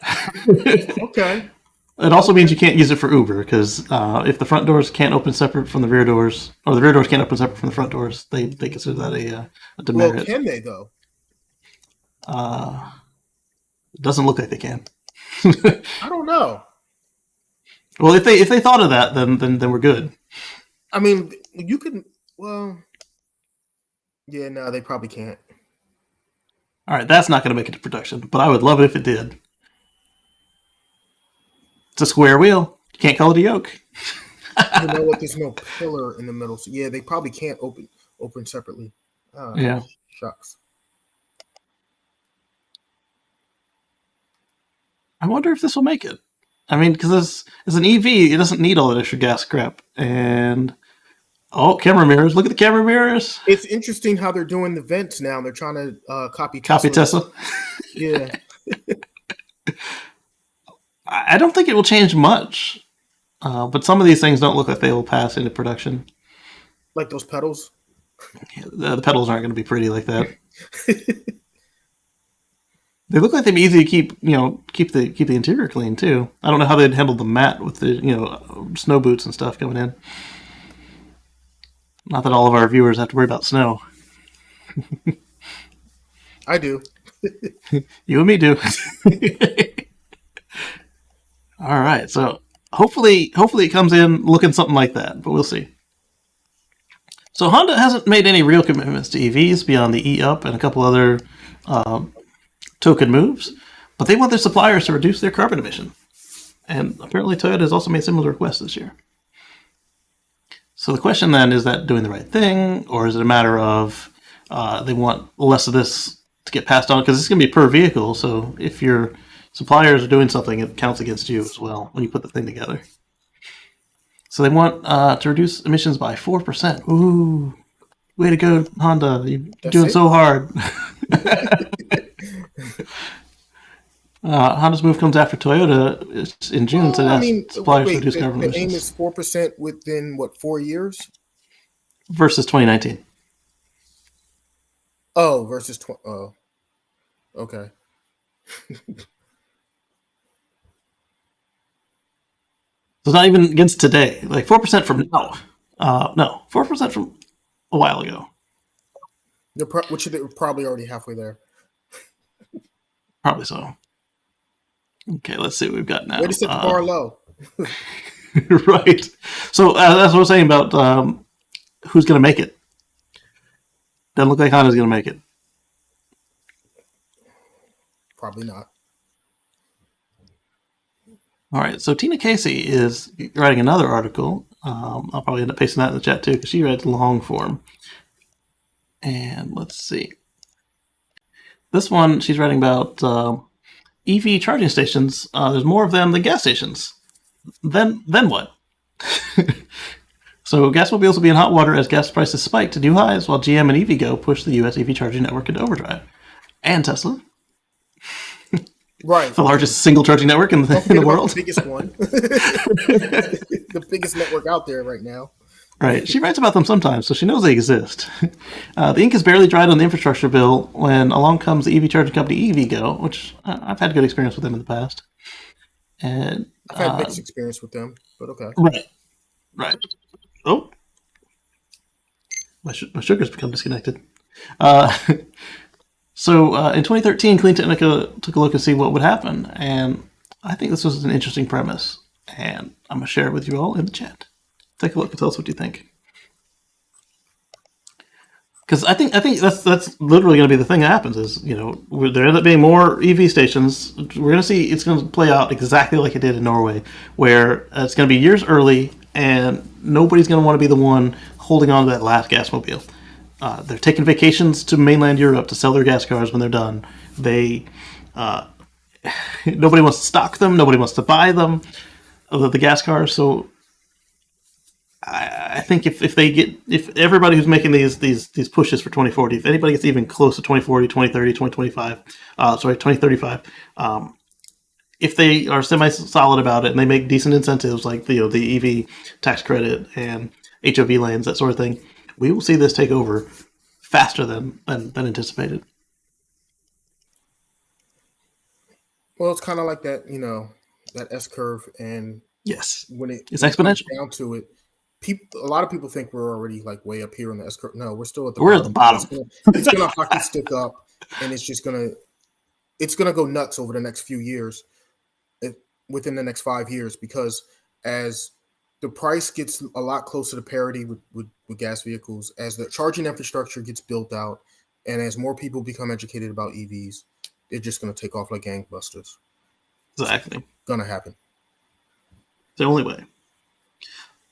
Okay. It also means you can't use it for Uber, because if the front doors can't open separate from the rear doors, or the rear doors can't open separate from the front doors, they consider that a demerit. Well, can they though? It doesn't look like they can. I don't know. Well, if they thought of that, then we're good. I mean, you can. Well, yeah, no, they probably can't. All right, that's not going to make it to production, but I would love it if it did. It's a square wheel. You can't call it a yoke. You know what? There's no pillar in the middle, so yeah, they probably can't open separately. Yeah. Shucks. I wonder if this will make it. I mean, because as an EV, it doesn't need all that extra gas crap. And camera mirrors! Look at the camera mirrors. It's interesting how they're doing the vents now. They're trying to copy Tesla. Yeah. I don't think it will change much, but some of these things don't look like they will pass into production. Like those pedals. The pedals aren't going to be pretty like that. They look like they'd be easy to keep the interior clean too. I don't know how they'd handle the mat with the snow boots and stuff coming in. Not that all of our viewers have to worry about snow. I do. You and me do. All right, so hopefully it comes in looking something like that, but we'll see. So Honda hasn't made any real commitments to EVs beyond the e-up and a couple other token moves, but they want their suppliers to reduce their carbon emission. And apparently Toyota has also made similar requests this year. So the question then, is that doing the right thing, or is it a matter of they want less of this to get passed on? Because it's going to be per vehicle, so if your suppliers are doing something, it counts against you as well when you put the thing together. So they want to reduce emissions by 4%. Ooh, way to go, Honda. You're doing so hard. Honda's move comes after Toyota in June to suppliers to reduce carbon emissions. The aim is 4% within, 4 years? Versus 2019. Oh, versus... Oh, okay. So it's not even against today. Like 4% from now. No, 4% from a while ago. Which they're probably already halfway there. Probably so. Okay, let's see what we've got now. Way to set the bar low. Right. So that's what I was saying about who's going to make it. Doesn't look like Honda's going to make it. Probably not. All right, so Tina Casey is writing another article. I'll probably end up pasting that in the chat too, because she writes long form. And let's see. This one, she's writing about EV charging stations. There's more of them than gas stations. Then what? So gasmobiles will be in hot water as gas prices spike to new highs, while GM and EVgo push the U.S. EV charging network into overdrive. And Tesla. Right. The largest single charging network in the world. The biggest one. The biggest network out there right now. Right. She writes about them sometimes, so she knows they exist. The ink is barely dried on the infrastructure bill when along comes the EV charging company EVgo, which I've had good experience with them in the past. And I've had mixed experience with them, but okay. Right. Oh. My sugar's become disconnected. So in 2013, Clean Technica took a look and see what would happen, and I think this was an interesting premise, and I'm going to share it with you all in the chat. Take a look and tell us what you think. Because I think that's literally going to be the thing that happens is, there end up being more EV stations. We're going to see it's going to play out exactly like it did in Norway, where it's going to be years early, and nobody's going to want to be the one holding on to that last gasmobile. They're taking vacations to mainland Europe to sell their gas cars when they're done. Nobody wants to stock them. Nobody wants to buy them, the gas cars. So I think if everybody who's making these pushes for 2040, if anybody gets even close to 2040, 2030, 2035, if they are semi-solid about it and they make decent incentives like the EV tax credit and HOV lanes, that sort of thing, we will see this take over faster than anticipated. Well, it's kind of like that, that S curve, and yes, when it's exponential down to it, a lot of people think we're already like way up here on the S curve. No, we're still at the bottom. At the bottom. It's gonna hockey stick up, and it's gonna go nuts over the next few years, within the next 5 years, because as the price gets a lot closer to parity with gas vehicles, as the charging infrastructure gets built out, and as more people become educated about EVs, they're just going to take off like gangbusters. Exactly. It's going to happen. The only way.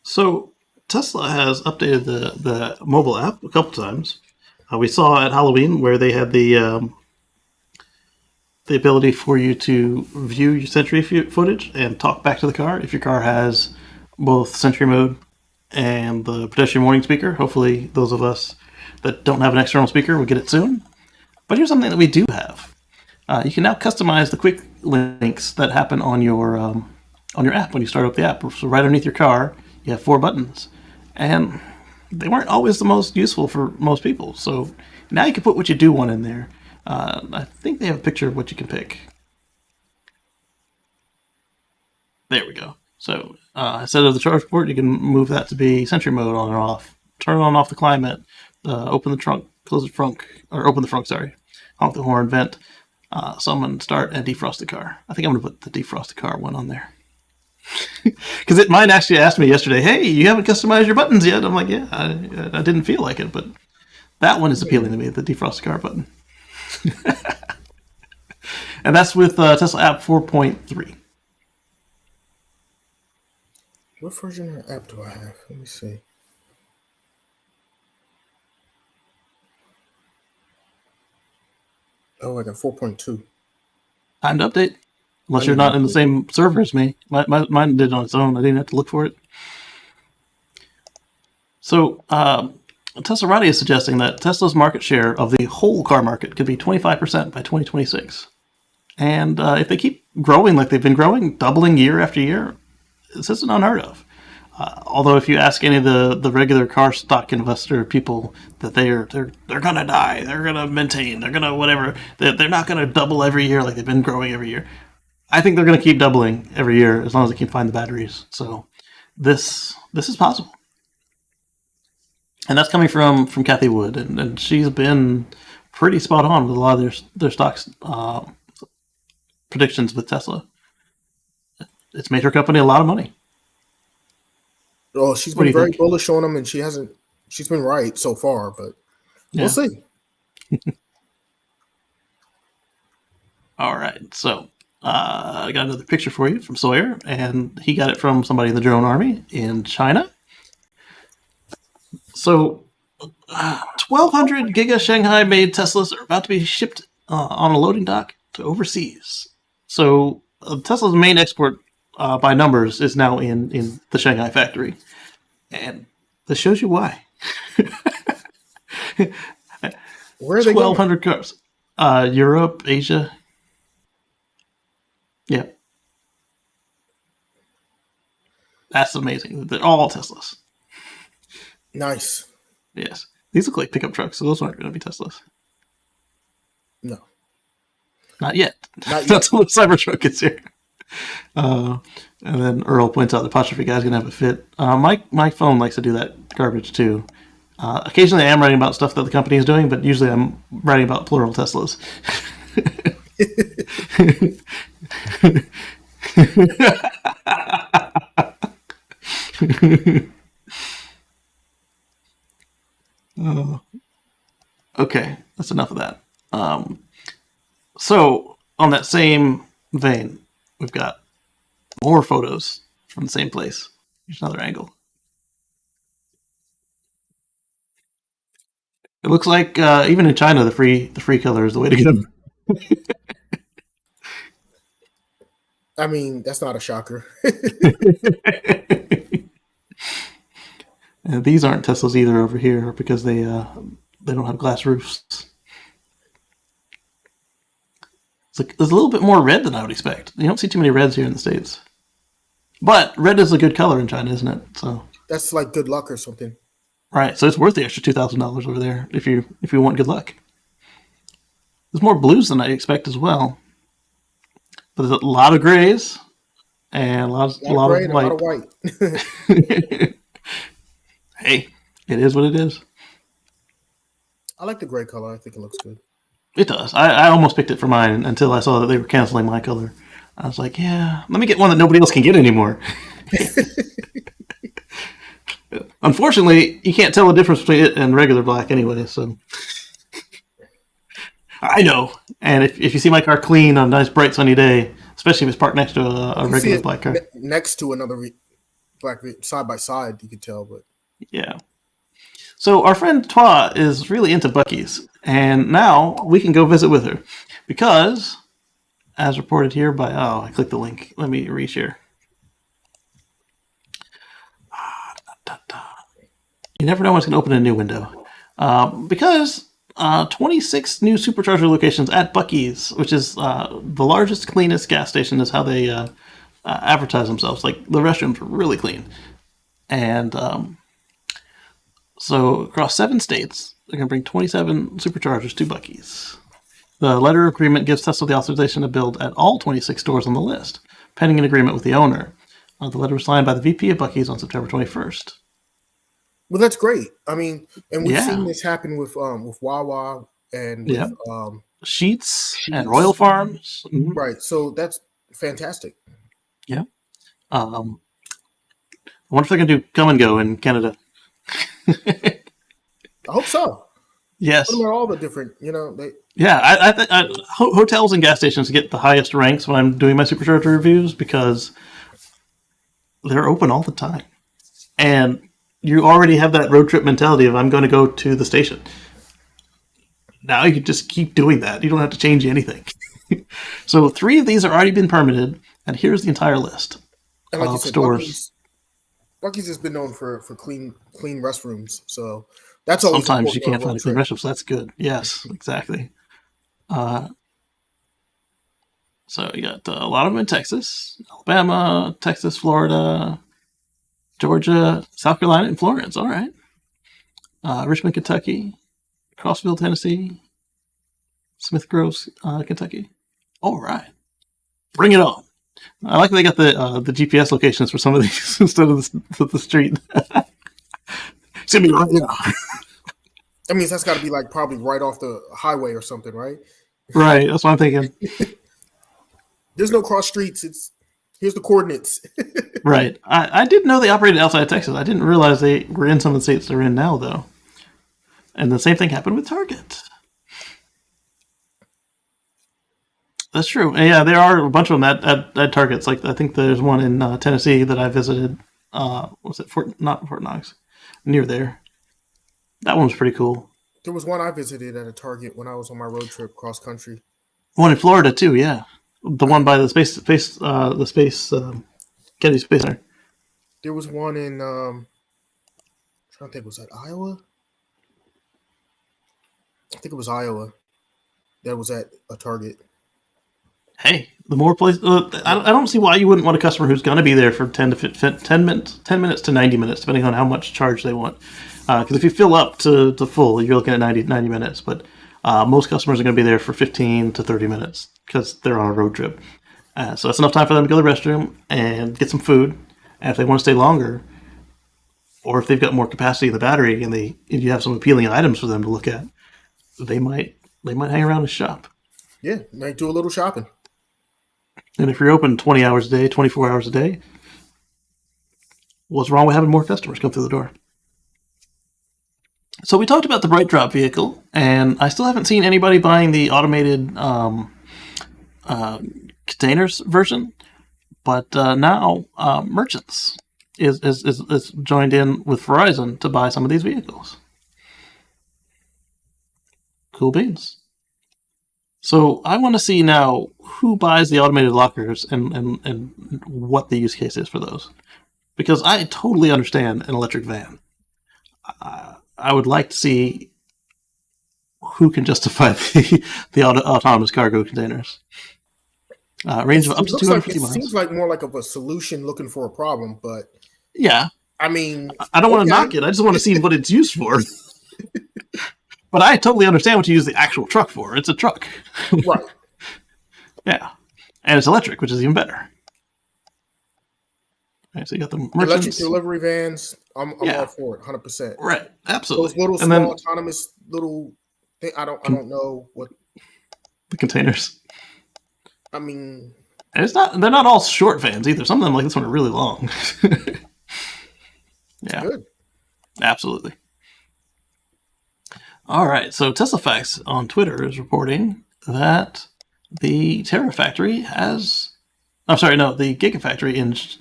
So Tesla has updated the mobile app a couple times. We saw at Halloween where they had the the ability for you to view your Sentry footage and talk back to the car if your car has both Sentry mode and the pedestrian warning speaker. Hopefully those of us that don't have an external speaker will get it soon. But here's something that we do have. You can now customize the quick links that happen on your app when you start up the app. So right underneath your car, you have 4 buttons. And they weren't always the most useful for most people. So now you can put what you do want in there. I think they have a picture of what you can pick. There we go. So instead of the charge port, you can move that to be Sentry mode on or off. Turn on and off the climate. Open the trunk, close the trunk, or open the trunk, sorry. Honk the horn, vent, summon, start, and defrost the car. I think I'm going to put the defrost the car one on there. Because mine actually asked me yesterday, hey, you haven't customized your buttons yet. I'm like, yeah, I didn't feel like it, but that one is appealing to me, the defrost the car button. And that's with Tesla app 4.3. What version of app do I have? Let me see. Oh, I got 4.2. Time to update. Unless you're not in the same server as me. Mine did it on its own. I didn't have to look for it. So, Teslarati is suggesting that Tesla's market share of the whole car market could be 25% by 2026. And if they keep growing like they've been growing, doubling year after year, this isn't unheard of. Although if you ask any of the regular car stock investor people that they're gonna die, they're gonna maintain, they're gonna whatever, they're not gonna double every year like they've been growing every year. I think they're gonna keep doubling every year as long as they can find the batteries. So this is possible. And that's coming from Kathy Wood, and she's been pretty spot on with a lot of their stocks predictions with Tesla. It's made her company a lot of money. Oh, she's been very bullish on them, and she's been right so far, but we'll see. All right, so I got another picture for you from Sawyer, and he got it from somebody in the drone army in China. So 1,200 Giga Shanghai-made Teslas are about to be shipped on a loading dock to overseas. So Tesla's main export by numbers is now in the Shanghai factory. And this shows you why. Where are they 1,200 cars. Europe, Asia. Yeah. That's amazing. They're all Teslas. Nice. Yes. These look like pickup trucks, so those aren't going to be Teslas. No. Not yet. That's what the Cybertruck gets here. And then Earl points out the apostrophe guy's going to have a fit. My phone likes to do that garbage too. Occasionally I am writing about stuff that the company is doing, but usually I'm writing about plural Teslas. Okay, that's enough of that. So, on that same vein, we've got more photos from the same place. Here's another angle. It looks like even in China, the free color is the way to go. I mean, that's not a shocker. These aren't Teslas either over here because they don't have glass roofs. There's a little bit more red than I would expect. You don't see too many reds here in the States. But red is a good color in China, isn't it? So that's like good luck or something. Right, so it's worth the extra $2,000 over there if you want good luck. There's more blues than I expect as well. But there's a lot of grays and a lot of white. Hey, it is what it is. I like the gray color. I think it looks good. It does. I almost picked it for mine until I saw that they were canceling my color. I was like, yeah, let me get one that nobody else can get anymore. Unfortunately, you can't tell the difference between it and regular black anyway, so. I know. And if you see my car clean on a nice, bright, sunny day, especially if it's parked next to a regular black car. Next to another black side by side, you can tell, but. Yeah. So our friend Twa is really into Buc-ee's, and now we can go visit with her because as reported here by, I clicked the link. Let me reshare. You never know when it's going to open a new window. Because 26 new Supercharger locations at Buc-ee's, which is the largest, cleanest gas station, is how they advertise themselves. Like, the restrooms are really clean. And so across 7 states, they're going to bring 27 Superchargers to Buc-ee's. The letter of agreement gives Tesla the authorization to build at all 26 stores on the list, pending an agreement with the owner. The letter was signed by the VP of Buc-ee's on September 21st. Well, that's great. I mean, and we've Yeah. seen this happen with Wawa and with Sheets and Royal Farms. Mhm. Right. So that's fantastic. Yeah. I wonder if they're going to do come and go in Canada. I hope so. Yes. What about all the different, they... Yeah, I think hotels and gas stations get the highest ranks when I'm doing my Supercharger reviews because they're open all the time. And you already have that road trip mentality of I'm going to go to the station. Now you can just keep doing that. You don't have to change anything. So 3 of these are already been permitted, and here's the entire list And like you of said, stores. Buc-ee's has been known for clean restrooms, so that's always Sometimes you important on can't a find road a clean trip. restroom, so that's good. Yes, exactly. So you got a lot of them in Texas, Alabama, Texas, Florida, Georgia, South Carolina, and Florence. All right. Richmond, Kentucky, Crossville, Tennessee, Smith Groves, Kentucky. All right. Bring it on. I like that they got the GPS locations for some of these instead of the street. It's going to be right now. That means that's got to be like probably right off the highway or something, right? Right. That's what I'm thinking. There's no cross streets. Here's the coordinates. Right. I didn't know they operated outside Texas. I didn't realize they were in some of the states they're in now, though. And the same thing happened with Target. That's true. And yeah, there are a bunch of them at Targets. Like I think there's one in Tennessee that I visited. Was it not Fort Knox? Near there. That one was pretty cool. There was one I visited at a Target when I was on my road trip cross country. One in Florida too. Yeah, the one by the Kennedy Space Center. There was one in I'm trying to think, was that Iowa? I think it was Iowa. That was at a Target. Hey, the more places, I don't see why you wouldn't want a customer who's going to be there for 10 minutes to 90 minutes, depending on how much charge they want. Because if you fill up to full, you're looking at 90 minutes. But most customers are going to be there for 15 to 30 minutes because they're on a road trip. So that's enough time for them to go to the restroom and get some food. And if they want to stay longer, or if they've got more capacity in the battery and you have some appealing items for them to look at, they might hang around and shop. Yeah, might do a little shopping. And if you're open 20 hours a day, 24 hours a day, what's wrong with having more customers come through the door? So we talked about the Bright Drop vehicle, and I still haven't seen anybody buying the automated containers version. But now Merchants is joined in with Verizon to buy some of these vehicles. Cool beans. So I want to see now who buys the automated lockers and what the use case is for those. Because I totally understand an electric van. I would like to see who can justify the autonomous cargo containers. Range of up to 250 miles. It seems like more like of a solution looking for a problem, but yeah. I mean, I don't want to knock it. I just want to see what it's used for. But I totally understand what you use the actual truck for. It's a truck. Right. Yeah. And it's electric, which is even better. Right, so you got the Merchants. Electric delivery vans, I'm all for it, 100%. Right, absolutely. Those little small autonomous little thing, I don't know what the containers. I mean, and they're not all short vans either. Some of them like this one are really long. Yeah. Good. Absolutely. All right, so TeslaFacts on Twitter is reporting that the Gigafactory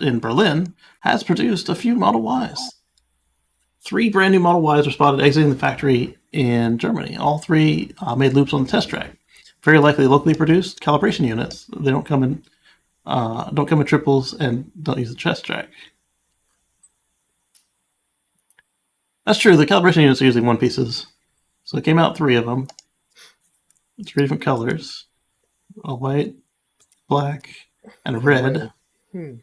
in Berlin has produced a few Model Ys. 3 brand new Model Ys are spotted exiting the factory in Germany. All 3 made loops on the test track. very likely locally produced calibration units. They don't come in triples and don't use the chest track. That's true. The calibration units are usually one pieces. So it came out 3 of them. 3 different colors. A white, black, and a red. It's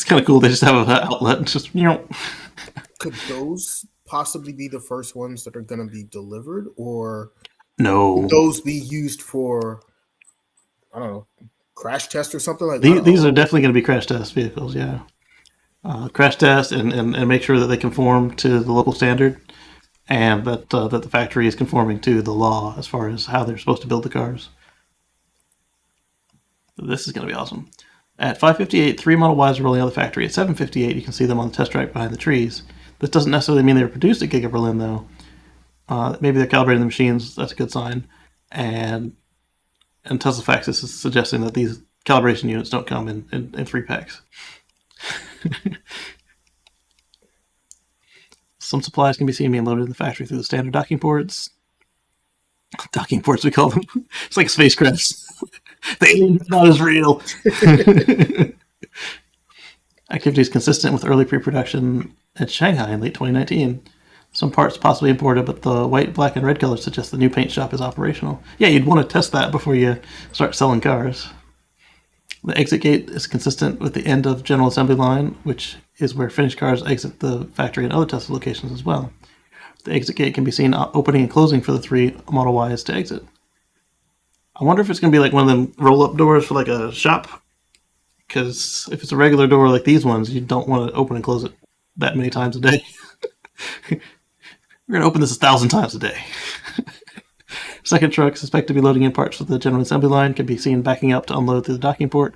kind of cool. They just have an outlet. And just, Could those possibly be the first ones that are going to be delivered? Or no. would those be used for, I don't know, crash test or something like that? These are definitely going to be crash test vehicles, yeah. Crash test and make sure that they conform to the local standard, and that the factory is conforming to the law as far as how they're supposed to build the cars. This is going to be awesome. At 5:58, 3 Model Ys are rolling out of the factory. At 7:58, you can see them on the test track behind the trees. This doesn't necessarily mean they were produced at Giga Berlin, though. Maybe they're calibrating the machines. That's a good sign. And Tesla Faxis is suggesting that these calibration units don't come in 3 packs. Some supplies can be seen being loaded in the factory through the standard docking ports. Docking ports, we call them. It's like spacecraft. The alien's not as real. Activity is consistent with early pre-production at Shanghai in late 2019. Some parts possibly imported, but the white, black, and red colors suggest the new paint shop is operational. Yeah, you'd want to test that before you start selling cars. The exit gate is consistent with the end of general assembly line, which is where finished cars exit the factory and other Tesla locations as well. The exit gate can be seen opening and closing for the 3 Model Ys to exit. I wonder if it's going to be like one of them roll-up doors for like a shop. Because if it's a regular door like these ones, you don't want to open and close it that many times a day. We're going to open this 1,000 times a day. Second truck, suspected to be loading in parts for the general assembly line, can be seen backing up to unload through the docking port.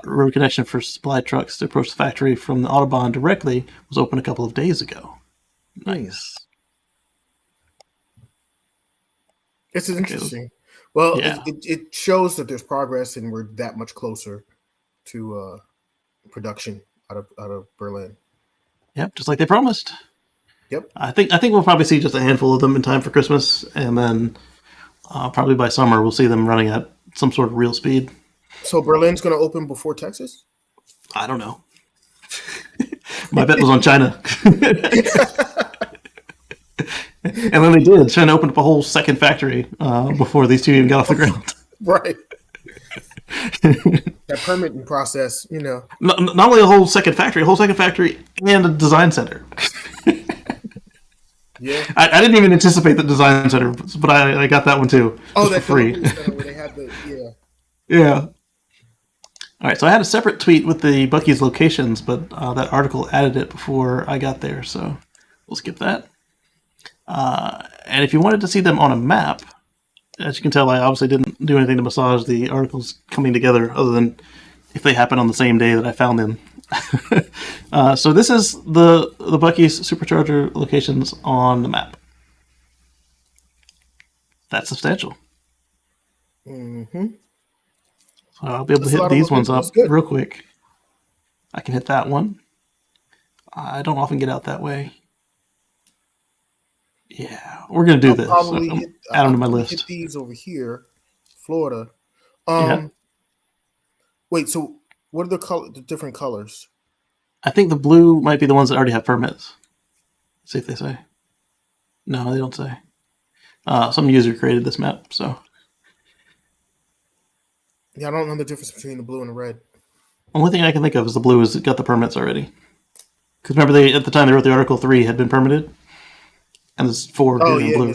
Road connection for supply trucks to approach the factory from the Autobahn directly was open a couple of days ago. Nice. This is interesting. Well, yeah. It shows that there's progress and we're that much closer to production out of Berlin. Yep, just like they promised. Yep. I think we'll probably see just a handful of them in time for Christmas, and then probably by summer we'll see them running at some sort of real speed. So Berlin's going to open before Texas? I don't know. My bet was on China. And then they did. China opened up a whole second factory before these two even got off the ground. Right. That permitting process, Not only a whole second factory and a design center. Yeah. I didn't even anticipate the design center, but I got that one too. Oh, that's for free. Where they had Yeah. All right, so I had a separate tweet with the Buc-ee's locations, but that article added it before I got there, so we'll skip that. And if you wanted to see them on a map, as you can tell, I obviously didn't do anything to massage the articles coming together, other than if they happen on the same day that I found them. So this is the Buc-ee's Supercharger locations on the map. That's substantial. Mm-hmm. So I'll be able to hit these ones up real quick. I can hit that one. I don't often get out that way. Yeah, we're going to do this. Probably add them to my list. Hit these over here, Florida. Wait, so what are the different colors? I think the blue might be the ones that already have permits. Let's see if they say. No, they don't say. Some user created this map, so. Yeah, I don't know the difference between the blue and the red. Only thing I can think of is the blue has got the permits already. Because remember, at the time they wrote the article, 3 had been permitted. And there's 4 in blue.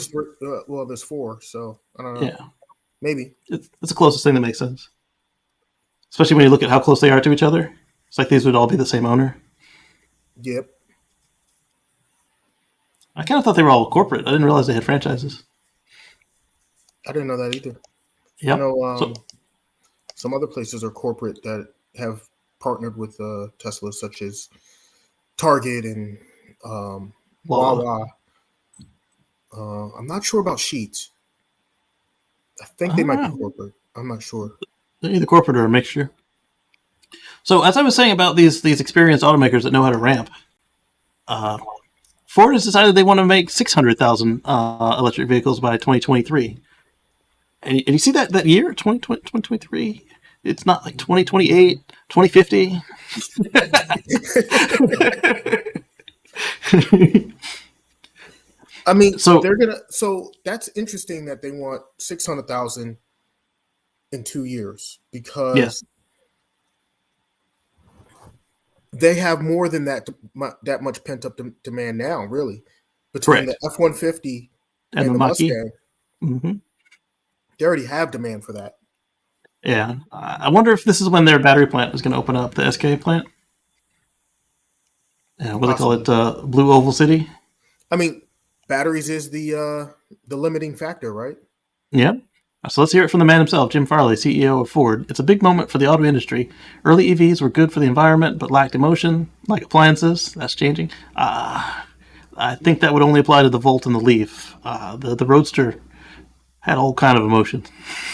There's 4, so I don't know. Yeah. Maybe. It's the closest thing that makes sense. Especially when you look at how close they are to each other. It's like these would all be the same owner. Yep. I kind of thought they were all corporate. I didn't realize they had franchises. I didn't know that either. Yep. I know some other places are corporate that have partnered with Tesla, such as Target and Wawa. I'm not sure about Sheetz. I think they might be corporate. I'm not sure. They're either corporate or a mixture. So as I was saying about these experienced automakers that know how to ramp, Ford has decided they want to make 600,000 electric vehicles by 2023. And you see that year, 2023? It's not like 2028, 2050. I mean, So that's interesting that they want 600,000 in 2 years, because yes, they have more than that much pent up demand now, really, between correct. the F-150 And and the the Mach-E. Mustang. Mm-hmm. They already have demand for that. Yeah. I wonder if this is when their battery plant is going to open up, the SK plant. Yeah, what do they call it? Possibly. Blue Oval City? I mean, batteries is the limiting factor, right? Yep. So let's hear it from the man himself, Jim Farley, CEO of Ford. It's a big moment for the auto industry. Early EVs were good for the environment, but lacked emotion, like appliances. That's changing. I think that would only apply to the Volt and the Leaf. The Roadster had all kind of emotion.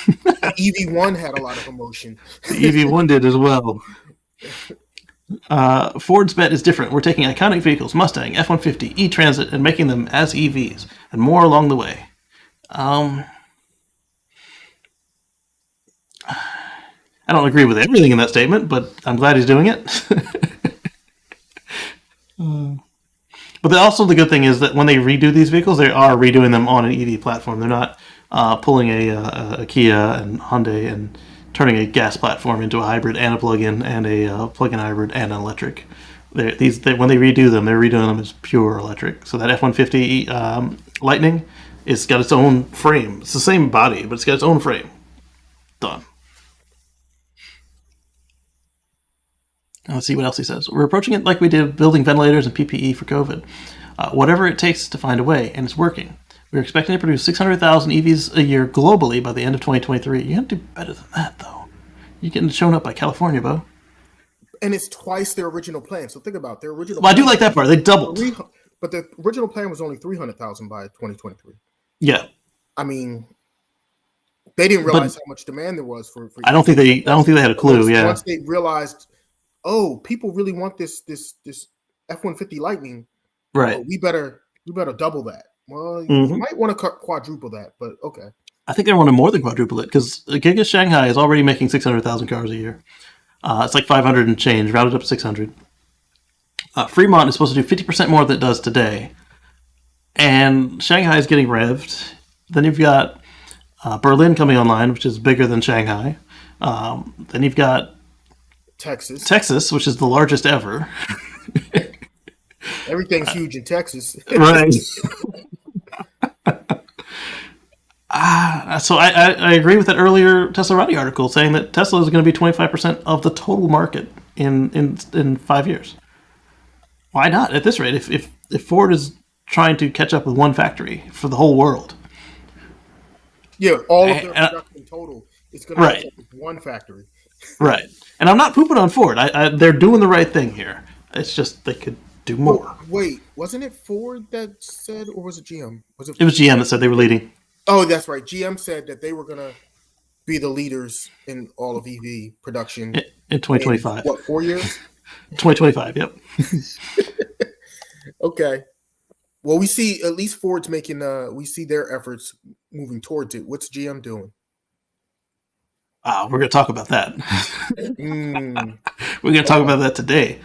The EV1 had a lot of emotion. The EV1 did as well. Ford's bet is different. We're taking iconic vehicles, Mustang, F-150, E-Transit, and making them as EVs, and more along the way. I don't agree with everything in that statement, but I'm glad he's doing it. But also the good thing is that when they redo these vehicles, they are redoing them on an EV platform. They're not pulling a Kia and Hyundai and turning a gas platform into a hybrid and a plug-in and a plug-in hybrid and an electric. When they redo them, they're redoing them as pure electric. So that F-150 Lightning, it's got its own frame. It's the same body, but it's got its own frame. Done. Let's see what else he says. We're approaching it like we did building ventilators and PPE for COVID. Whatever it takes to find a way, and it's working. We're expecting to produce 600,000 EVs a year globally by the end of 2023. You have to do better than that, though. You're getting shown up by California, Bo. And it's twice their original plan. So think about their original Well, plan. I do like that part. They doubled. But the original plan was only 300,000 by 2023. Yeah. I mean, they didn't realize how much demand there was for I don't think they had a clue. Yeah. Once they realized, oh, people really want this F-150 Lightning, right? We better double that. Well, you might want to quadruple that, but okay. I think they want to more than quadruple it because Giga Shanghai is already making 600,000 cars a year. It's like 500 and change, rounded up to 600. Fremont is supposed to do 50% more than it does today, and Shanghai is getting revved. Then you've got Berlin coming online, which is bigger than Shanghai. Then you've got Texas, which is the largest ever. Everything's huge in Texas. Right. So I agree with that earlier Teslarati article saying that Tesla is going to be 25% of the total market in 5 years. Why not at this rate? If Ford is trying to catch up with one factory for the whole world. Yeah, all of their production total is going to catch up with one factory. Right. And I'm not pooping on Ford. They're doing the right thing here. It's just they could do more. Wait, wasn't it Ford that said, or was it GM? It was GM that said they were leading. Oh, that's right. GM said that they were going to be the leaders in all of EV production in 2025. In, 4 years? 2025. Yep. Okay. Well, we see at least Ford's making. We see their efforts moving towards it. What's GM doing? We're going to talk about that. We're going to talk about that today.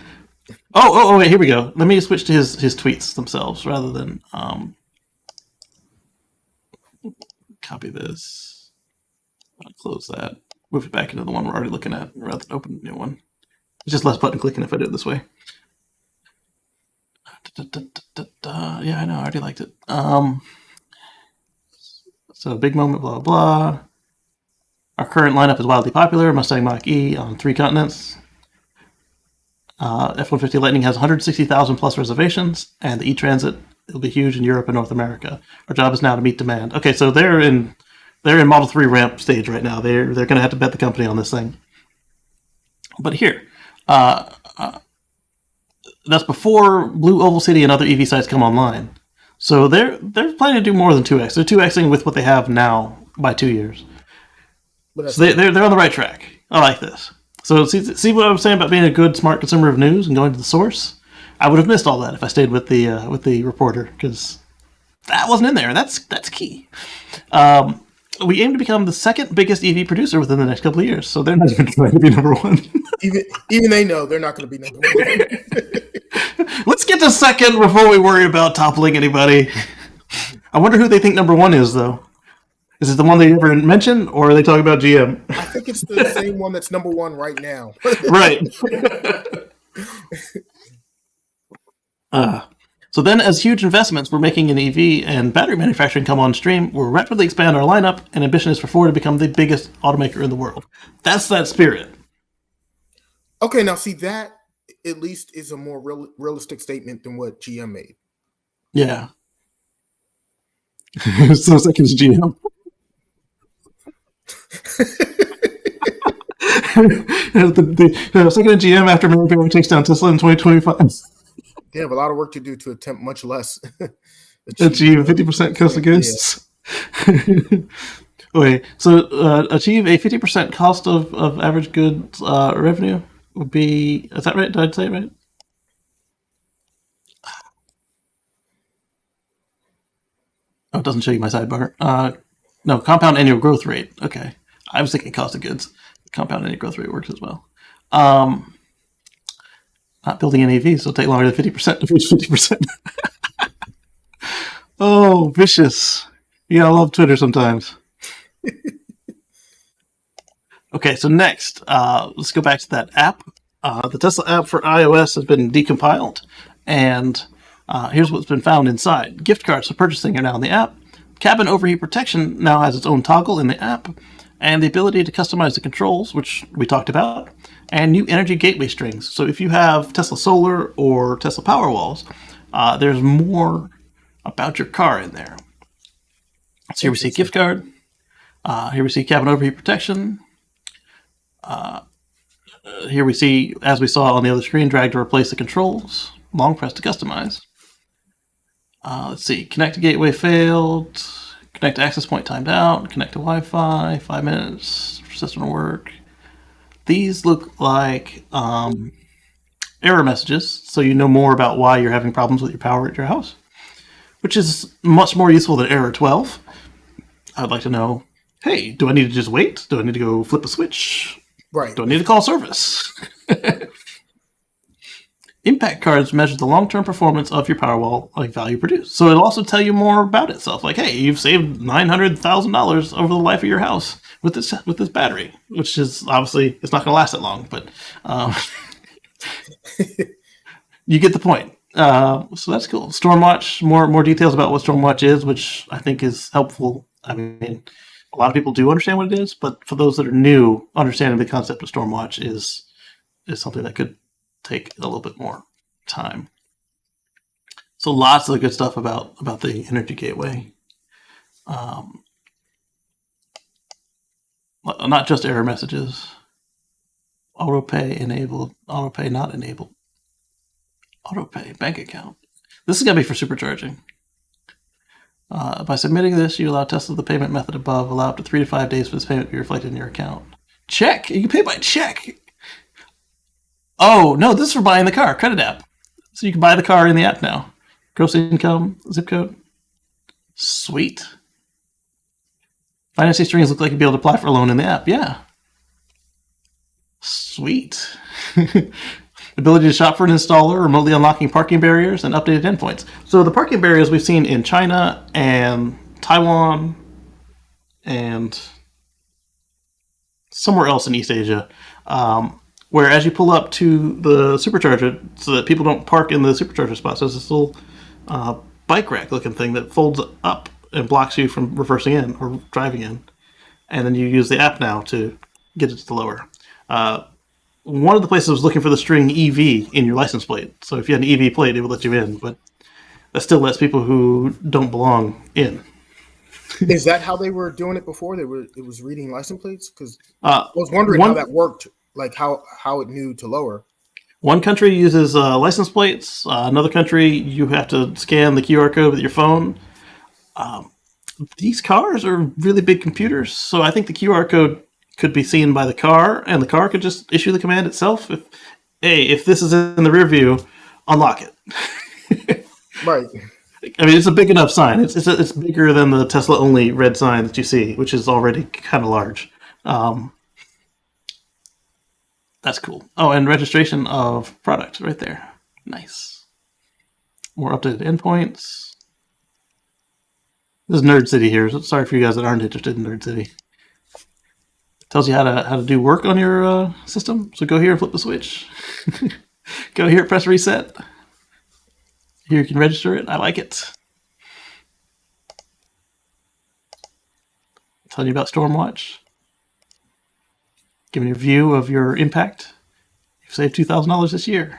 Oh, wait, here we go. Let me switch to his tweets themselves rather than copy this. I'll close that. Move it back into the one we're already looking at rather than open a new one. It's just less button clicking if I do it this way. Yeah, I know. I already liked it. So big moment, blah, blah. Our current lineup is wildly popular. Mustang Mach-E on 3 continents. F-150 Lightning has 160,000 plus reservations, and the E-Transit will be huge in Europe and North America. Our job is now to meet demand. Okay, so they're in Model 3 ramp stage right now. They're going to have to bet the company on this thing. But here, that's before Blue Oval City and other EV sites come online. So they're planning to do more than 2x. They're 2xing with what they have now by 2 years. So they're on the right track. I like this. So see what I'm saying about being a good, smart consumer of news and going to the source? I would have missed all that if I stayed with the reporter, because that wasn't in there. That's key. We aim to become the second biggest EV producer within the next couple of years, so they're not even trying to be number one. even they know they're not going to be number one. Let's get to second before we worry about toppling anybody. I wonder who they think number one is, though. Is it the one they ever mentioned, or are they talking about GM? I think it's the same one that's number one right now. Right. So then, as huge investments we're making in EV and battery manufacturing come on stream, we'll rapidly expand our lineup, and ambition is for Ford to become the biggest automaker in the world. That's that spirit. Okay, now see, that at least is a more realistic statement than what GM made. Yeah. So second is GM. the second is GM after Mary Barry takes down Tesla in 2025. They have a lot of work to do to attempt much less. Achieve 50% cost of goods. Yeah. Okay, so achieve a 50% cost of average goods revenue would be, is that right? Did I say it right? Oh, it doesn't show you my sidebar. No, compound annual growth rate. Okay. I was thinking cost of goods. Compound annual growth rate works as well. Not building an EV, so it'll take longer than 50% to reach 50%. Oh, vicious. Yeah, I love Twitter sometimes. Okay, so next, let's go back to that app. The Tesla app for iOS has been decompiled, and here's what's been found inside. Gift cards for purchasing are now in the app. Cabin overheat protection now has its own toggle in the app, and the ability to customize the controls, which we talked about, and new energy gateway strings. So if you have Tesla Solar or Tesla Powerwalls, there's more about your car in there. So here we see gift card. Here we see cabin overheat protection. Here we see, as we saw on the other screen, drag to replace the controls. Long press to customize. Let's see. Connect to gateway failed. Connect to access point timed out. Connect to Wi-Fi. 5 minutes for system to work. These look like error messages, so you know more about why you're having problems with your power at your house, which is much more useful than error 12. I'd like to know, hey, do I need to just wait? Do I need to go flip a switch? Right. Do I need to call service? Impact cards measure the long-term performance of your Powerwall, like value produced. So it'll also tell you more about itself. Like, hey, you've saved $900,000 over the life of your house with this battery, which is obviously, it's not going to last that long, but you get the point. So that's cool. Stormwatch, more details about what Stormwatch is, which I think is helpful. I mean, a lot of people do understand what it is, but for those that are new, understanding the concept of Stormwatch is something that could take a little bit more time. So lots of good stuff about the energy gateway. Not just error messages. Auto pay enabled. Auto pay not enabled. Auto pay bank account. This is going to be for supercharging. By submitting this, you allow Tesla the payment method above. Allow up to 3 to 5 days for this payment to be reflected in your account. Check. You can pay by check. Oh, no, this is for buying the car. Credit app. So you can buy the car in the app now. Gross income, zip code. Sweet. Financing strings look like you'll be able to apply for a loan in the app. Yeah. Sweet. Ability to shop for an installer, remotely unlocking parking barriers, and updated endpoints. So the parking barriers we've seen in China and Taiwan and somewhere else in East Asia, where as you pull up to the supercharger, so that people don't park in the supercharger spots, there's this little bike rack looking thing that folds up and blocks you from reversing in or driving in. And then you use the app now to get it to the lower. One of the places was looking for the string EV in your license plate. So if you had an EV plate, it would let you in, but that still lets people who don't belong in. Is that how they were doing it before? It was reading license plates? Because I was wondering how that worked, like how it knew to lower. One country uses license plates. Another country, you have to scan the QR code with your phone. These cars are really big computers, so I think the QR code could be seen by the car, and the car could just issue the command itself. If this is in the rear view, unlock it. Right. I mean, it's a big enough sign. It's bigger than the Tesla only red sign that you see, which is already kind of large. That's cool. Oh, and registration of product right there. Nice. More updated endpoints. This is Nerd City here. So sorry for you guys that aren't interested in Nerd City. Tells you how to do work on your system. So go here and flip the switch. Go here, press reset. Here you can register it. I like it. Telling you about Stormwatch. Giving you a view of your impact. You've saved $2,000 this year.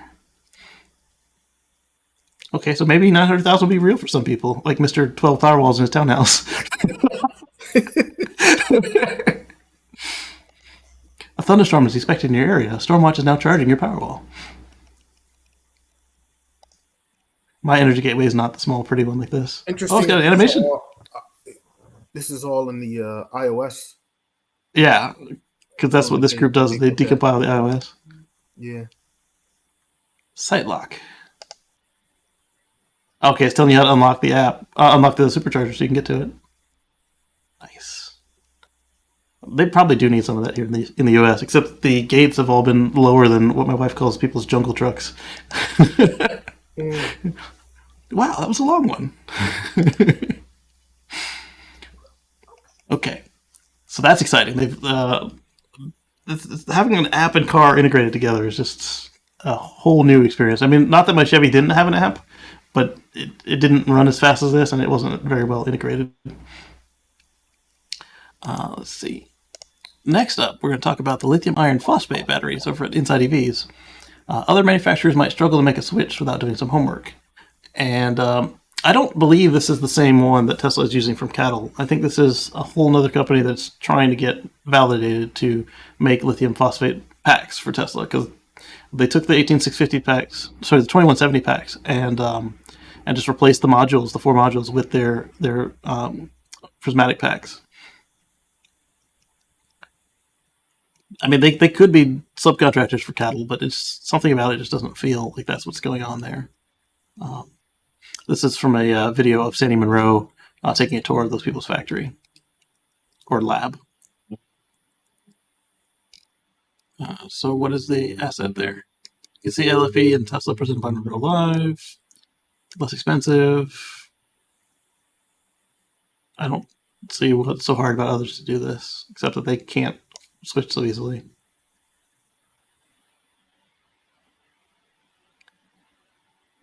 Okay, so maybe 900,000 will be real for some people, like Mr. 12 Firewalls in his townhouse. A thunderstorm is expected in your area. Stormwatch is now charging your Powerwall. My energy gateway is not the small, pretty one like this. Interesting. Oh, it's got an animation. This is all in the iOS. Yeah, because that's what this group does. They decompile the iOS. Yeah. Site lock. Okay, it's telling you how to unlock the app, unlock the Supercharger so you can get to it. Nice. They probably do need some of that here in the US, except the gates have all been lower than what my wife calls people's jungle trucks. Wow, that was a long one. Okay, so that's exciting. They've having an app and car integrated together is just a whole new experience. I mean, not that my Chevy didn't have an app, but it didn't run as fast as this, and it wasn't very well integrated. Let's see. Next up, we're going to talk about the lithium iron phosphate batteries over at Inside EVs. Other manufacturers might struggle to make a switch without doing some homework. And I don't believe this is the same one that Tesla is using from cattle. I think this is a whole other company that's trying to get validated to make lithium phosphate packs for Tesla, because they took the 18650 packs, sorry, the 2170 packs, and just replaced the modules, the 4 modules, with their prismatic packs. I mean, they could be subcontractors for cattle, but it's something about it just doesn't feel like that's what's going on there. This is from a video of Sandy Monroe taking a tour of those people's factory or lab. So what is the asset there? You can see LFE and Tesla presented by Monroe Live. Less expensive. I don't see what's so hard about others to do this, except that they can't switch so easily.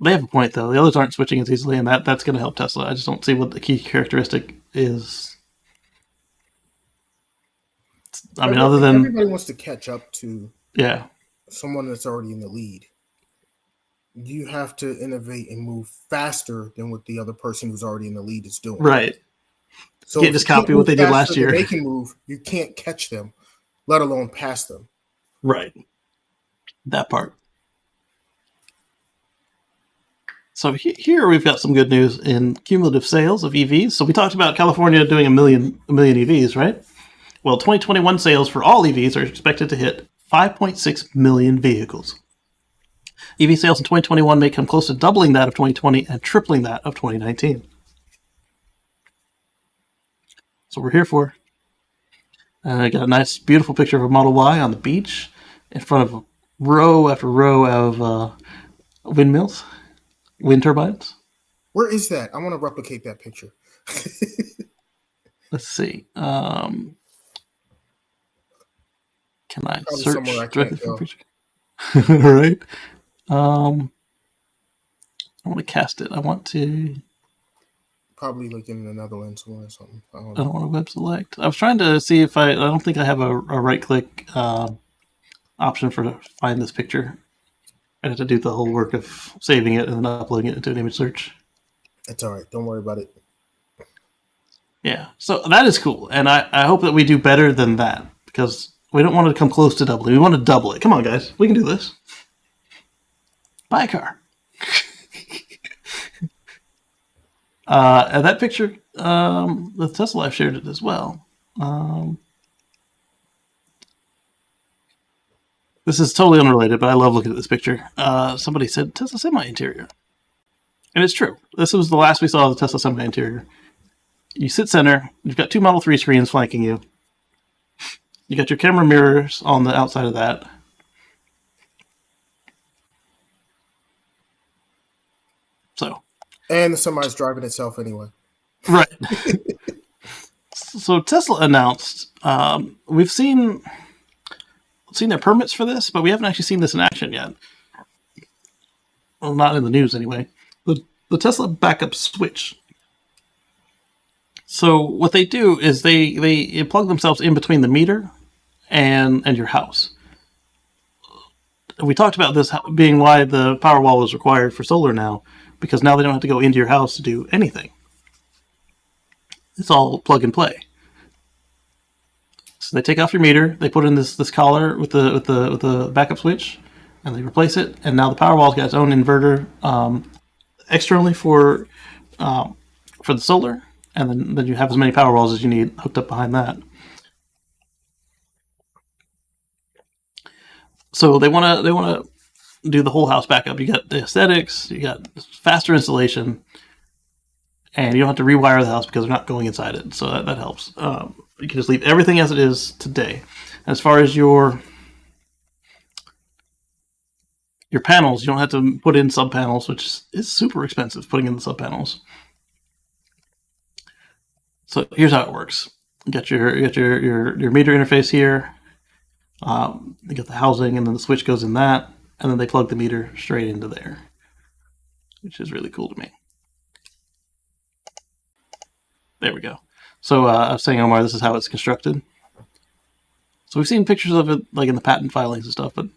They have a point, though. The others aren't switching as easily, and that's going to help Tesla. I just don't see what the key characteristic is. I mean, other than everybody wants to catch up to someone that's already in the lead. You have to innovate and move faster than what the other person who's already in the lead is doing. Right. So you can't just copy what they did last year. They can move. You can't catch them, let alone pass them. Right. That part. So here we've got some good news in cumulative sales of EVs. So we talked about California doing a million EVs, right? Well, 2021 sales for all EVs are expected to hit 5.6 million vehicles. EV sales in 2021 may come close to doubling that of 2020 and tripling that of 2019. So we're here for. I got a nice, beautiful picture of a Model Y on the beach in front of row after row of windmills, wind turbines. Where is that? I want to replicate that picture. Let's see. Can I Probably search somewhere I directly can't from go. picture? All right. I want to cast it. I want to. Probably like in the Netherlands or something. I I don't want to web select. I was trying to see if I don't think I have a right click option for to find this picture. I have to do the whole work of saving it and then uploading it into an image search. It's all right. Don't worry about it. Yeah, so that is cool, and I hope that we do better than that, because we don't want to come close to doubling. We want to double it. Come on, guys. We can do this. Buy a car. And that picture, the Tesla Life shared it as well. This is totally unrelated, but I love looking at this picture. Somebody said Tesla Semi interior. And it's true. This was the last we saw of the Tesla Semi interior. You sit center. You've got 2 Model 3 screens flanking you. You got your camera mirrors on the outside of that. So. And the semi's driving itself anyway. Right. So Tesla announced, we've seen their permits for this, but we haven't actually seen this in action yet. Well, not in the news anyway. The Tesla backup switch. So what they do is they plug themselves in between the meter and your house. We talked about this being why the Powerwall is required for solar now, because now they don't have to go into your house to do anything. It's all plug and play. So they take off your meter, they put in this collar with the backup switch, and they replace it. And now the Powerwall's got its own inverter externally for the solar, and then you have as many Powerwalls as you need hooked up behind that. So they want to do the whole house backup. You got the aesthetics, you got faster installation, and you don't have to rewire the house because they're not going inside it. So that helps. You can just leave everything as it is today. As far as your panels, you don't have to put in sub panels, which is super expensive putting in the sub panels. So here's how it works. You got your meter interface here. You got the housing, and then the switch goes in that, and then they plug the meter straight into there, which is really cool to me. There we go. So I was saying, Omar, this is how it's constructed. So we've seen pictures of it like in the patent filings and stuff, but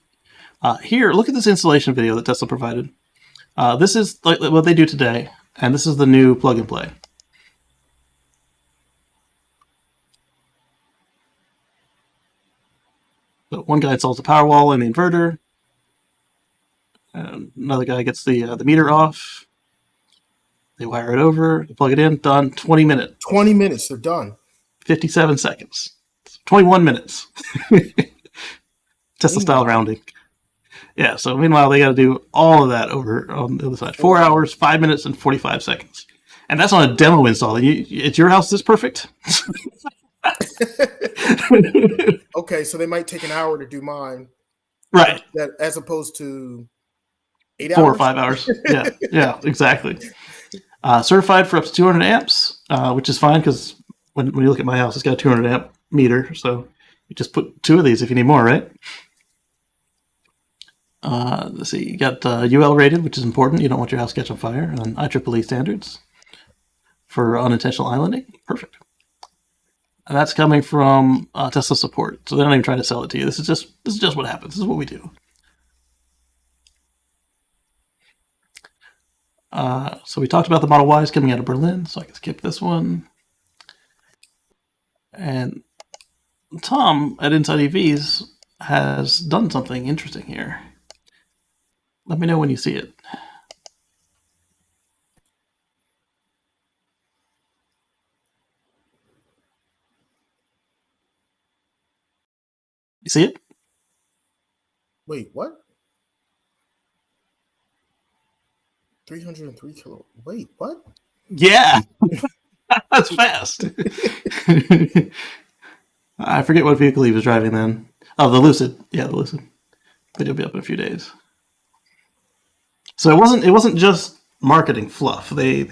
here, look at this installation video that Tesla provided. This is like what they do today, and this is the new plug and play. So one guy installs the Powerwall and the inverter. And another guy gets the meter off. They wire it over, they plug it in, done. 20 minutes. 20 minutes, they're done. 57 seconds. 21 minutes. Tesla style rounding. Yeah, so meanwhile, they got to do all of that over on the other side. 4 hours, 5 minutes, and 45 seconds. And that's on a demo install. At your house, this perfect? Okay, so they might take an hour to do mine. Right. That as opposed to 8 hours? 4 or 5 hours. Yeah, exactly. Certified for up to 200 amps, which is fine because when you look at my house, it's got a 200 amp meter. So you just put 2 of these if you need more, right? Let's see. You got UL rated, which is important. You don't want your house to catch on fire. And then IEEE standards for unintentional islanding. Perfect. And that's coming from Tesla support. So they're not even trying to sell it to you. This is just what happens. This is what we do. So we talked about the Model Ys coming out of Berlin, so I can skip this one. And Tom at Inside EVs has done something interesting here. Let me know when you see it. You see it? Wait, what? 303 kilo. Wait, what? Yeah, that's fast. I forget what vehicle he was driving then. Oh, the Lucid. Yeah, the Lucid. But it'll be up in a few days. So it wasn't just marketing fluff. They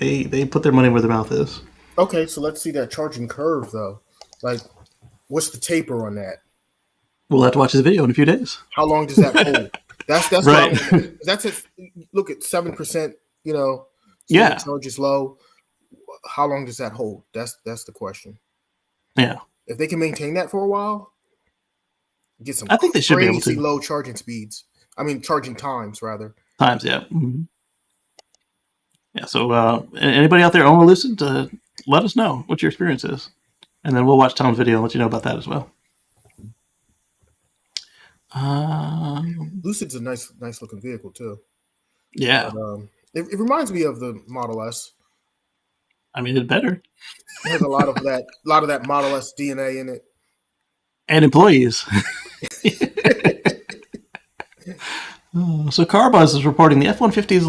put their money where their mouth is. Okay, so let's see that charging curve though. Like, what's the taper on that? We'll have to watch the video in a few days. How long does that hold? That's right. That's it. Look at 7%. You know, yeah, charge is low. How long does that hold? That's the question. Yeah, if they can maintain that for a while, get some. I think they should be able to. Low charging speeds. I mean, charging times rather. Times, yeah. Mm-hmm. Yeah. So, anybody out there own a Lucid? Let us know what your experience is, and then we'll watch Tom's video and let you know about that as well. Lucid's a nice looking vehicle too. Yeah. But, it reminds me of the Model S. I mean, it's better. It has a lot of that Model S DNA in it. And employees. So Carbuzz is reporting the F-150's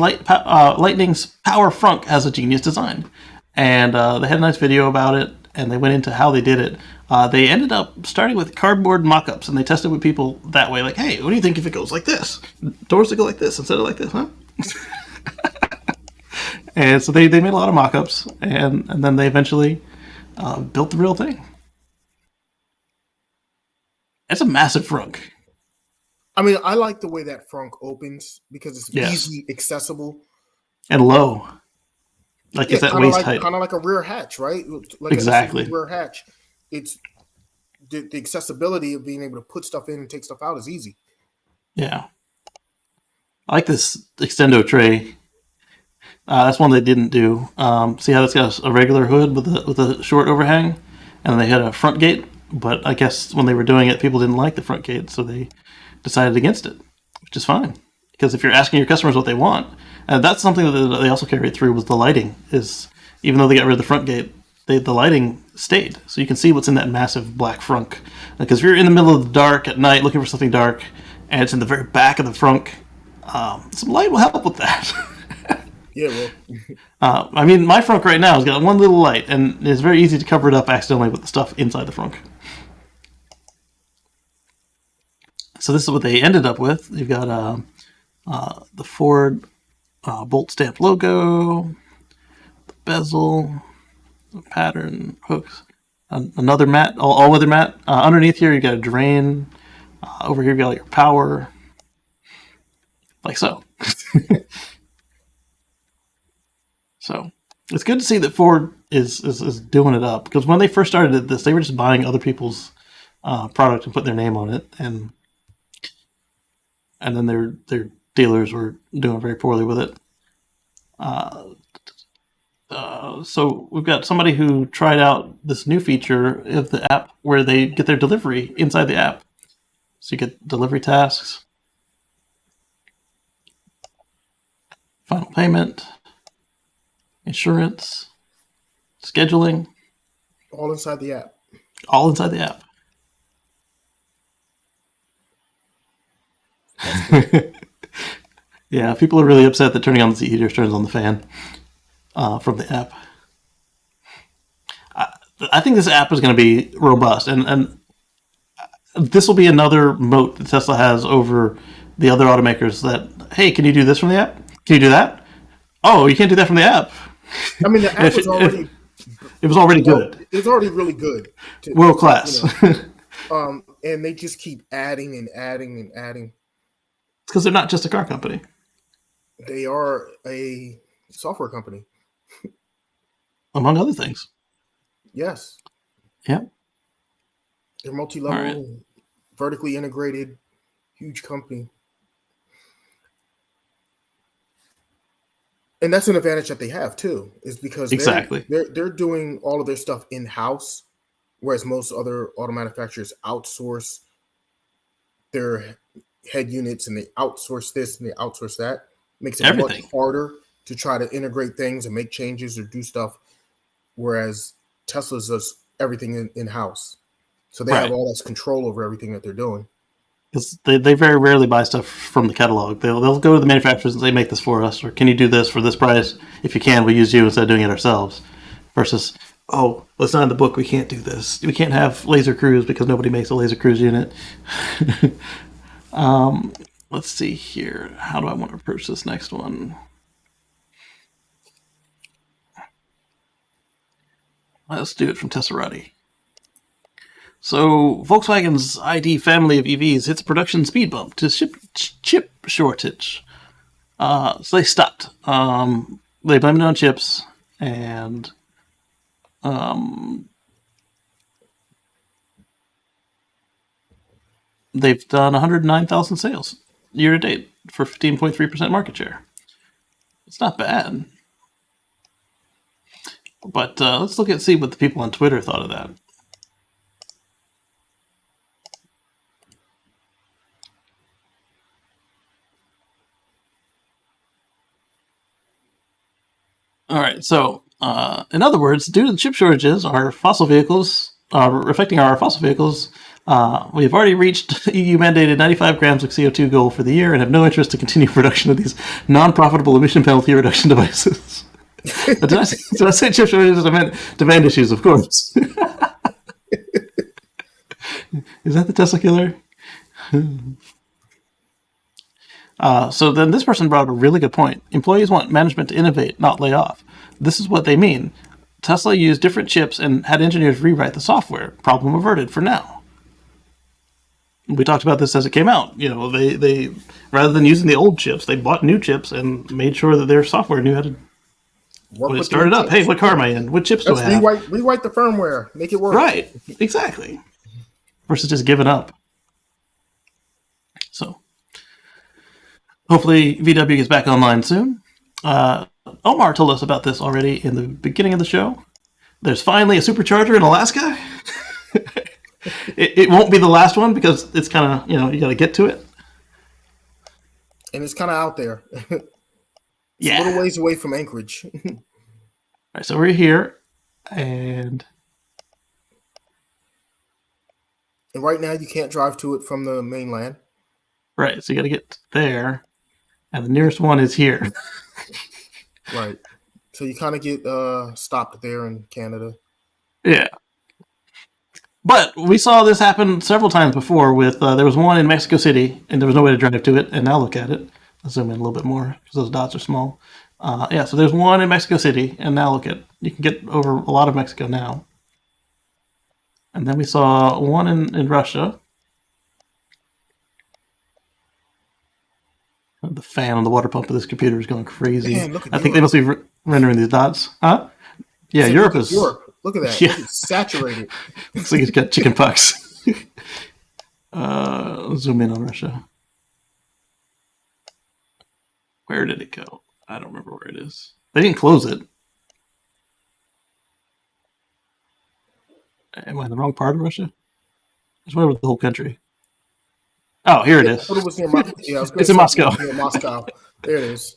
Lightning's Power Frunk has a genius design. And they had a nice video about it, and they went into how they did it. They ended up starting with cardboard mock-ups, and they tested with people that way, like, hey, what do you think if it goes like this? Doors that go like this instead of like this, huh? And so they made a lot of mock-ups, and then they eventually built the real thing. It's a massive frunk. I mean, I like the way that frunk opens because it's Yes. easy, accessible, And low. Like it's at waist height. kind of like a rear hatch, right? Like Exactly. a rear hatch. It's the accessibility of being able to put stuff in and take stuff out is easy. Yeah. I like this extendo tray. That's one they didn't do. See how it's got a regular hood with a short overhang, and they had a front gate. But I guess when they were doing it, people didn't like the front gate, so they decided against it, which is fine. Because if you're asking your customers what they want, and that's something that they also carried through was the lighting. Is even though they got rid of the front gate, the lighting stayed, so you can see what's in that massive black frunk. Because if you're in the middle of the dark at night looking for something dark, and it's in the very back of the frunk, some light will help with that. Yeah, well, I mean, my frunk right now has got one little light, and it's very easy to cover it up accidentally with the stuff inside the frunk. So this is what they ended up with. You've got the Ford bolt stamp logo, the bezel, the pattern hooks, another mat, all-weather mat. Underneath here, you got a drain. Over here, you got your power, like so. So it's good to see that Ford is doing it up, because when they first started this, they were just buying other people's product and putting their name on it, and then their dealers were doing very poorly with it. So we've got somebody who tried out this new feature of the app where they get their delivery inside the app. So you get delivery tasks, final payment, insurance, scheduling, all inside the app. all inside the app. Yeah, people are really upset that turning on the seat heater turns on the fan from the app. I think this app is going to be robust, and this will be another moat that Tesla has over the other automakers. That, hey, can you do this from the app? Can you do that? Oh, you can't do that from the app. I mean, the app was already. It was already good. It was already really good. World class. And they just keep adding and adding and adding. It's because they're not just a car company. They are a software company. Among other things. Yes. Yeah. They're multi-level, right. vertically integrated, huge company. And that's an advantage that they have too, is because exactly they're doing all of their stuff in-house, whereas most other auto manufacturers outsource their head units and they outsource this and they outsource that. Makes it everything much harder to try to integrate things and make changes or do stuff, whereas Tesla's does everything in-house. So they have all this control over everything that they're doing. Because they very rarely buy stuff from the catalog. They'll go to the manufacturers and say, make this for us, or can you do this for this price? If you can, we'll use you instead of doing it ourselves. Versus, oh, well, it's not in the book, we can't do this. We can't have Laser Cruise because nobody makes a Laser Cruise unit. Let's see here. How do I want to approach this next one? Let's do it from Tesserati. So, Volkswagen's ID family of EVs hits a production speed bump to chip shortage. So they stopped. They blamed it on chips, and they've done 109,000 sales year to date for 15.3% market share. It's not bad. But let's see what the people on Twitter thought of that. All right, so in other words, due to the chip shortages, our fossil vehicles affecting our fossil vehicles, We have already reached EU mandated 95 grams of CO2 goal for the year and have no interest to continue production of these non-profitable emission penalty reduction devices. Did I say chip shortages? I meant demand issues, of course. Is that the Tesla killer? So then this person brought up a really good point. Employees want management to innovate, not lay off. This is what they mean. Tesla used different chips and had engineers rewrite the software. Problem averted for now. We talked about this as it came out. They rather than using the old chips, they bought new chips and made sure that their software knew how to. When it started up, hey, what car am I in? What chips do I have? Rewrite the firmware, make it work. Right, exactly. Versus just giving up. So, hopefully VW gets back online soon. Omar told us about this already in the beginning of the show. There's finally a supercharger in Alaska. It won't be the last one because it's kind of, you got to get to it. And it's kind of out there. It's a little ways away from Anchorage. All right, so we're here. And right now you can't drive to it from the mainland. Right, so you got to get there. And the nearest one is here. Right. So you kind of get stopped there in Canada. Yeah. But we saw this happen several times before with, there was one in Mexico City, and there was no way to drive to it, and now look at it. I'll zoom in a little bit more, because those dots are small. So there's one in Mexico City, and now look at it. You can get over a lot of Mexico now. And then we saw one in Russia. The fan on the water pump of this computer is going crazy. Man, look at I think they must be rendering these dots. Huh? Yeah, Europe is... Look at that. Yeah. It's saturated. Looks like it's got chicken pox. Zoom in on Russia. Where did it go? I don't remember where it is. They didn't close it. Am I in the wrong part of Russia? It's where the whole country. Oh, here it is. I thought it was near It's in Moscow. Near Moscow. There it is.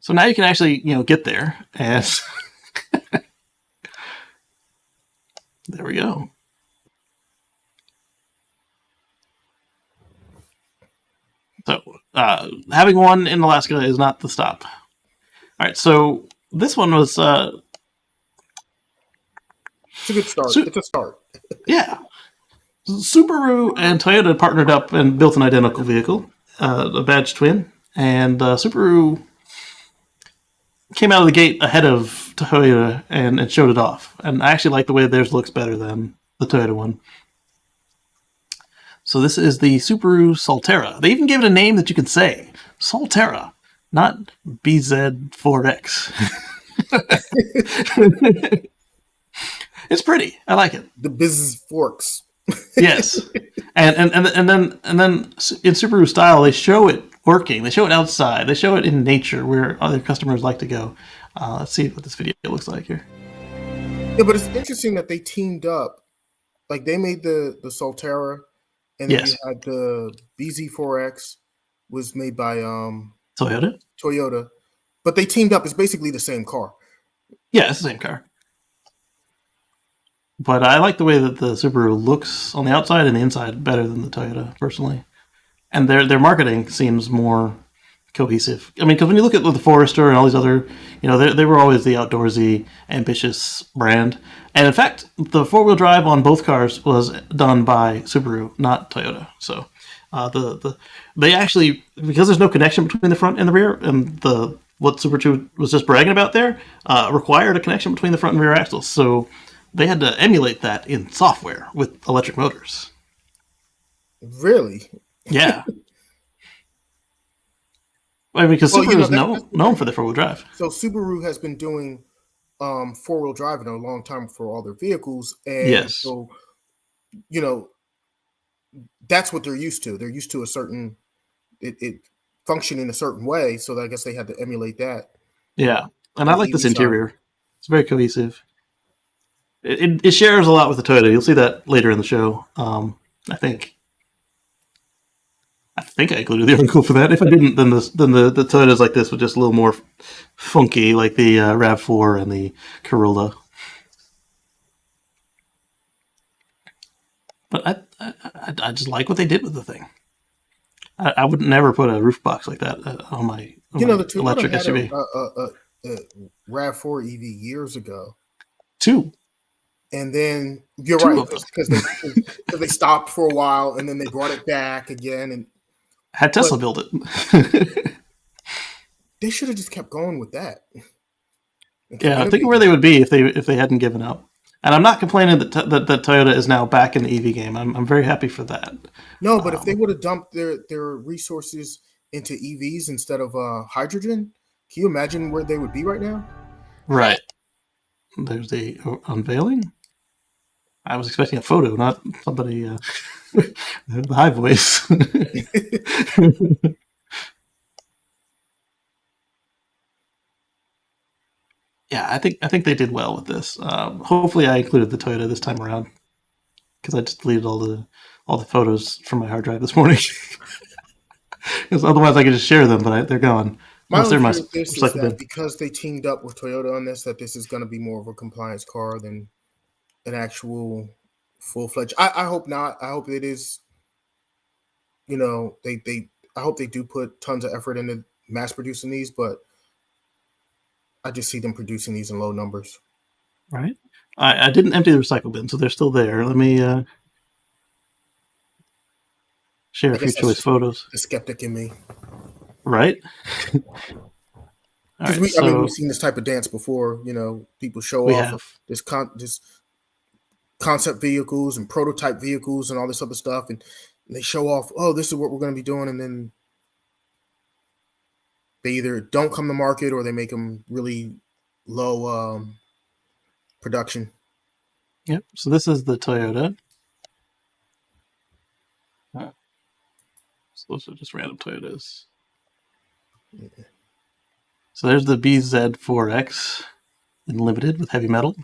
So now you can actually, get there. And there we go. So having one in Alaska is not the stop. All right, so this one was... it's a good start. It's a start. Yeah. Subaru and Toyota partnered up and built an identical vehicle, a badge twin, and Subaru came out of the gate ahead of Toyota and showed it off. And I actually like the way theirs looks better than the Toyota one. So this is the Subaru Solterra. They even gave it a name that you can say. Solterra, not BZ4X. It's pretty. I like it. The business forks. Yes. And then in Subaru style, they show it working. They show it outside. They show it in nature where other customers like to go. Let's see what this video looks like here. Yeah, but it's interesting that they teamed up. Like they made the Solterra, and then you had the BZ4X was made by Toyota. But they teamed up. It's basically the same car. Yeah, it's the same car. But I like the way that the Subaru looks on the outside and the inside better than the Toyota, personally. And their marketing seems more cohesive. I mean, because when you look at the Forester and all these other, they were always the outdoorsy, ambitious brand. And in fact, the four-wheel drive on both cars was done by Subaru, not Toyota. So they actually, because there's no connection between the front and the rear, and what Subaru was just bragging about there, required a connection between the front and rear axles. So they had to emulate that in software with electric motors. Really? Yeah. I mean, because Subaru is known for their four-wheel drive. So Subaru has been doing four-wheel drive in a long time for all their vehicles. And so, that's what they're used to. They're used to a certain, it function in a certain way. So I guess they had to emulate that. Yeah. And I like this interior. It's very cohesive. It shares a lot with the Toyota. You'll see that later in the show. I think I included the article for that. If I didn't, then the Toyotas like this with just a little more funky, like the RAV4 and the Corolla. But I just like what they did with the thing. I would never put a roof box like that on my The electric Toyota had SUV. a RAV4 EV years ago, Two and then you're of right them because they stopped for a while, and then they brought it back again, and had Tesla build it. they should have just kept going with that. Yeah, I think where they would be if they hadn't given up. And I'm not complaining that that Toyota is now back in the EV game. I'm very happy for that. No, but if they would have dumped their resources into EVs instead of hydrogen, can you imagine where they would be right now? Right. There's the unveiling. I was expecting a photo, not somebody the high voice. Yeah, I think they did well with this. Hopefully, I included the Toyota this time around because I just deleted all the photos from my hard drive this morning. Because otherwise, I could just share them, but they're gone. My only fear with this is that because they teamed up with Toyota on this, that this is going to be more of a compliance car than an actual full-fledged. I hope not. I hope it is. You know, I hope they do put tons of effort into mass producing these, but I just see them producing these in low numbers. Right. I didn't empty the recycle bin, so they're still there. Let me share a few choice photos. The skeptic in me. Right. Because we've seen this type of dance before. You know, people show off this concept vehicles and prototype vehicles and all this other stuff, and they show off, oh, this is what we're going to be doing, and then they either don't come to market or they make them really low production. Yep. So this is the Toyota. So those are just random Toyotas. Yeah. So there's the BZ4X in limited with heavy metal.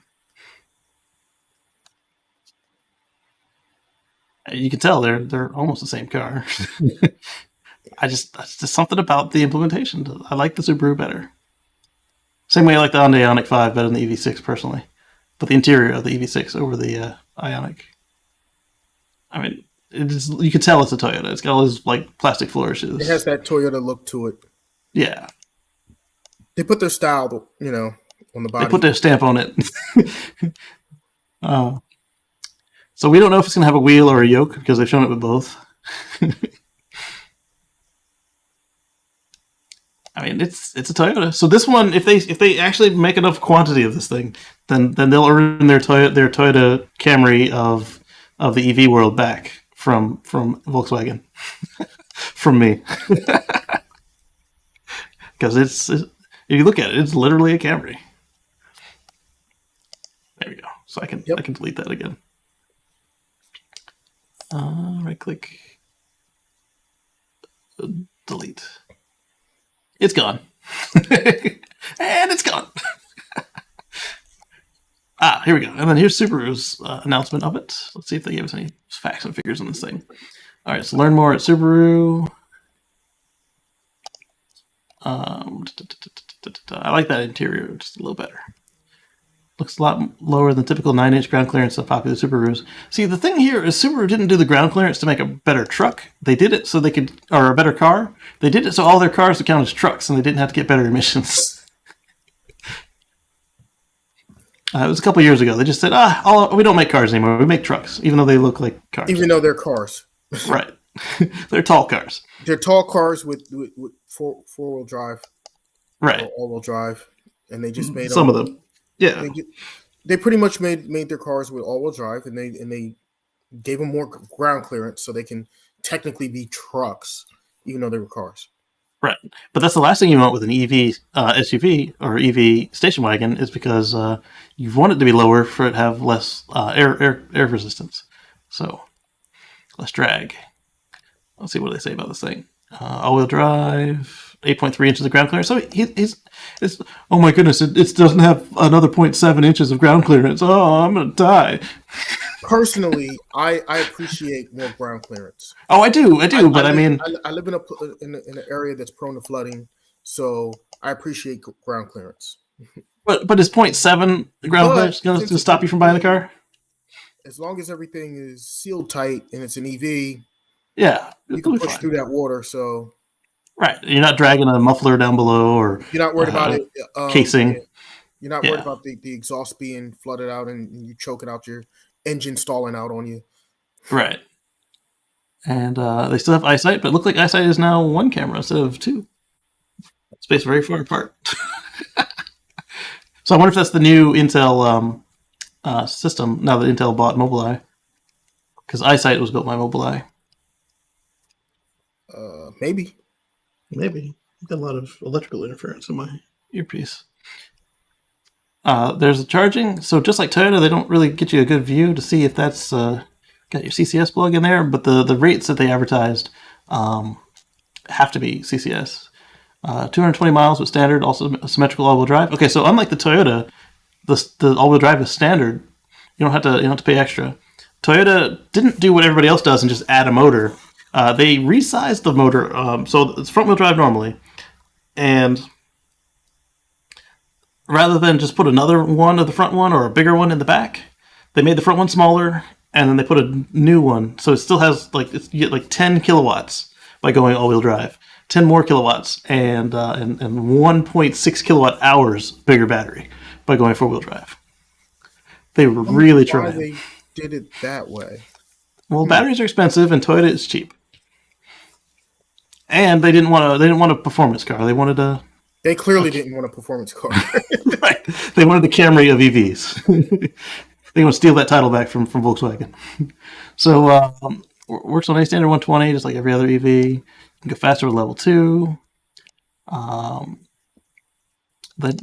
You can tell they're almost the same car. That's just something about the implementation. I like the Subaru better. Same way I like the Hyundai Ioniq 5 better than the EV6 personally. But the interior of the EV6 over the Ioniq. I mean, you can tell it's a Toyota. It's got all those like plastic flourishes. It has that Toyota look to it. Yeah. They put their style, you know, on the body. They put their stamp on it. So we don't know if it's going to have a wheel or a yoke because they've shown it with both. I mean, it's a Toyota. So this one, if they actually make enough quantity of this thing, then they'll earn their Toyota Camry of the EV world back from Volkswagen, from me. Because if you look at it, it's literally a Camry. There we go. So I can delete that again. Right click. Delete. It's gone. And it's gone. Here we go. And then here's Subaru's announcement of it. Let's see if they give us any facts and figures on this thing. All right, so learn more at Subaru. I like that interior just a little better. Looks a lot lower than typical 9-inch ground clearance of popular Subarus. See, the thing here is Subaru didn't do the ground clearance to make a better truck. They did it so they could, or a better car. They did it so all their cars would count as trucks and they didn't have to get better emissions. It was a couple years ago. They just said, we don't make cars anymore. We make trucks, even though they look like cars. Even though they're cars. Right. They're tall cars. They're tall cars with four-wheel drive. Right. Or all-wheel drive. And they just made some of them. Yeah, they pretty much made their cars with all-wheel drive, and they gave them more ground clearance so they can technically be trucks, even though they were cars. Right, but that's the last thing you want with an EV SUV or EV station wagon is because you want it to be lower for it to have less air resistance, so less drag. Let's see what they say about this thing. All-wheel drive, 8.3 inches of ground clearance. So it's oh my goodness, it doesn't have another 0.7 inches of ground clearance. Oh, I'm gonna die. Personally, I appreciate more ground clearance. Oh, I do, but I mean, I live in an area that's prone to flooding, so I appreciate ground clearance. But is 0.7 ground clearance going to stop you from buying the car? as long as everything is sealed tight and it's an EV, Yeah, you it'll can be push fine. through that water. So Right. You're not dragging a muffler down below or you're not worried about it. Yeah, casing. you're not worried Yeah. about the exhaust being flooded out and you choking out your engine stalling out on you. Right. And they still have eyesight, but it looks like eyesight is now one camera instead of two. Spaced very far apart. So I wonder if that's the new Intel system now that Intel bought Mobileye. Because eyesight was built by Mobileye. Maybe. Maybe. I've got a lot of electrical interference in my earpiece. There's the charging. So just like Toyota, they don't really get you a good view to see if that's got your CCS plug in there. But the rates that they advertised have to be CCS. 220 miles with standard, also symmetrical all-wheel drive. Okay, so unlike the Toyota, the all-wheel drive is standard. You don't have to pay extra. Toyota didn't do what everybody else does and just add a motor. They resized the motor, so it's front-wheel drive normally, and rather than just put another one of the front one or a bigger one in the back, they made the front one smaller and then they put a new one. So it still has you get 10 kilowatts by going all-wheel drive. 10 more kilowatts and 1.6 kilowatt hours bigger battery by going four-wheel drive. They were really trying. They did it that way. Well, batteries are expensive and Toyota is cheap. And they didn't want a performance car. They wanted a They clearly didn't want a performance car. Right. They wanted the Camry of EVs. They want to steal that title back from Volkswagen. So works on a standard 120 just like every other EV. You can go faster with level 2. But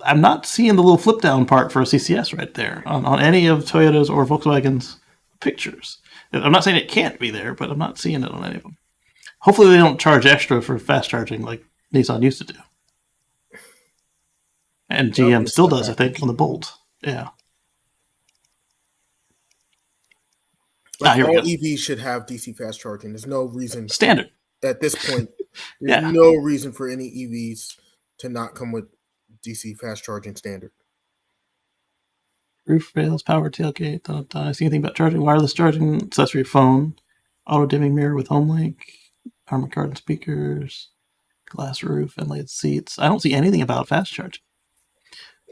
I'm not seeing the little flip down part for a CCS right there on any of Toyota's or Volkswagen's pictures. I'm not saying it can't be there, but I'm not seeing it on any of them. Hopefully they don't charge extra for fast charging like Nissan used to do. And GM still does, I think, on the Bolt. Yeah. All EVs should have DC fast charging. There's no reason. Standard. At this point, there's no reason for any EVs to not come with DC fast charging standard. Roof rails, power tailgate. Don't see anything about charging. Wireless charging, accessory phone, auto dimming mirror with HomeLink, Harman Kardon speakers, glass roof, ventilated seats. I don't see anything about fast charging.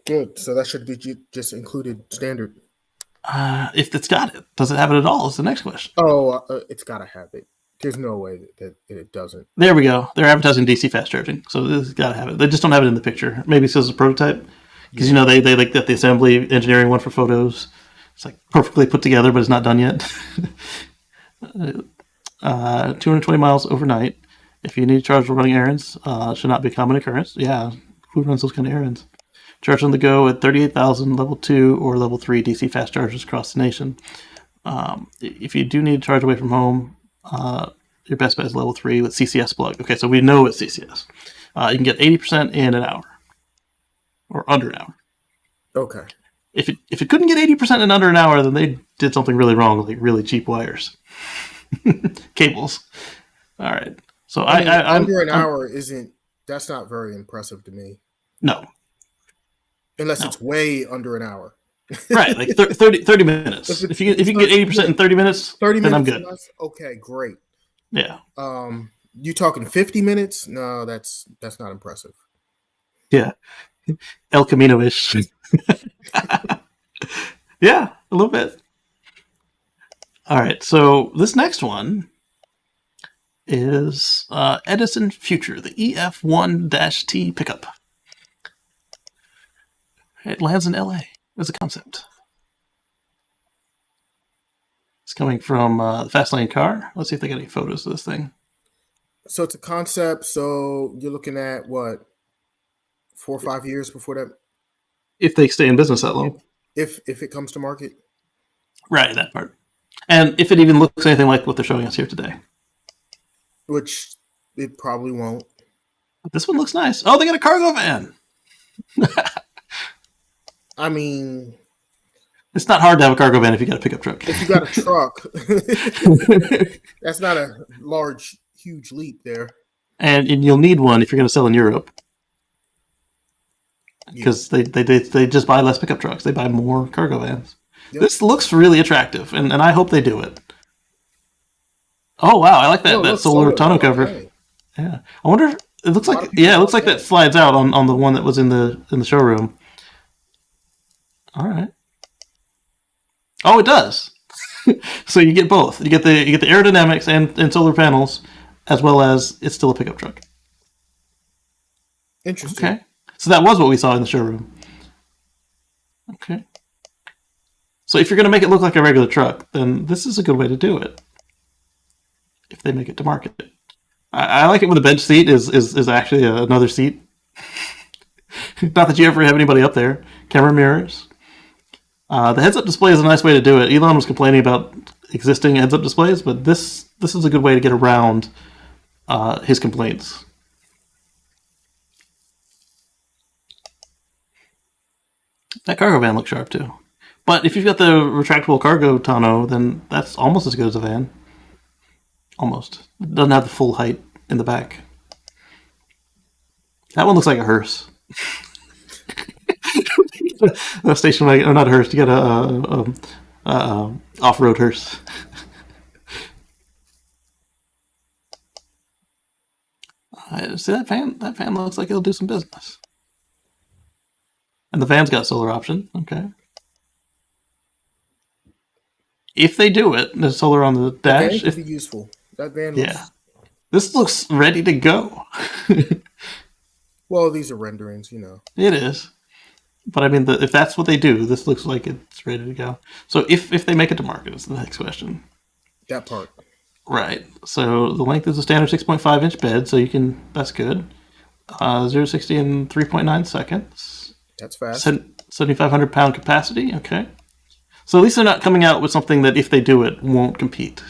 Good. So that should be just included standard. If it's got it. Does it have it at all is the next question. Oh, it's got to have it. There's no way that it doesn't. There we go. They're advertising DC fast charging. So it's got to have it. They just don't have it in the picture. Maybe it's a prototype. Because, they like that the assembly engineering one for photos. It's like perfectly put together, but it's not done yet. 220 miles overnight. If you need to charge for running errands, should not be a common occurrence. Yeah, who runs those kind of errands? Charge on the go at 38,000 level 2 or level 3 DC fast chargers across the nation. If you do need to charge away from home, your best bet is level 3 with CCS plug. Okay, so we know it's CCS. You can get 80% in an hour. Or under an hour. Okay. If it couldn't get 80% in under an hour, then they did something really wrong, like really cheap wires. Cables. All right. So under an hour that's not very impressive to me. No. Unless it's way under an hour. Right, like 30 minutes. If you can get 80% in 30 minutes, then I'm good. Less? Okay, great. Yeah. You talking 50 minutes? No, that's not impressive. Yeah. El Camino-ish. Yeah, a little bit. All right, so this next one is Edison Future, the EF1-T pickup. It lands in LA as a concept. It's coming from the Fast Lane car. Let's see if they got any photos of this thing. So it's a concept, so you're looking at what? 4 or 5 years before that, if they stay in business that long, if it comes to market, right? That part, and if it even looks anything like what they're showing us here today, which it probably won't. But this one looks nice. Oh, they got a cargo van. I mean, it's not hard to have a cargo van if you got a pickup truck. If you got a truck, that's not a huge leap there. And you'll need one if you're going to sell in Europe. Because they just buy less pickup trucks. They buy more cargo vans. Yep. This looks really attractive, and I hope they do it. Oh wow, I like that Oh, that look, solar tonneau cover. Okay. Yeah, I wonder. It looks A lot like of people it looks like like that that. slides out on the one that was in the showroom. All right. Oh, it does. So you get both. You get the aerodynamics and solar panels, as well as it's still a pickup truck. Interesting. Okay. So that was what we saw in the showroom. Okay. So if you're going to make it look like a regular truck, then this is a good way to do it. If they make it to market, I like it when the bench seat is actually another seat. Not that you ever have anybody up there. Camera mirrors. The heads-up display is a nice way to do it. Elon was complaining about existing heads-up displays, but this is a good way to get around his complaints. That cargo van looks sharp too. But if you've got the retractable cargo tonneau, then that's almost as good as a van. Almost. It doesn't have the full height in the back. That one looks like a hearse. A station wagon, or not a hearse. You got a off-road hearse. See that fan? That fan looks like it'll do some business. And the van's got solar option. Okay. If they do it, there's solar on the dash. That van could be useful. That van looks... Yeah. This looks ready to go. Well, these are renderings, you know. It is. But I mean, if that's what they do, this looks like it's ready to go. So if they make it to market, is the next question. That part. Right. So the length is a standard 6.5 inch bed, so you can, that's good. 0 to 60 in 3.9 seconds. That's fast. 7,500 pound capacity. Okay. So at least they're not coming out with something that if they do it won't compete.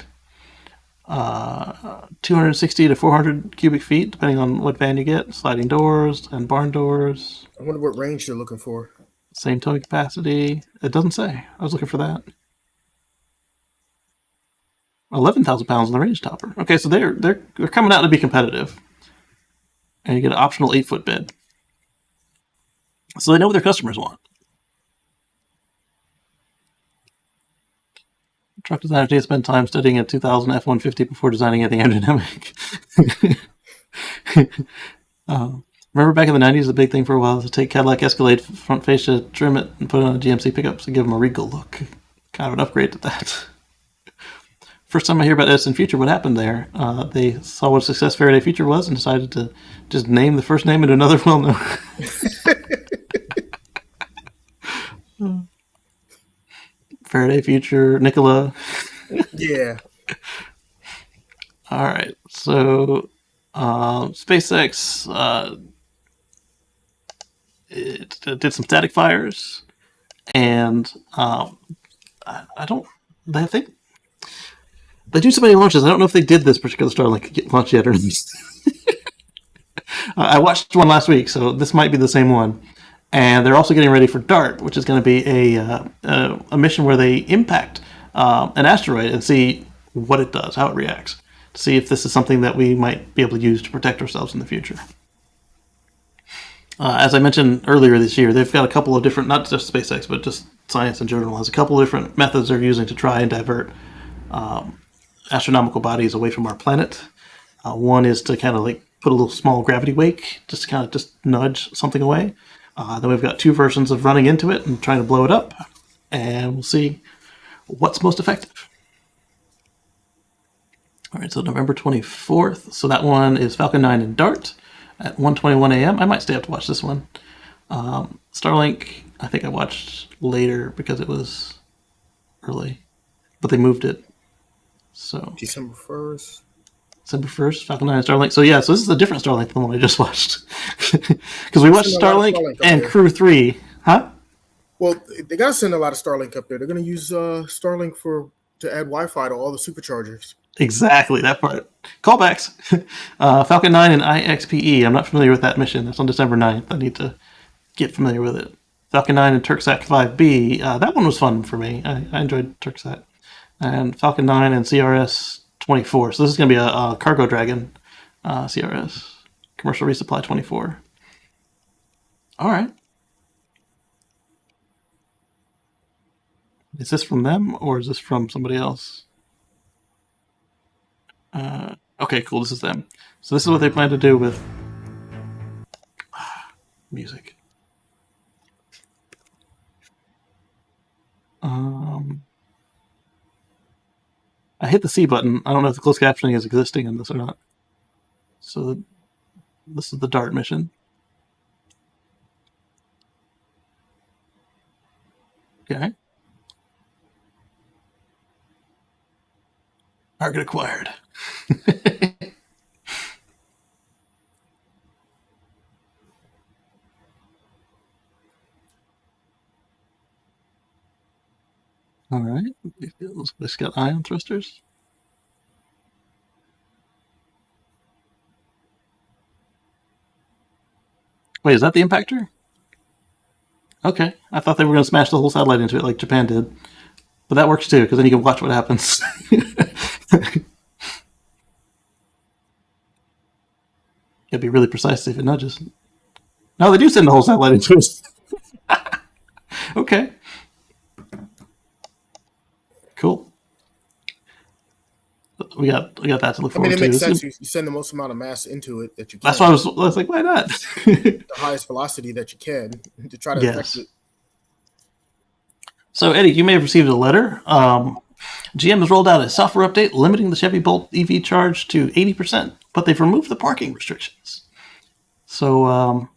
260 to 400 cubic feet, depending on what van you get. Sliding doors and barn doors. I wonder what range they're looking for. Same towing capacity. It doesn't say. I was looking for that. 11,000 pounds on the range topper. Okay, so they're coming out to be competitive. And you get an optional 8-foot bed. So they know what their customers want. Truck designers need to spend time studying a 2000 F-150 before designing anything aerodynamic. Remember back in the 90s, the big thing for a while was to take Cadillac Escalade front fascia, trim it, and put it on a GMC pickups to give them a regal look. Kind of an upgrade to that. First time I hear about Edison Future, what happened there? They saw what a success Faraday Future was and decided to just name the first name into another well-known. Faraday Future, Nikola. Yeah. All right. So SpaceX it did some static fires, and I don't. I think they do so many launches. I don't know if they did this particular Starlink launch yet or not. I watched one last week, so this might be the same one. And they're also getting ready for DART, which is going to be a mission where they impact an asteroid and see what it does, how it reacts, to see if this is something that we might be able to use to protect ourselves in the future. As I mentioned earlier this year, they've got a couple of different, not just SpaceX, but just science in general, has a couple of different methods they're using to try and divert astronomical bodies away from our planet. One is to kind of like put a little small gravity wake, just to kind of just nudge something away. Then we've got two versions of running into it and trying to blow it up, and we'll see what's most effective. All right, so November 24th. So that one is Falcon 9 and DART at 1:21 a.m. I might stay up to watch this one. Starlink, I think I watched later because it was early, but they moved it. So December 1st. December 1st, Falcon 9 and Starlink. So yeah, so this is a different Starlink than the one I just watched. Because we watched Starlink and Crew 3. Huh? Well, they got to send a lot of Starlink up there. They're going to use Starlink to add Wi-Fi to all the Superchargers. Exactly, that part. Callbacks. Falcon 9 and IXPE. I'm not familiar with that mission. That's on December 9th. I need to get familiar with it. Falcon 9 and TurkSat 5B. That one was fun for me. I enjoyed TurkSat. And Falcon 9 and CRS 24. So this is going to be a Cargo Dragon CRS. Commercial Resupply 24. All right. Is this from them or is this from somebody else? Okay, cool. This is them. So this is what they plan to do with music. I hit the C button. I don't know if the closed captioning is existing in this or not. So this is the DART mission. Okay. Target acquired. All right. This got ion thrusters. Wait, is that the impactor? Okay. I thought they were going to smash the whole satellite into it like Japan did. But that works too, because then you can watch what happens. Gotta be really precise if it nudges. No, they do send the whole satellite into it. Okay. Cool. We got that to look I mean, forward it makes to. sense. You send the most amount of mass into it that you can. That's why I was like, why not? The highest velocity that you can to try to affect it. So, Eddie, you may have received a letter. GM has rolled out a software update limiting the Chevy Bolt EV charge to 80%, but they've removed the parking restrictions. So,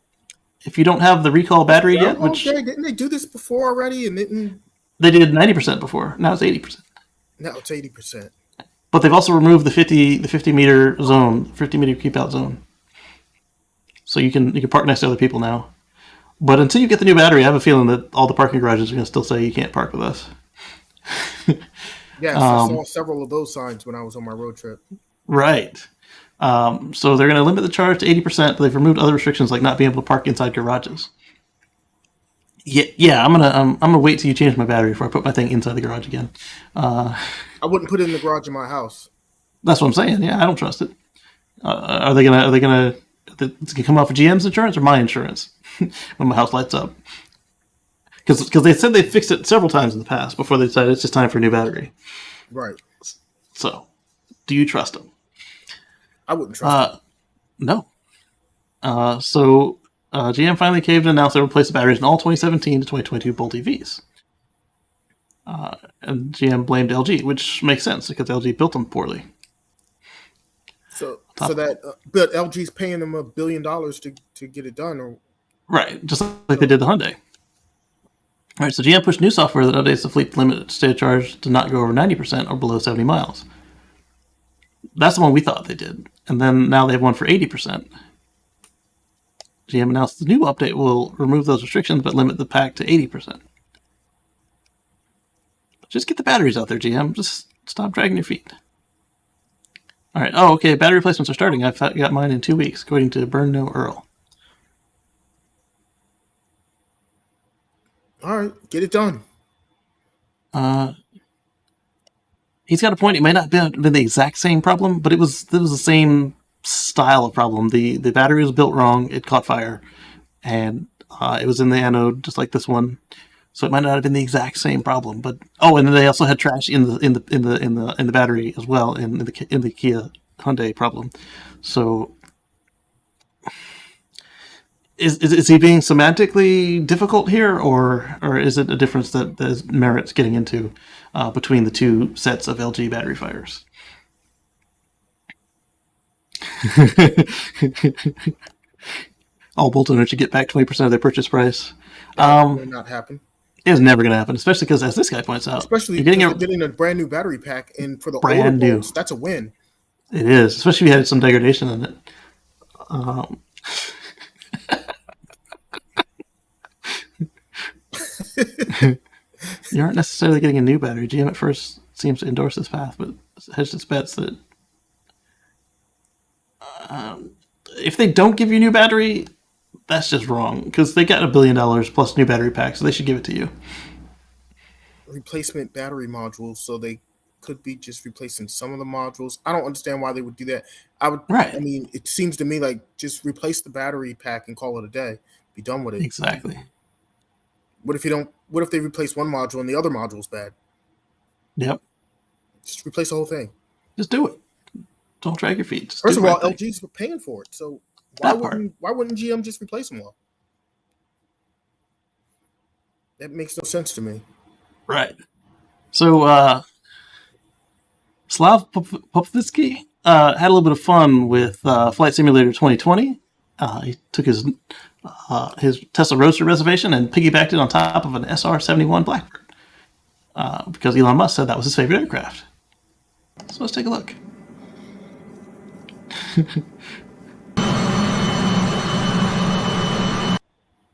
if you don't have the recall battery yet, which didn't they do this before already? And they did 90% before. Now it's 80%. Now it's 80%. But they've also removed the 50 meter zone, 50 meter keep out zone. So you can park next to other people now. But until you get the new battery, I have a feeling that all the parking garages are going to still say you can't park with us. Yes, I saw several of those signs when I was on my road trip. Right. So they're going to limit the charge to 80%, but they've removed other restrictions like not being able to park inside garages. Yeah. I'm gonna wait till you change my battery before I put my thing inside the garage again. I wouldn't put it in the garage in my house. That's what I'm saying. Yeah, I don't trust it. Are they gonna come off of GM's insurance or my insurance when my house lights up? Because they said they fixed it several times in the past before they decided it's just time for a new battery. Right. So, do you trust them? I wouldn't trust them. No. So GM finally caved and announced they replaced the batteries in all 2017 to 2022 Bolt EVs. And GM blamed LG, which makes sense because LG built them poorly. But LG's paying them $1 billion to get it done, or right, just like they did the Hyundai. All right, so GM pushed new software that updates the fleet limit state of charge to not go over 90% or below 70 miles. That's the one we thought they did, and then now they have one for 80%. GM announced the new update will remove those restrictions but limit the pack to 80%. Just get the batteries out there, GM. Just stop dragging your feet. All right. Oh, okay. Battery replacements are starting. I've got mine in 2 weeks, according to Burn No Earl. All right, get it done. He's got a point. It might not have been the exact same problem, but it was the same style of problem. The battery was built wrong. It caught fire, and it was in the anode, just like this one. So it might not have been the exact same problem. But and then they also had trash in the battery as well in the Kia Hyundai problem. So is he being semantically difficult here, or is it a difference that merits getting into between the two sets of LG battery fires? All Bolt owners should get back 20% of their purchase price. That will not happen. It's never going to happen, especially because, as this guy points out, especially you're getting a brand new battery pack, and for the brand new Bolts, that's a win. It is, especially if you had some degradation in it. You aren't necessarily getting a new battery. GM at first seems to endorse this path, but hedged its bets that if they don't give you a new battery, that's just wrong, because they got $1 billion plus new battery pack, so they should give it to you. Replacement battery modules, so they could be just replacing some of the modules. I don't understand why they would do that. Right. I mean, it seems to me like just replace the battery pack and call it a day. Be done with it. Exactly. What if you don't? What if they replace one module and the other module is bad? Yep. Just replace the whole thing. Just do it. Don't drag your feet. Just First do of the all, right thing. LG's paying for it, so why That part. wouldn't GM just replace them all? That makes no sense to me. Right. So Slav Popovitsky had a little bit of fun with Flight Simulator 2020. He took his Tesla Roadster reservation and piggybacked it on top of an SR-71 Blackbird because Elon Musk said that was his favorite aircraft. So let's take a look.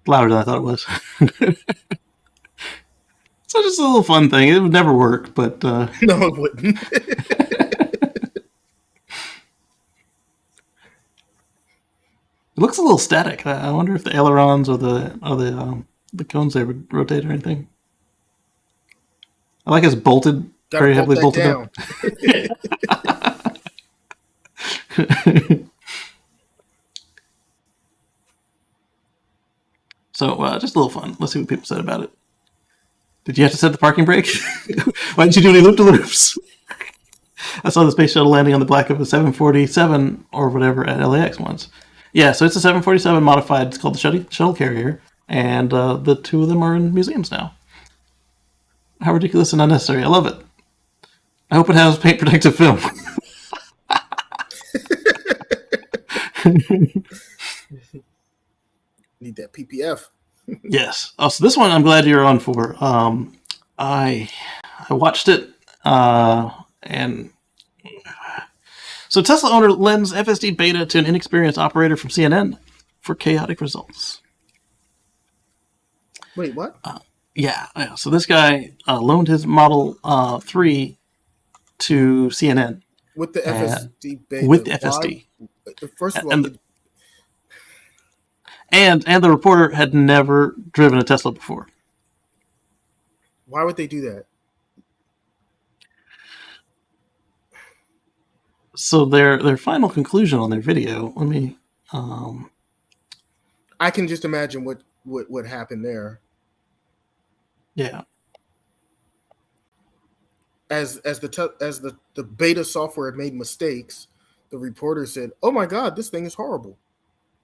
Louder than I thought it was. So just a little fun thing. It would never work, but No, it wouldn't. it looks a little static. I wonder if the ailerons or the cones they would rotate or anything. I like it's bolted, very heavily bolted down. up. So just a little fun. Let's see what people said about it. Did you have to set the parking brake? Why didn't you do any loop-de-loops? I saw the space shuttle landing on the back of a 747 or whatever at LAX once. Yeah, so it's a 747 modified. It's called the shuttle carrier, and the two of them are in museums now. How ridiculous and unnecessary. I love it. I hope it has paint protective film. Need that PPF. Yes. Oh, so this one I'm glad you're on for. I watched it, and so Tesla owner lends FSD beta to an inexperienced operator from CNN for chaotic results. Wait, what? Yeah. So this guy loaned his Model 3 to CNN With the FSD beta. with the FSD. First of all, And the reporter had never driven a Tesla before. why would they do that? So their final conclusion on their video. Let me. I can just imagine what happened there. Yeah. As the beta software had made mistakes, the reporter said, "Oh my God, this thing is horrible."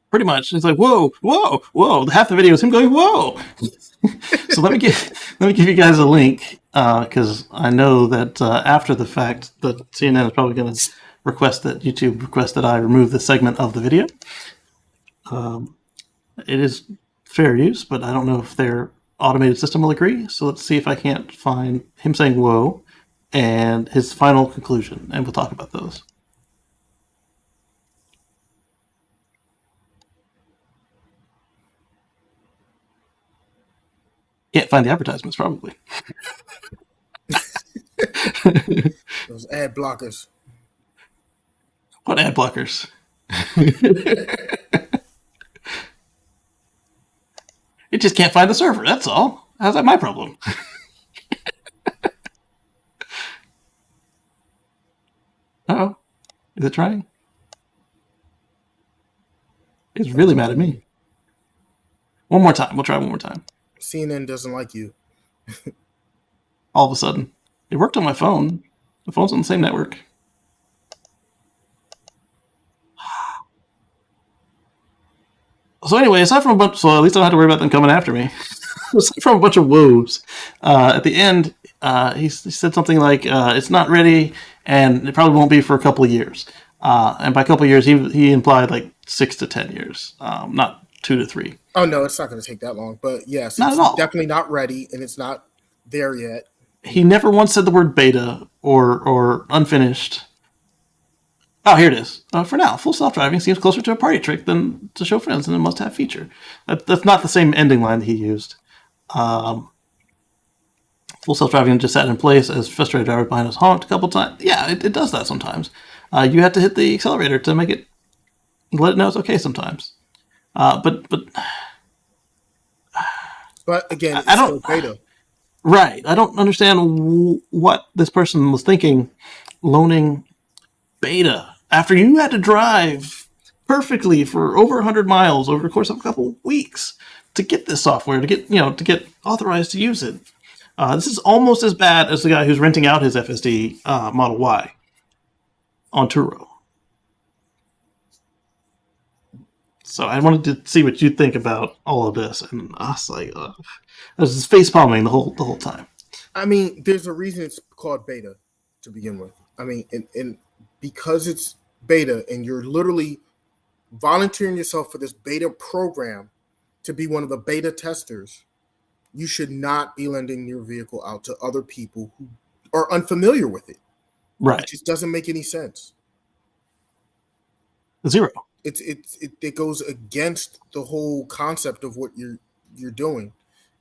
Pretty much, it's like whoa, whoa, whoa. Half the video is him going whoa. So let me give you guys a link because I know that after the fact, that CNN is probably going to request that YouTube request that I remove this segment of the video. It is fair use, but I don't know if their automated system will agree. So let's see if I can't find him saying whoa and his final conclusion, and we'll talk about those. Can't find the advertisements, probably. Those ad blockers. What ad blockers? It just can't find the server, that's all. How's that my problem? Uh-oh. Is it trying? It's really mad at me. One more time. We'll try one more time. CNN doesn't like you. All of a sudden. It worked on my phone. The phone's on the same network. So anyway, aside from at least I don't have to worry about them coming after me. Aside from a bunch of woes, at the end, he said something like, it's not ready, and it probably won't be for a couple of years. And by a couple of years, he implied like 6 to 10 years, not 2 to 3. Oh, no, it's not going to take that long. But yes, Not it's at all. definitely not ready, and it's not there yet. He never once said the word beta or unfinished. Oh, here it is. For now, full self-driving seems closer to a party trick than to show friends and a must-have feature. That's not the same ending line that he used. Full self-driving just sat in place as frustrated driver behind us honked a couple times. Yeah, it does that sometimes. You have to hit the accelerator to make it, let it know it's okay sometimes. But again, it's I don't. still beta. Right. I don't understand what this person was thinking, loaning beta after you had to drive perfectly for over 100 miles over the course of a couple weeks to get this software, to get authorized to use it. This is almost as bad as the guy who's renting out his FSD Model Y on Turo. So I wanted to see what you think about all of this, and I was like, I was just face palming the whole time. I mean, there's a reason it's called beta to begin with. I mean, and because it's beta, and you're literally volunteering yourself for this beta program to be one of the beta testers, you should not be lending your vehicle out to other people who are unfamiliar with it. Right. It just doesn't make any sense. Zero. It goes against the whole concept of what you're doing,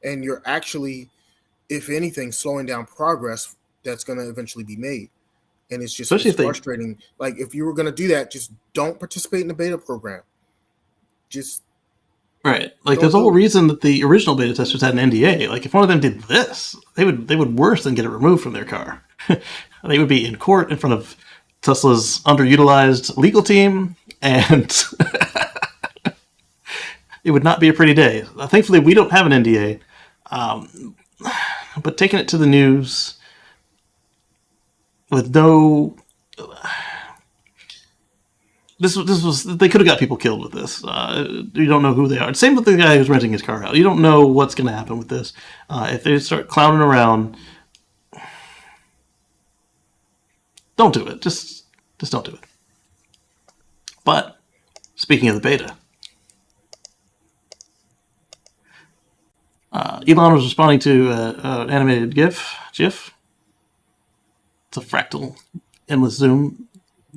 and you're actually, if anything, slowing down progress that's going to eventually be made. And it's just frustrating. Like, if you were going to do that, just don't participate in the beta program. Just right. Like, there's a whole reason that the original beta testers had an NDA. Like, if one of them did this, they would worse than get it removed from their car. They would be in court in front of Tesla's underutilized legal team, and it would not be a pretty day. Thankfully, we don't have an NDA, but taking it to the news with no, this was they could have got people killed with this. You don't know who they are. Same with the guy who's renting his car out. You don't know what's going to happen with this. If they start clowning around, don't do it. Just don't do it. But speaking of the beta, Elon was responding to an animated GIF. It's a fractal endless zoom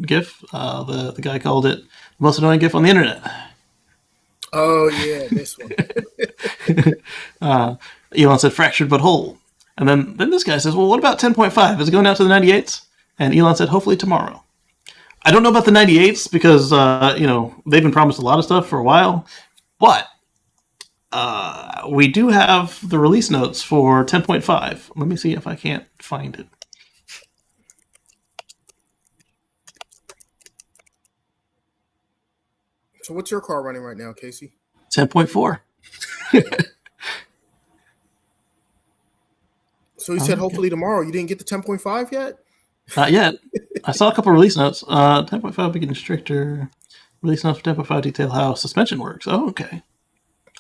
GIF. The guy called it the most annoying GIF on the internet. Oh yeah, this one. Elon said fractured but whole, and then this guy says, "Well, what about 10.5? Is it going out to the 98s?" And Elon said, "Hopefully tomorrow." I don't know about the 98s because, they've been promised a lot of stuff for a while. But we do have the release notes for 10.5. Let me see if I can't find it. So what's your car running right now, Casey? 10.4. So you said hopefully tomorrow. You didn't get the 10.5 yet? Not yet. I saw a couple release notes. 10.5 beginning stricter. Release notes for 10.5 detail how suspension works. Oh, okay.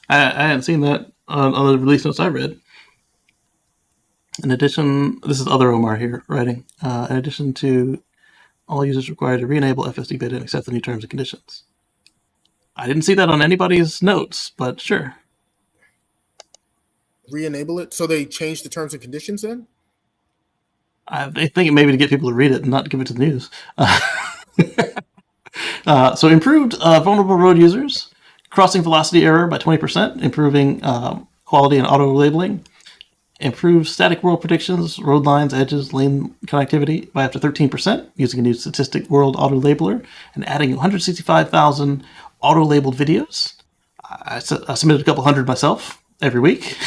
I hadn't seen that on the release notes I read. In addition, this is other Omar here writing. In addition to all users required to re-enable FSD beta and accept the new terms and conditions. I didn't see that on anybody's notes, but sure. Re-enable it? So they changed the terms and conditions then? I think it maybe to get people to read it and not give it to the news. So improved vulnerable road users, crossing velocity error by 20%, improving quality and auto labeling, improved static world predictions, road lines, edges, lane connectivity by up to 13% using a new statistic world auto labeler, and adding 165,000 auto labeled videos. I submitted a couple hundred myself every week.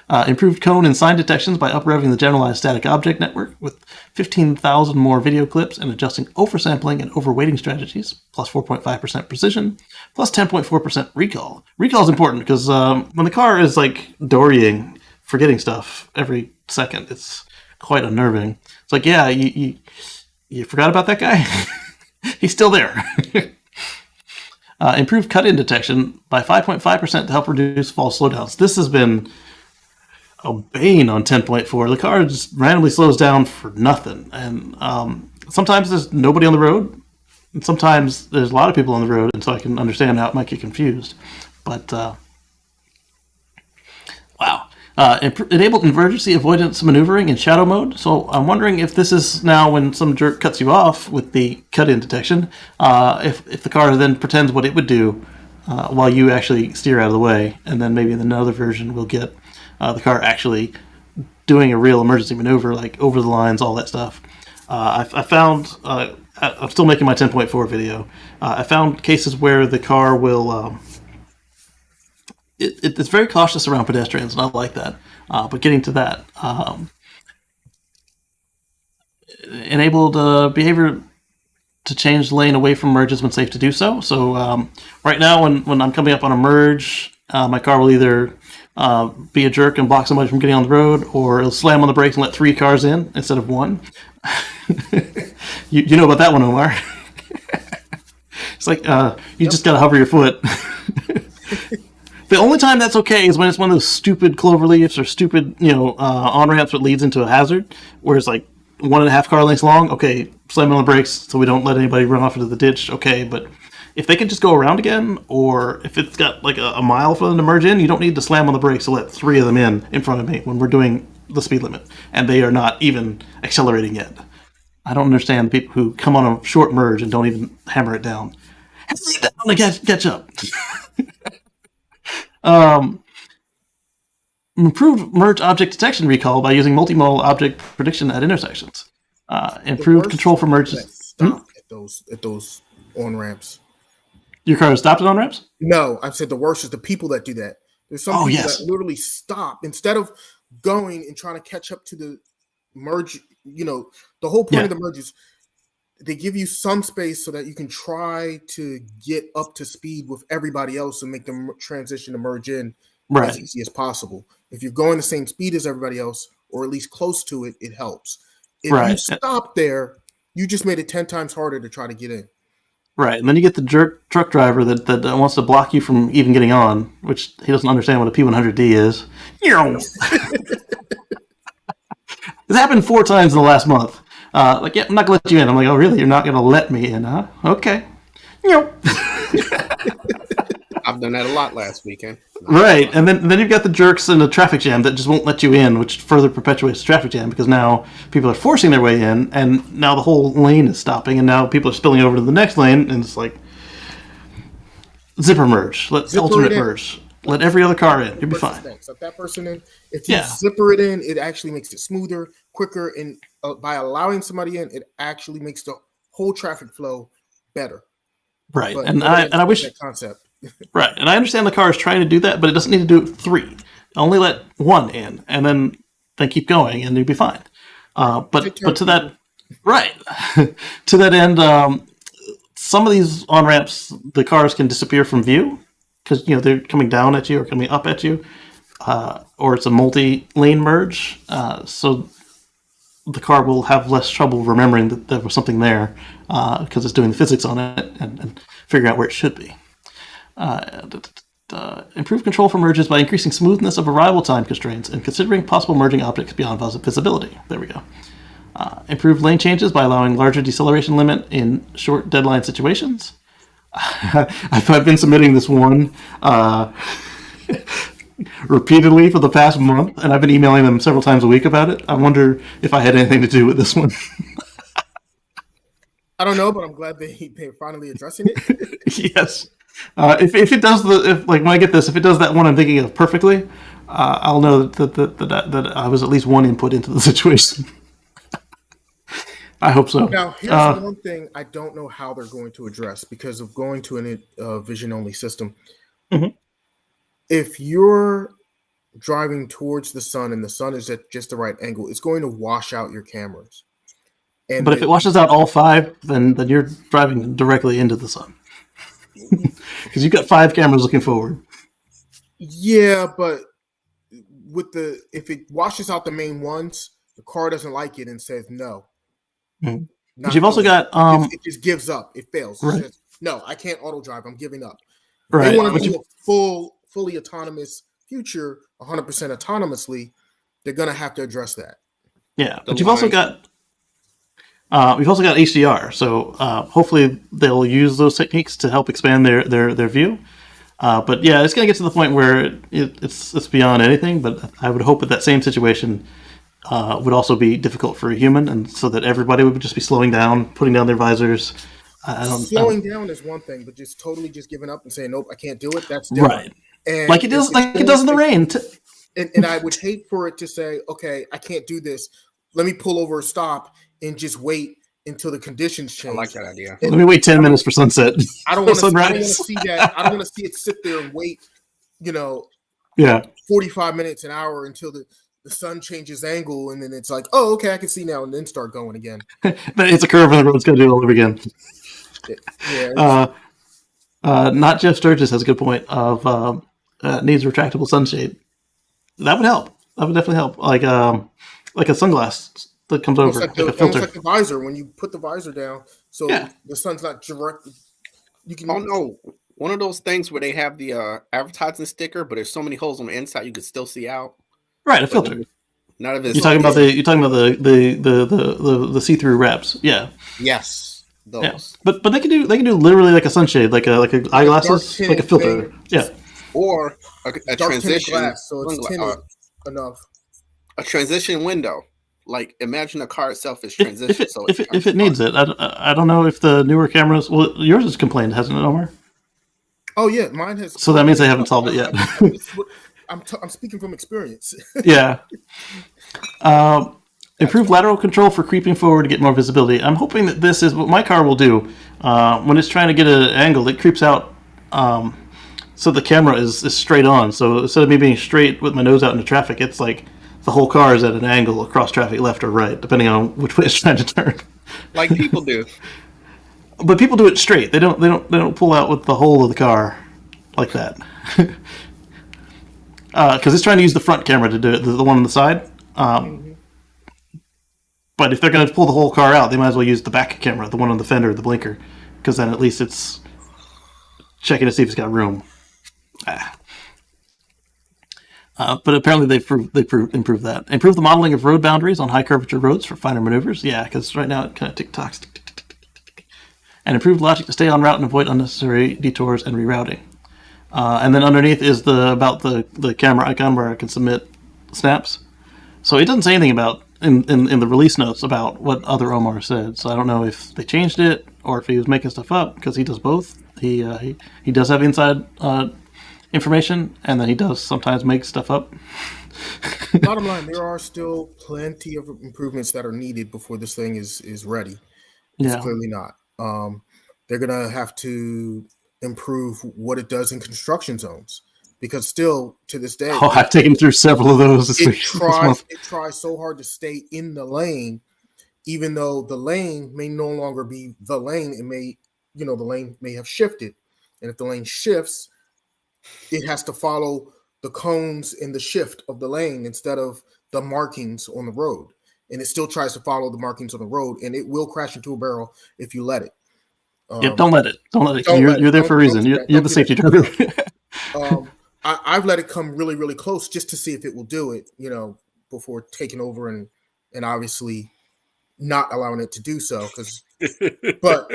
Improved cone and sign detections by uprevving the generalized static object network with 15,000 more video clips and adjusting oversampling and overweighting strategies, plus 4.5% precision, plus 10.4% recall. Recall is important because when the car is like dorying, forgetting stuff every second, it's quite unnerving. It's like, yeah, you forgot about that guy? He's still there. Improved cut-in detection by 5.5% to help reduce false slowdowns. This has been a bane on 10.4. The car just randomly slows down for nothing. And sometimes there's nobody on the road. And sometimes there's a lot of people on the road, and so I can understand how it might get confused. But, wow. Enabled emergency avoidance maneuvering in shadow mode. So I'm wondering if this is now when some jerk cuts you off with the cut-in detection, if the car then pretends what it would do while you actually steer out of the way. And then maybe in another version we'll get the car actually doing a real emergency maneuver, like over the lines, all that stuff. I found, I'm still making my 10.4 video. I found cases where the car will, it's very cautious around pedestrians, and I like that. But getting to that, enabled behavior to change the lane away from merges when safe to do so. So right now, when I'm coming up on a merge, my car will either be a jerk and block somebody from getting on the road, or it'll slam on the brakes and let 3 cars in instead of 1. you know about that one, Omar. It's like you just gotta hover your foot. The only time that's okay is when it's one of those stupid clover leaves or stupid, on ramps that leads into a hazard, where it's like 1.5 car lengths long. Okay, slam on the brakes so we don't let anybody run off into the ditch. Okay, but if they can just go around again, or if it's got like a mile for them to merge in, you don't need to slam on the brakes to let 3 of them in front of me when we're doing the speed limit, and they are not even accelerating yet. I don't understand people who come on a short merge and don't even hammer it down. Catch up. Improved merge object detection recall by using multimodal object prediction at intersections. Improved control for merges. Stop at those on ramps. Your car is stopped at on ramps? No, I said the worst is the people that do that. There's some people that literally stop instead of going and trying to catch up to the merge. The whole point of the merge is they give you some space so that you can try to get up to speed with everybody else and make the transition to merge in as easy as possible. If you're going the same speed as everybody else, or at least close to it, it helps. If you stop there, you just made it 10 times harder to try to get in. Right, and then you get the jerk truck driver that wants to block you from even getting on, which he doesn't understand what a P100D is. This happened 4 times in the last month. I'm not going to let you in. I'm like, oh, really? You're not going to let me in, huh? Okay. I've done that a lot last weekend. Right, and then you've got the jerks in the traffic jam that just won't let you in, which further perpetuates the traffic jam, because now people are forcing their way in, and now the whole lane is stopping, and now people are spilling over to the next lane, and it's like, zipper merge, alternate merge. Let every other car in. You'll be fine. Let that person in. If you zipper it in, it actually makes it smoother, quicker, and by allowing somebody in, it actually makes the whole traffic flow better. Right, and I wish that concept. Right, and I understand the car is trying to do that, but it doesn't need to do it 3. Only let 1 in, and then keep going, and you'll be fine. But to that, to that end, some of these on ramps, the cars can disappear from view because they're coming down at you or coming up at you, or it's a multi-lane merge, so the car will have less trouble remembering that there was something there because it's doing the physics on it and figuring out where it should be. Improve control for merges by increasing smoothness of arrival time constraints and considering possible merging objects beyond visibility. There we go. Improve lane changes by allowing larger deceleration limit in short deadline situations. I've been submitting this one repeatedly for the past month, and I've been emailing them several times a week about it. I wonder if I had anything to do with this one. I don't know, but I'm glad they're finally addressing it. Yes. If it does when I get this, if it does that one I'm thinking of perfectly, I'll know that I was at least one input into the situation. I hope so. Now, here's one thing I don't know how they're going to address because of going to a vision-only system. Mm-hmm. If you're driving towards the sun and the sun is at just the right angle, it's going to wash out your cameras. But if it washes out all 5, then you're driving directly into the sun. Because you've got 5 cameras looking forward. Yeah, but if it washes out the main ones, the car doesn't like it and says no. Mm-hmm. But you've also got it just gives up. It fails. It says, no, I can't auto drive. I'm giving up. Right. They want to do a fully autonomous future, 100% autonomously. They're going to have to address that. Yeah, but we've also got HDR, so hopefully they'll use those techniques to help expand their view. But yeah, it's going to get to the point where it's beyond anything. But I would hope that same situation would also be difficult for a human, and so that everybody would just be slowing down, putting down their visors. Slowing down is one thing, but just totally giving up and saying nope, I can't do it. That's different. Right. And like it does in the rain. And I would hate for it to say, okay, I can't do this. Let me pull over, stop, and just wait until the conditions change. I like that idea. Let me wait 10 minutes for sunset. I don't want to see that. I don't want to see it sit there and wait, 45 minutes, an hour until the the sun changes angle, and then it's like, oh, okay, I can see now, and then start going again. It's a curve, and the road's going to do it all over again. Yeah. Not Jeff Sturgis has a good point of needs a retractable sunshade. That would help. That would definitely help. Like a sunglass that comes over, like a filter. Almost like the visor when you put the visor down, so the sun's not directly. You can. Oh no! One of those things where they have the advertising sticker, but there's so many holes on the inside you can still see out. Right, a filter. None of this. You're talking about the see-through wraps. Yeah. Yes. Those. Yeah. But they can do literally like a sunshade, like a eyeglasses, like a filter. Yeah. Or a transition glass, so it's tinted enough. A transition window. Like imagine the car itself is transition. If it needs it, I don't know if the newer cameras. Well, yours has complained, hasn't it, Omar? Oh yeah, mine has. So that means they haven't solved it yet. I'm speaking from experience. Yeah. Improved lateral control for creeping forward to get more visibility. I'm hoping that this is what my car will do. When it's trying to get an angle, it creeps out so the camera is straight on. So instead of me being straight with my nose out into traffic, it's like the whole car is at an angle across traffic, left or right, depending on which way it's trying to turn. Like people do. But people do it straight. They don't pull out with the whole of the car like that. Because it's trying to use the front camera to do it, the one on the side. But if they're going to pull the whole car out, they might as well use the back camera, the one on the fender, the blinker, because then at least it's checking to see if it's got room. But apparently they've improved that. Improved the modeling of road boundaries on high curvature roads for finer maneuvers. Yeah, because right now it kind of tick-tocks. And improved logic to stay on route and avoid unnecessary detours and rerouting. And then underneath is about the camera icon where I can submit snaps. So it doesn't say anything about in the release notes about what other Omar said. So I don't know if they changed it or if he was making stuff up, because he does both. He does have inside information, and then he does sometimes make stuff up. Bottom line, there are still plenty of improvements that are needed before this thing is ready. It's clearly not. They're gonna have to improve what it does in construction zones, because still to this day, I've taken through several of those this week. It tries so hard to stay in the lane, even though the lane may no longer be the lane. It may, the lane may have shifted, and if the lane shifts, it has to follow the cones in the shift of the lane instead of the markings on the road. And it still tries to follow the markings on the road, and it will crash into a barrel if you let it. Don't let it. You're there for a reason. You're the safety driver. I've let it come really, really close just to see if it will do it, before taking over and obviously not allowing it to do so. But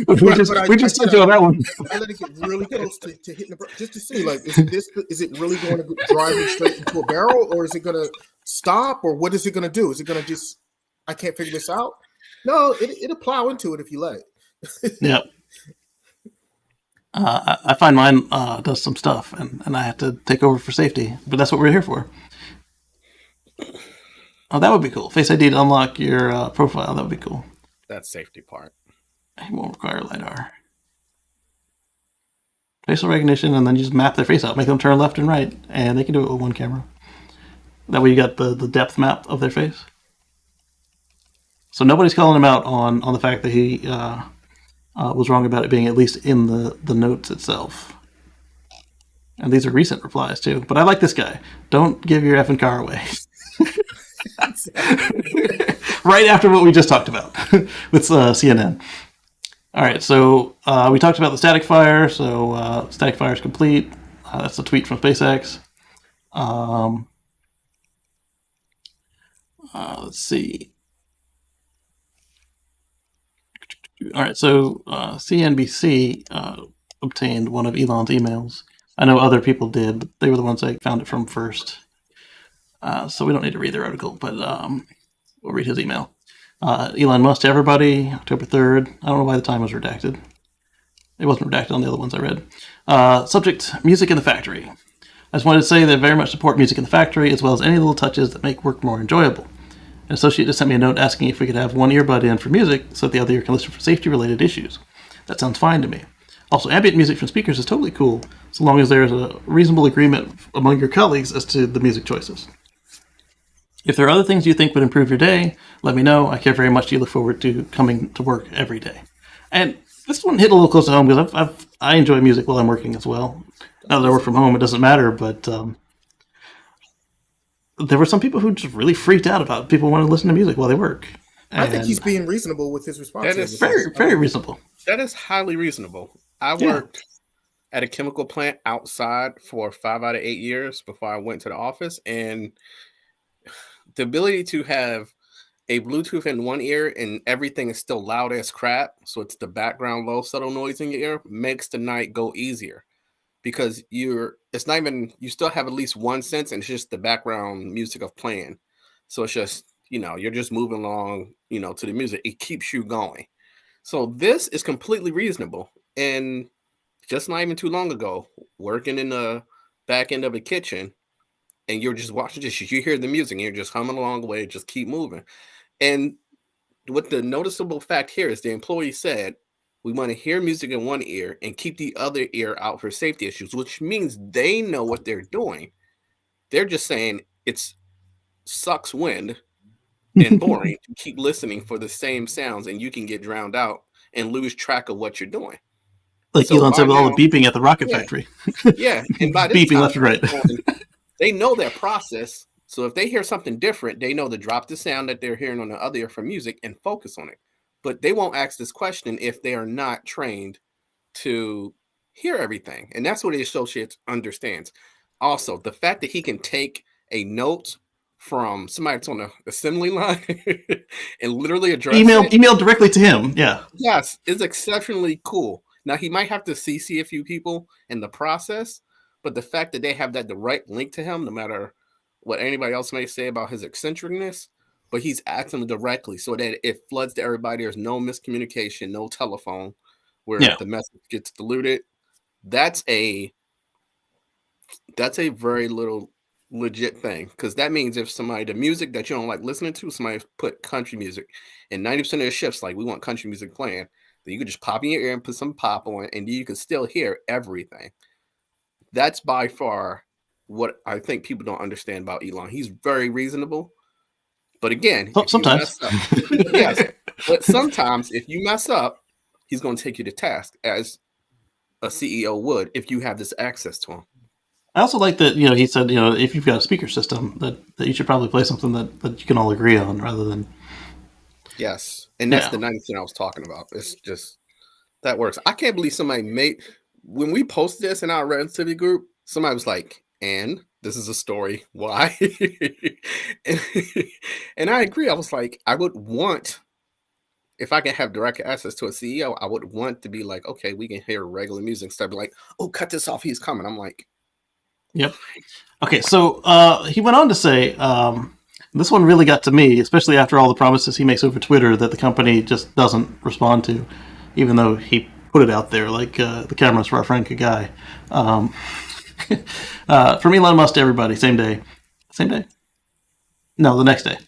we just touched on that one. I let it get really close to hitting the barrel just to see, like, is it really going to drive it straight into a barrel, or is it going to stop, or what is it going to do? Is it going to just, I can't figure this out? No, it'll plow into it if you let it. Yeah. I find mine does some stuff, and I have to take over for safety, but that's what we're here for. Oh, that would be cool. Face ID to unlock your profile. That would be cool. That safety part. It won't require LiDAR. Facial recognition, and then you just map their face out, make them turn left and right, and they can do it with one camera. That way you got the depth map of their face. So nobody's calling him out on the fact that he was wrong about it being at least in the notes itself. And these are recent replies too. But I like this guy. Don't give your effing car away. Right after what we just talked about with CNN. All right, so we talked about the static fire. So static fire is complete. That's a tweet from SpaceX. Let's see. All right, so CNBC obtained one of Elon's emails. I know other people did, but they were the ones I found it from first. So we don't need to read their article, but we'll read his email. Elon Musk to everybody, October 3rd. I don't know why the time was redacted. It wasn't redacted on the other ones I read. Subject, music in the factory. I just wanted to say that I very much support music in the factory, as well as any little touches that make work more enjoyable. An associate just sent me a note asking if we could have one earbud in for music so that the other ear can listen for safety-related issues. That sounds fine to me. Also, ambient music from speakers is totally cool, so long as there's a reasonable agreement among your colleagues as to the music choices. If there are other things you think would improve your day, let me know. I care very much. You look forward to coming to work every day. And this one hit a little close to home because I enjoy music while I'm working as well. Now that I work from home, it doesn't matter, but there were some people who just really freaked out about people wanting to listen to music while they work. I think he's being reasonable with his response. That is very, very reasonable. That is highly reasonable. I worked at a chemical plant outside for 5 out of 8 years before I went to the office, and the ability to have a Bluetooth in one ear and everything is still loud as crap, so it's the background low subtle noise in your ear, makes the night go easier because it's not even, you still have at least one sense, and it's just the background music of playing. So it's just, you're just moving along, to the music. It keeps you going. So this is completely reasonable. And just not even too long ago, working in the back end of a kitchen, and you're just watching this, you hear the music, and you're just humming along the way, just keep moving. And what the noticeable fact here is the employee said, we want to hear music in one ear and keep the other ear out for safety issues, which means they know what they're doing. They're just saying it's sucks wind and boring to keep listening for the same sounds, and you can get drowned out and lose track of what you're doing. Like so Elon said with all the beeping at the rocket factory. Yeah, and by this beeping time, left and right. They know their process. So if they hear something different, they know to drop the sound that they're hearing on the other ear for music and focus on it. But they won't ask this question if they are not trained to hear everything. And that's what the associate understands. Also, the fact that he can take a note from somebody that's on the assembly line and literally address email directly to him. Yeah. Yes, is exceptionally cool. Now, he might have to CC a few people in the process, but the fact that they have that direct link to him, no matter what anybody else may say about his eccentricness, but he's asking directly so that it floods to everybody. There's no miscommunication, no telephone where the message gets diluted. That's a very little legit thing, because that means if the music that you don't like listening to, somebody put country music, and 90% of their shifts, like we want country music playing, then you could just pop in your ear and put some pop on, and you can still hear everything. That's by far what I think people don't understand about Elon. He's very reasonable. But again, sometimes. Yes, but sometimes if you mess up, he's going to take you to task as a CEO would if you have this access to him. I also like that, he said, if you've got a speaker system, that you should probably play something that you can all agree on rather than. Yes. And that's the 90% I was talking about. It's just, that works. I can't believe somebody when we posted this in our relativity group, somebody was like, and this is a story. Why? and I agree. I was like, I would want, if I can have direct access to a CEO, I would want to be like, okay, we can hear regular music instead of like, oh, cut this off, he's coming. I'm like, yep. Okay, so he went on to say, this one really got to me, especially after all the promises he makes over Twitter that the company just doesn't respond to, even though he put it out there like the cameras for our friend Kagai. From Elon Musk to everybody, same day. Same day? No, the next day.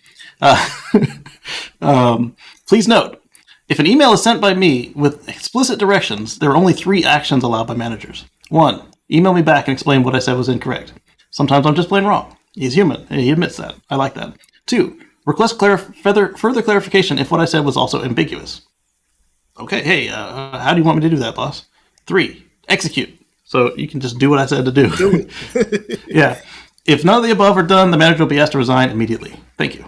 Please note, if an email is sent by me with explicit directions, there are only 3 actions allowed by managers. 1, email me back and explain what I said was incorrect. Sometimes I'm just plain wrong. He's human. He admits that. I like that. 2, request further clarification if what I said was also ambiguous. Okay, hey, how do you want me to do that, boss? 3, execute. So you can just do what I said to do. Do it. Yeah. If none of the above are done, the manager will be asked to resign immediately. Thank you.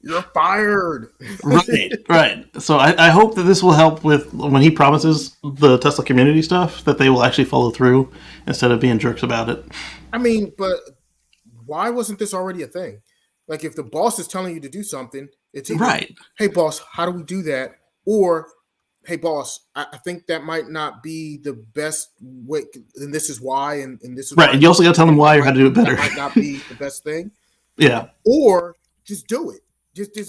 You're fired. Right. So I hope that this will help with when he promises the Tesla community stuff, that they will actually follow through instead of being jerks about it. I mean, but why wasn't this already a thing? Like, if the boss is telling you to do something, it's either, right. Hey, boss, how do we do that? Or, hey, boss, I think that might not be the best way, and this is why, and this is right. And you also got to tell them why or how to do it better. That might not be the best thing. Yeah. Or just do it.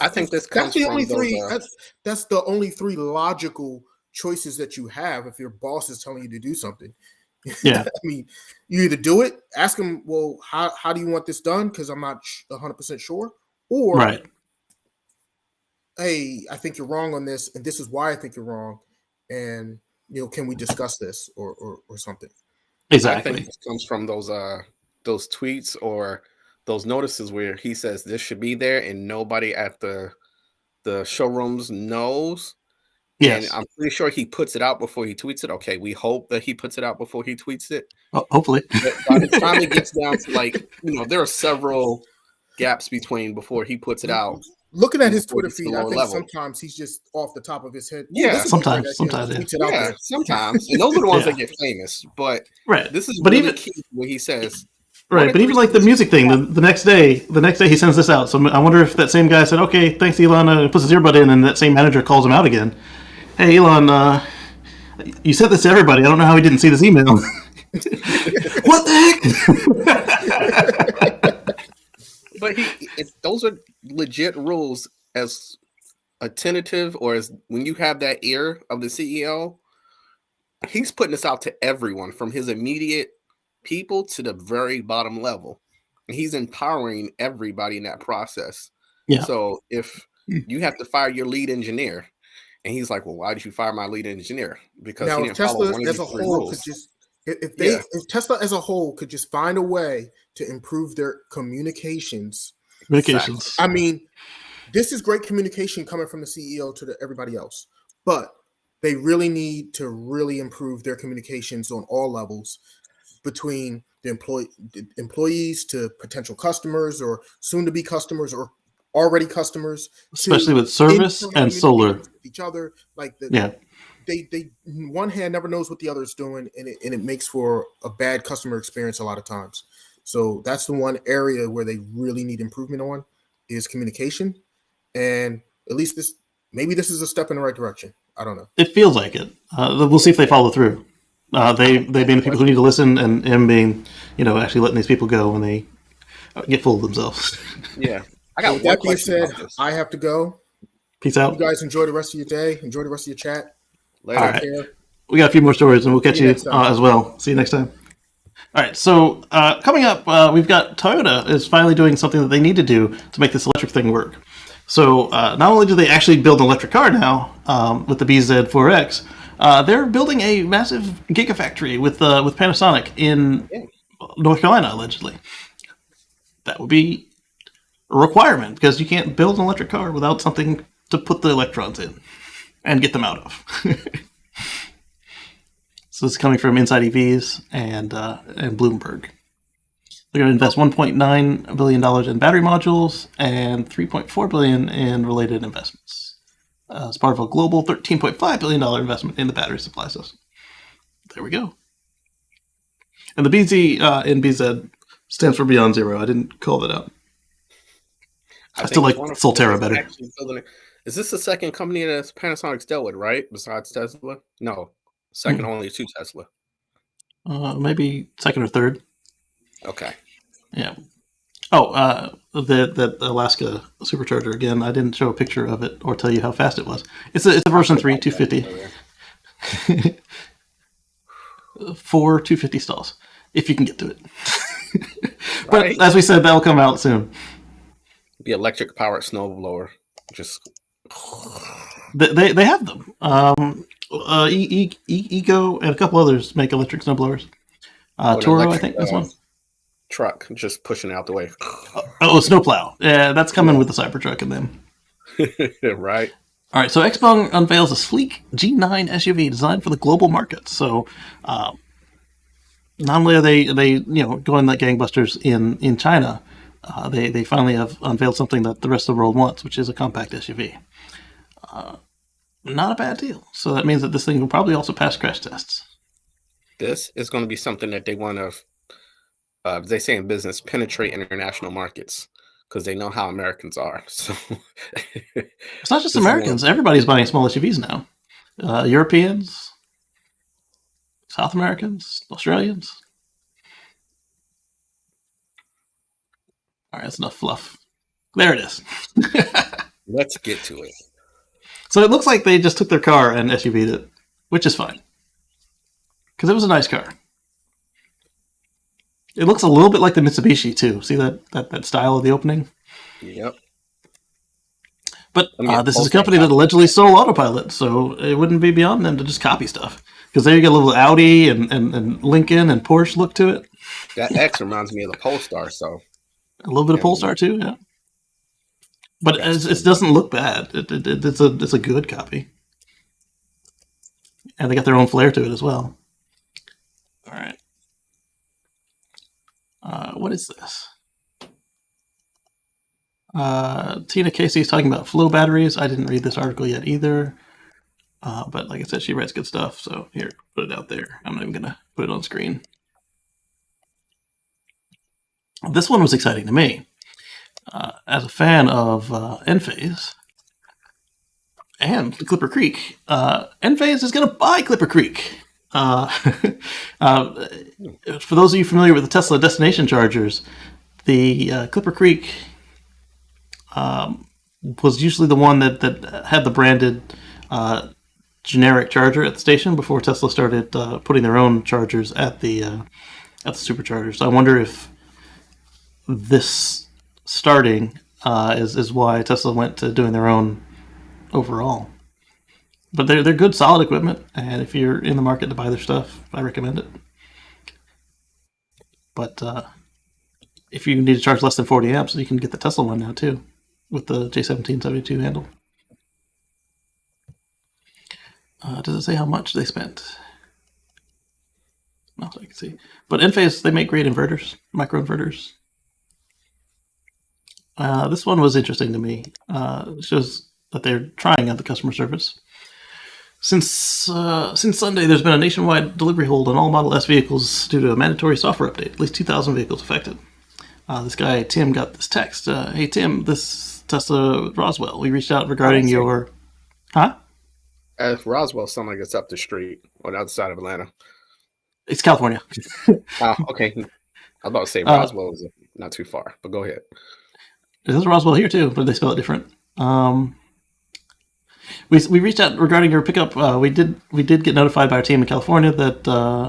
I think this comes that's the from only those, 3. That's the only 3 logical choices that you have if your boss is telling you to do something. Yeah. I mean, you either do it, ask them, well, how do you want this done? Because I'm not 100% sure. Or, right. Hey, I think you're wrong on this, and this is why I think you're wrong. And can we discuss this or something? Exactly. I think this comes from those tweets or those notices where he says this should be there and nobody at the showrooms knows. Yes. And I'm pretty sure he puts it out before he tweets it. Okay, we hope that he puts it out before he tweets it. Hopefully. But by the time it gets down to there are several gaps between before he puts it out. Looking at his Twitter feed, I think sometimes he's just off the top of his head. Yeah, sometimes. Sometimes. And those are the ones that get famous. But this is really key what he says. Right, but even like the music thing, the next day he sends this out. So I wonder if that same guy said, "Okay, thanks, Elon," puts his earbud in, and that same manager calls him out again. Hey, Elon, you sent this to everybody. I don't know how he didn't see this email. What the heck? But those are legit rules as a tentative, or as when you have that ear of the CEO, he's putting this out to everyone from his immediate people to the very bottom level. And he's empowering everybody in that process. Yeah. So if you have to fire your lead engineer, and he's like, well, why did you fire my lead engineer? Because now, he didn't Tesla follow one of these three rules. If Tesla as a whole could just find a way to improve their communications. I mean, this is great communication coming from the CEO to everybody else, but they really need to really improve their communications on all levels between the employees to potential customers or soon to be customers or already customers, especially with service and solar. With each other, they one hand never knows what the other is doing, and it makes for a bad customer experience a lot of times. So that's the one area where they really need improvement on is communication. And at least this is a step in the right direction. I don't know. It feels like it. We'll see if they follow through. They being the people who need to listen, and him being, actually letting these people go when they get full of themselves. Yeah. I got that being said, I have to go. Peace out. You guys enjoy the rest of your day. Enjoy the rest of your chat. Later. All right. We got a few more stories, and we'll catch you as well. See you next time. All right. So coming up, we've got Toyota is finally doing something that they need to do to make this electric thing work. So not only do they actually build an electric car now with the BZ4X, they're building a massive gigafactory with Panasonic in North Carolina, allegedly. That would be a requirement because you can't build an electric car without something to put the electrons in and get them out of. So it's coming from Inside EVs and Bloomberg. They're going to invest $1.9 billion in battery modules and $3.4 billion in related investments. As part of a global $13.5 billion investment in the battery supply system. There we go. And the BZ in BZ stands for Beyond Zero. I didn't call that out. I still like Solterra better. Is this the second company that Panasonic's dealt with, right? Besides Tesla? No. Second only to Tesla. Maybe second or third. Okay. Yeah. Oh, the Alaska Supercharger again. I didn't show a picture of it or tell you how fast it was. It's a version 3 250. 4 250 stalls, if you can get to it. But as we said, that'll come out soon. The electric powered snowblower, just they have them. Eco and a couple others make electric snowblowers. Toro, I think this one. Truck just pushing out the way. Snowplow. Yeah, that's coming with the Cybertruck and them. Right. All right, so XPeng unveils a sleek G9 SUV designed for the global market. So, not only are they going like gangbusters in China, they finally have unveiled something that the rest of the world wants, which is a compact SUV. Not a bad deal. So that means that this thing will probably also pass crash tests. This is going to be something that they want to, they say in business, penetrate international markets. Because they know how Americans are. So it's not just Americans. Everybody's buying small SUVs now. Europeans, South Americans, Australians. All right, that's enough fluff. There it is. Let's get to it. So it looks like they just took their car and SUV'd it, which is fine. Because it was a nice car. It looks a little bit like the Mitsubishi, too. See that style of the opening? Yep. But this is a company that allegedly stole Autopilot, so it wouldn't be beyond them to just copy stuff. Because there you get a little Audi and Lincoln and Porsche look to it. That X reminds me of the Polestar, so A little bit of Polestar too, yeah. But it doesn't look bad. It's a good copy, and they got their own flair to it as well. All right. What is this? Tina Casey is talking about flow batteries. I didn't read this article yet either. But like I said, she writes good stuff. So here, put it out there. I'm not even going to put it on screen. This one was exciting to me. As a fan of Enphase and Clipper Creek, Enphase is going to buy Clipper Creek. For those of you familiar with the Tesla destination chargers, the Clipper Creek was usually the one that had the branded generic charger at the station before Tesla started putting their own chargers at the Supercharger. So I wonder if this starting is why Tesla went to doing their own overall. But they're good, solid equipment, and if you're in the market to buy their stuff, I recommend it. But if you need to charge less than 40 amps, you can get the Tesla one now too, with the J1772 handle. Does it say how much they spent? Not so I can see. But Enphase, they make great inverters, microinverters. This one was interesting to me. It shows that they're trying out the customer service. Since Sunday, there's been a nationwide delivery hold on all Model S vehicles due to a mandatory software update. At least 2,000 vehicles affected. This guy, Tim, got this text. Hey, Tim, this Tesla Roswell. We reached out regarding your... Huh? Roswell sounds like it's up the street on the other side of Atlanta. It's California. Okay. I was about to say Roswell is not too far, but go ahead. There's Roswell here too, but they spell it different. We reached out regarding your pickup. We did get notified by our team in California that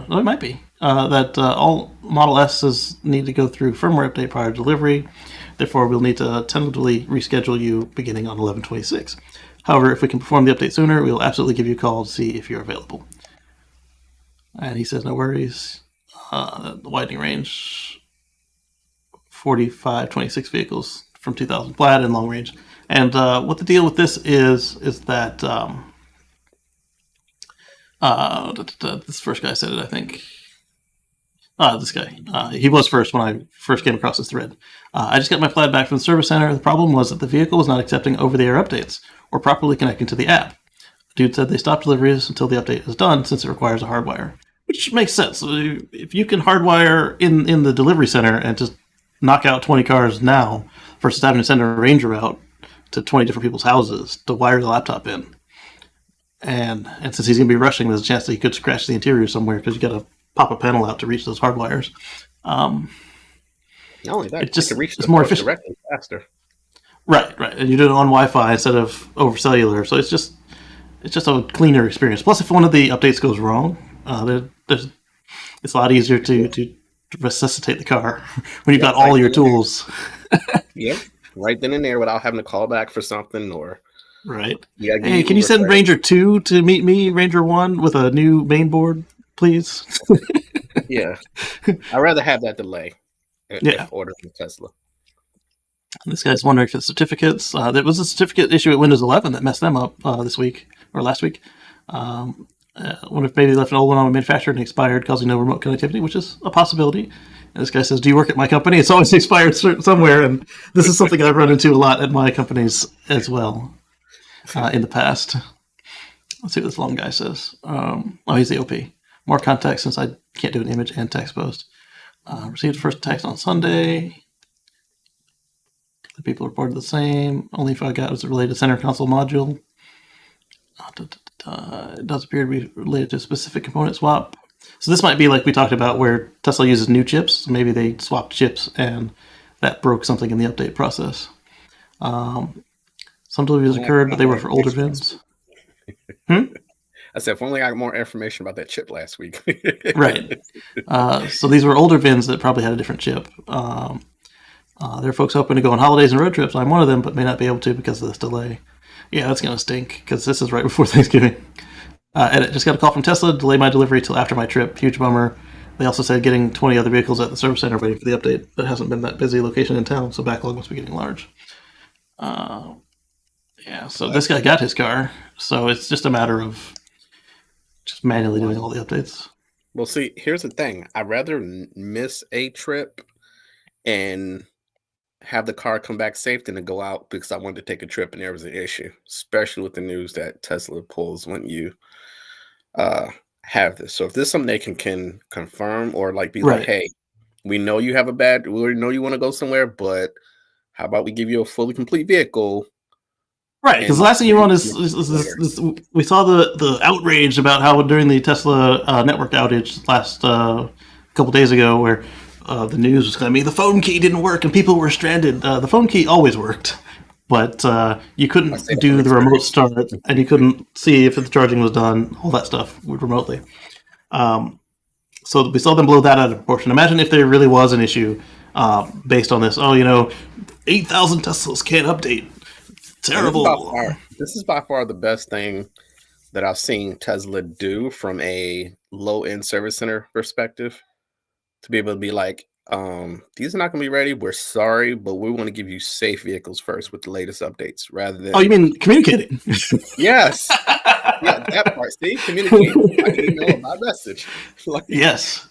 it might be that all Model S's need to go through firmware update prior to delivery. Therefore, we'll need to tentatively reschedule you beginning on 11/26. However, if we can perform the update sooner, we'll absolutely give you a call to see if you're available. And he says, no worries. The widening range, 45-26 vehicles from 2,000 flat and long range. And what the deal with this is that this first guy said it, I think. This guy. He was first when I first came across this thread. I just got my flat back from the service center. The problem was that the vehicle was not accepting over-the-air updates or properly connecting to the app. The dude said they stopped deliveries until the update is done since it requires a hardwire. Which makes sense. If you can hardwire in the delivery center and just knock out 20 cars now versus having to send a ranger out to 20 different people's houses to wire the laptop in. And since he's going to be rushing, there's a chance that he could scratch the interior somewhere because you got to pop a panel out to reach those hard wires. Not only that, it's more efficient. Directly faster. Right. And you do it on Wi-Fi instead of over cellular, so it's just a cleaner experience. Plus, if one of the updates goes wrong, it's a lot easier to resuscitate the car when you've got all your tools. Yeah, right then and there without having to call back for something or... Right. Hey, can you send Ranger 2 to meet me, Ranger 1, with a new main board, please? Yeah. I'd rather have that delay if ordering a Tesla. This guy's wondering if it's certificates. There was a certificate issue at Windows 11 that messed them up this week, or last week. Wonder if maybe they left an old one on a manufacturer and expired, causing no remote connectivity, which is a possibility. And this guy says, do you work at my company? It's always expired somewhere, and this is something I've run into a lot at my companies as well in the past. Let's see what this long guy says. He's the OP. More context since I can't do an image and text post. Received the first text on Sunday. The people reported the same. Only if I got was related to center console module. It does appear to be related to a specific component swap. So this might be like we talked about where Tesla uses new chips. Maybe they swapped chips and that broke something in the update process. Some deliveries occurred, but they were for older VINs. I said, if only I got more information about that chip last week. Right. So these were older VINs that probably had a different chip. There are folks hoping to go on holidays and road trips. I'm one of them, but may not be able to because of this delay. Yeah, that's going to stink because this is right before Thanksgiving. Edit, just got a call from Tesla, delay my delivery till after my trip. Huge bummer. They also said getting 20 other vehicles at the service center waiting for the update. That hasn't been that busy location in town, so backlog must be getting large. Yeah, so this guy got his car, so it's just a matter of just manually doing all the updates. Well, see, here's the thing. I'd rather miss a trip and have the car come back safe than to go out because I wanted to take a trip and there was an issue, especially with the news that Tesla pulls when you have this. So if this is something they can confirm or like be like, hey, we know you have we know you want to go somewhere, but how about we give you a fully complete vehicle? Right, because the last thing you want is we saw the outrage about how during the Tesla network outage last couple days ago, where the news was claiming the phone key didn't work and people were stranded. The phone key always worked, but you couldn't do the remote start and you couldn't see if the charging was done, all that stuff remotely. So we saw them blow that out of proportion. Imagine if there really was an issue based on this. 8,000 Teslas can't update. Terrible. This is by far the best thing that I've seen Tesla do from a low-end service center perspective. To be able to be like, these are not going to be ready. We're sorry, but we want to give you safe vehicles first with the latest updates rather than... Oh, you mean communicating? Yes. Yeah, that part. See, communicating. I can email my message. Yes.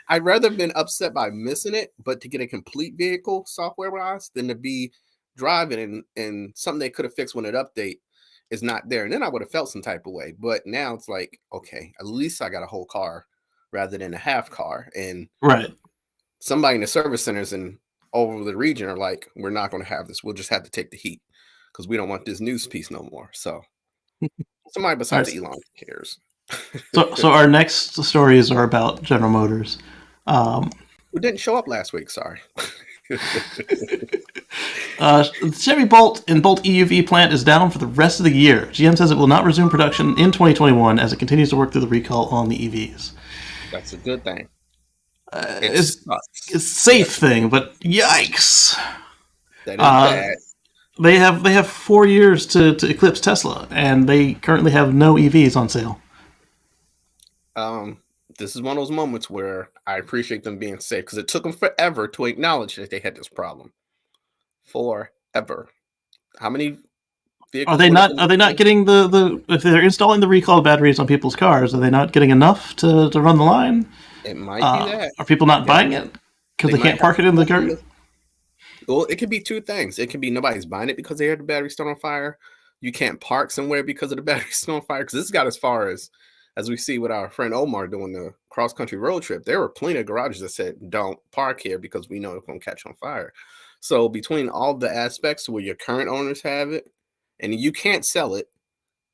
I'd rather have been upset by missing it, but to get a complete vehicle software-wise than to be driving and something they could have fixed when it update is not there. And then I would have felt some type of way. But now it's like, okay, at least I got a whole car rather than a half car. And somebody in the service centers and over the region are like, we're not going to have this. We'll just have to take the heat because we don't want this news piece no more. So somebody besides Elon cares. So our next stories are about General Motors. Who didn't show up last week, sorry. Chevy Bolt and Bolt EUV plant is down for the rest of the year. GM says it will not resume production in 2021 as it continues to work through the recall on the EVs. That's a good thing. It's a safe thing, but yikes! That is bad. They have 4 years to eclipse Tesla, and they currently have no EVs on sale. This is one of those moments where I appreciate them being safe because it took them forever to acknowledge that they had this problem. Forever. How many vehicles are they not getting the if they're installing the recall batteries on people's cars, are they not getting enough to run the line? It might be that. Are people not buying it because they can't park it in the car? Well, it could be two things. It could be nobody's buying it because they heard the battery start on fire. You can't park somewhere because of the battery still on fire. Because this got as far as we see with our friend Omar doing the cross-country road trip, there were plenty of garages that said, don't park here because we know it's going to catch on fire. So between all the aspects where your current owners have it, and you can't sell it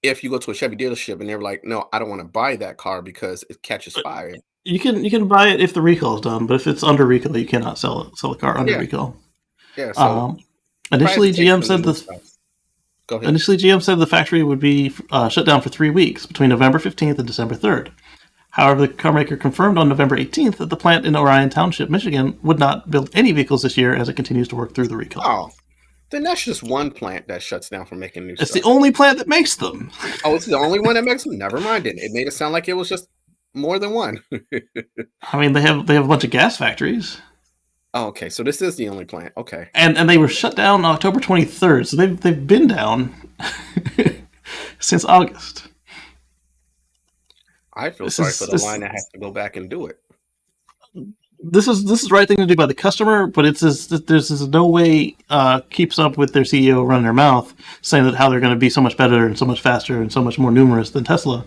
if you go to a Chevy dealership and they're like, no, I don't want to buy that car because it catches fire. You can buy it if the recall is done, but if it's under recall, you cannot sell a car under recall. Yeah. So initially, GM said Initially, GM said the factory would be shut down for 3 weeks between November 15th and December 3rd. However, the carmaker confirmed on November 18th that the plant in Orion Township, Michigan, would not build any vehicles this year as it continues to work through the recall. Oh, then that's just one plant that shuts down from making new stuff. It's the only plant that makes them. Oh, it's the only one that makes them? Never mind it. It made it sound like it was just more than one. I mean, they have a bunch of gas factories. Oh, okay, so this is the only plant. Okay. And they were shut down on October 23rd, so they've been down since August. I feel sorry for the line that has to go back and do it. This is the right thing to do by the customer, but there's no way keeps up with their CEO running their mouth saying that how they're going to be so much better and so much faster and so much more numerous than Tesla.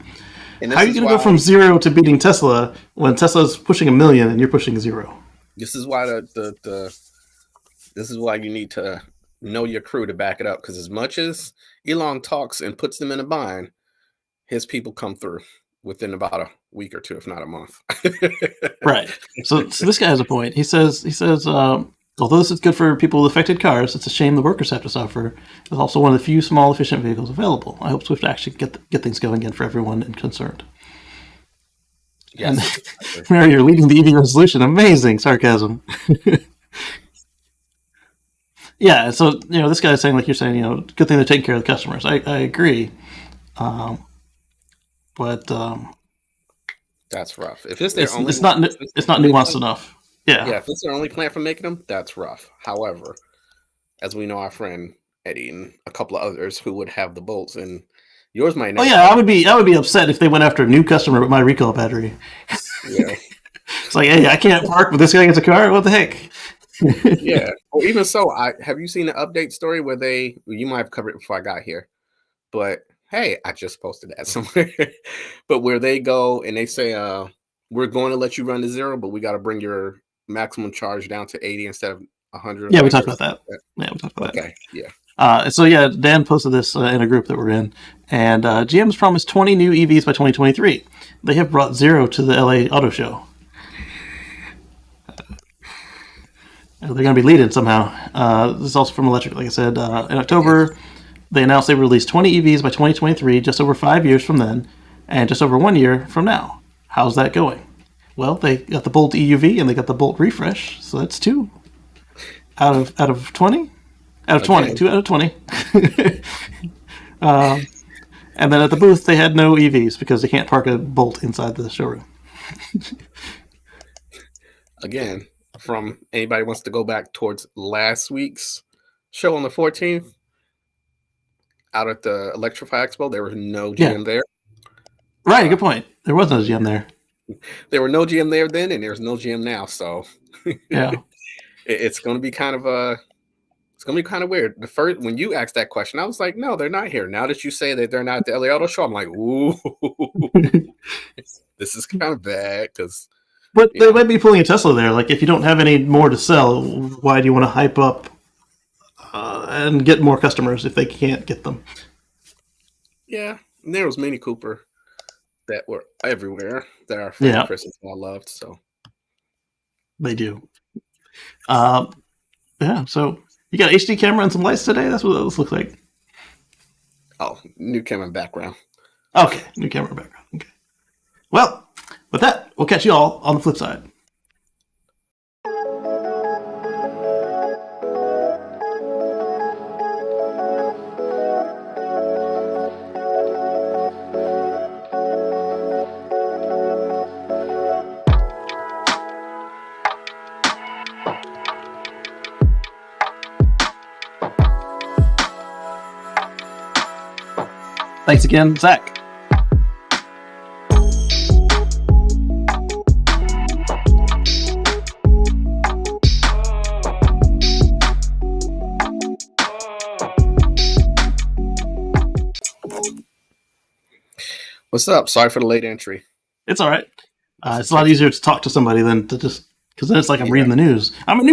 How are you going to go from 0 to beating Tesla when Tesla's pushing 1 million and you're pushing 0? This is why this is why you need to know your crew to back it up, because as much as Elon talks and puts them in a bind, his people come through within about a week or two, if not a month. Right. So this guy has a point. He says, although this is good for people with affected cars, it's a shame the workers have to suffer. It's also one of the few small, efficient vehicles available. I hope Swift actually get things going again for everyone concerned. Yes. And, Mary, you're leading the EV resolution. Amazing sarcasm. Yeah, so this guy's saying, like you're saying, good thing they're taking care of the customers. I agree. but That's rough. If it's their it's only, it's not nuanced enough. yeah, Yeah. if it's their only plan for making them, that's rough. However, as we know, our friend Eddie and a couple of others who would have the bolts, and yours might Oh never. yeah, I would be upset if they went after a new customer with my recall battery. Yeah. It's like, hey, I can't park, but this guy gets a car. What the heck? Yeah. Or even so, have you seen the update story where you might have covered it before I got here, but hey, I just posted that somewhere. But where they go and they say, we're going to let you run to 0, but we got to bring your maximum charge down to 80 instead of 100. Yeah, we talked about that. Yeah, we talked about that. Okay, yeah. So yeah, Dan posted this in a group that we're in, and GM's promised 20 new EVs by 2023. They have brought 0 to the LA Auto Show. They're going to be leading somehow. This is also from Electric, like I said. In October, they announced they released 20 EVs by 2023, just over 5 years from then, and just over 1 year from now. How's that going? Well, they got the Bolt EUV and they got the Bolt Refresh, so that's 2 out of 20. Out of 20, okay. 2 out of 20. And then at the booth, they had no EVs because they can't park a Bolt inside the showroom. Again, from anybody wants to go back towards last week's show on the 14th, out at the Electrify Expo, there was no GM there. Right, good point. There was no GM there. There were no GM there then, and there's no GM now. So yeah, it's going to be kind of weird. The first when you asked that question, I was like, no, they're not here. Now that you say that they're not at the LA Auto Show, I'm like, ooh, this is kind of bad because. But they might be pulling a Tesla there. Like, if you don't have any more to sell, why do you want to hype up and get more customers if they can't get them? Yeah, and there was Mini Cooper that were everywhere that our friend Chris and all loved. So they do. Yeah. So you got HD camera and some lights today. That's what this looks like. Oh, new camera background. Okay, new camera background. Okay. Well. With that, we'll catch you all on the flip side. Thanks again, Zach. What's up? Sorry for the late entry. It's all right. It's a lot easier to talk to somebody than to just because then it's like I'm reading the news. I'm a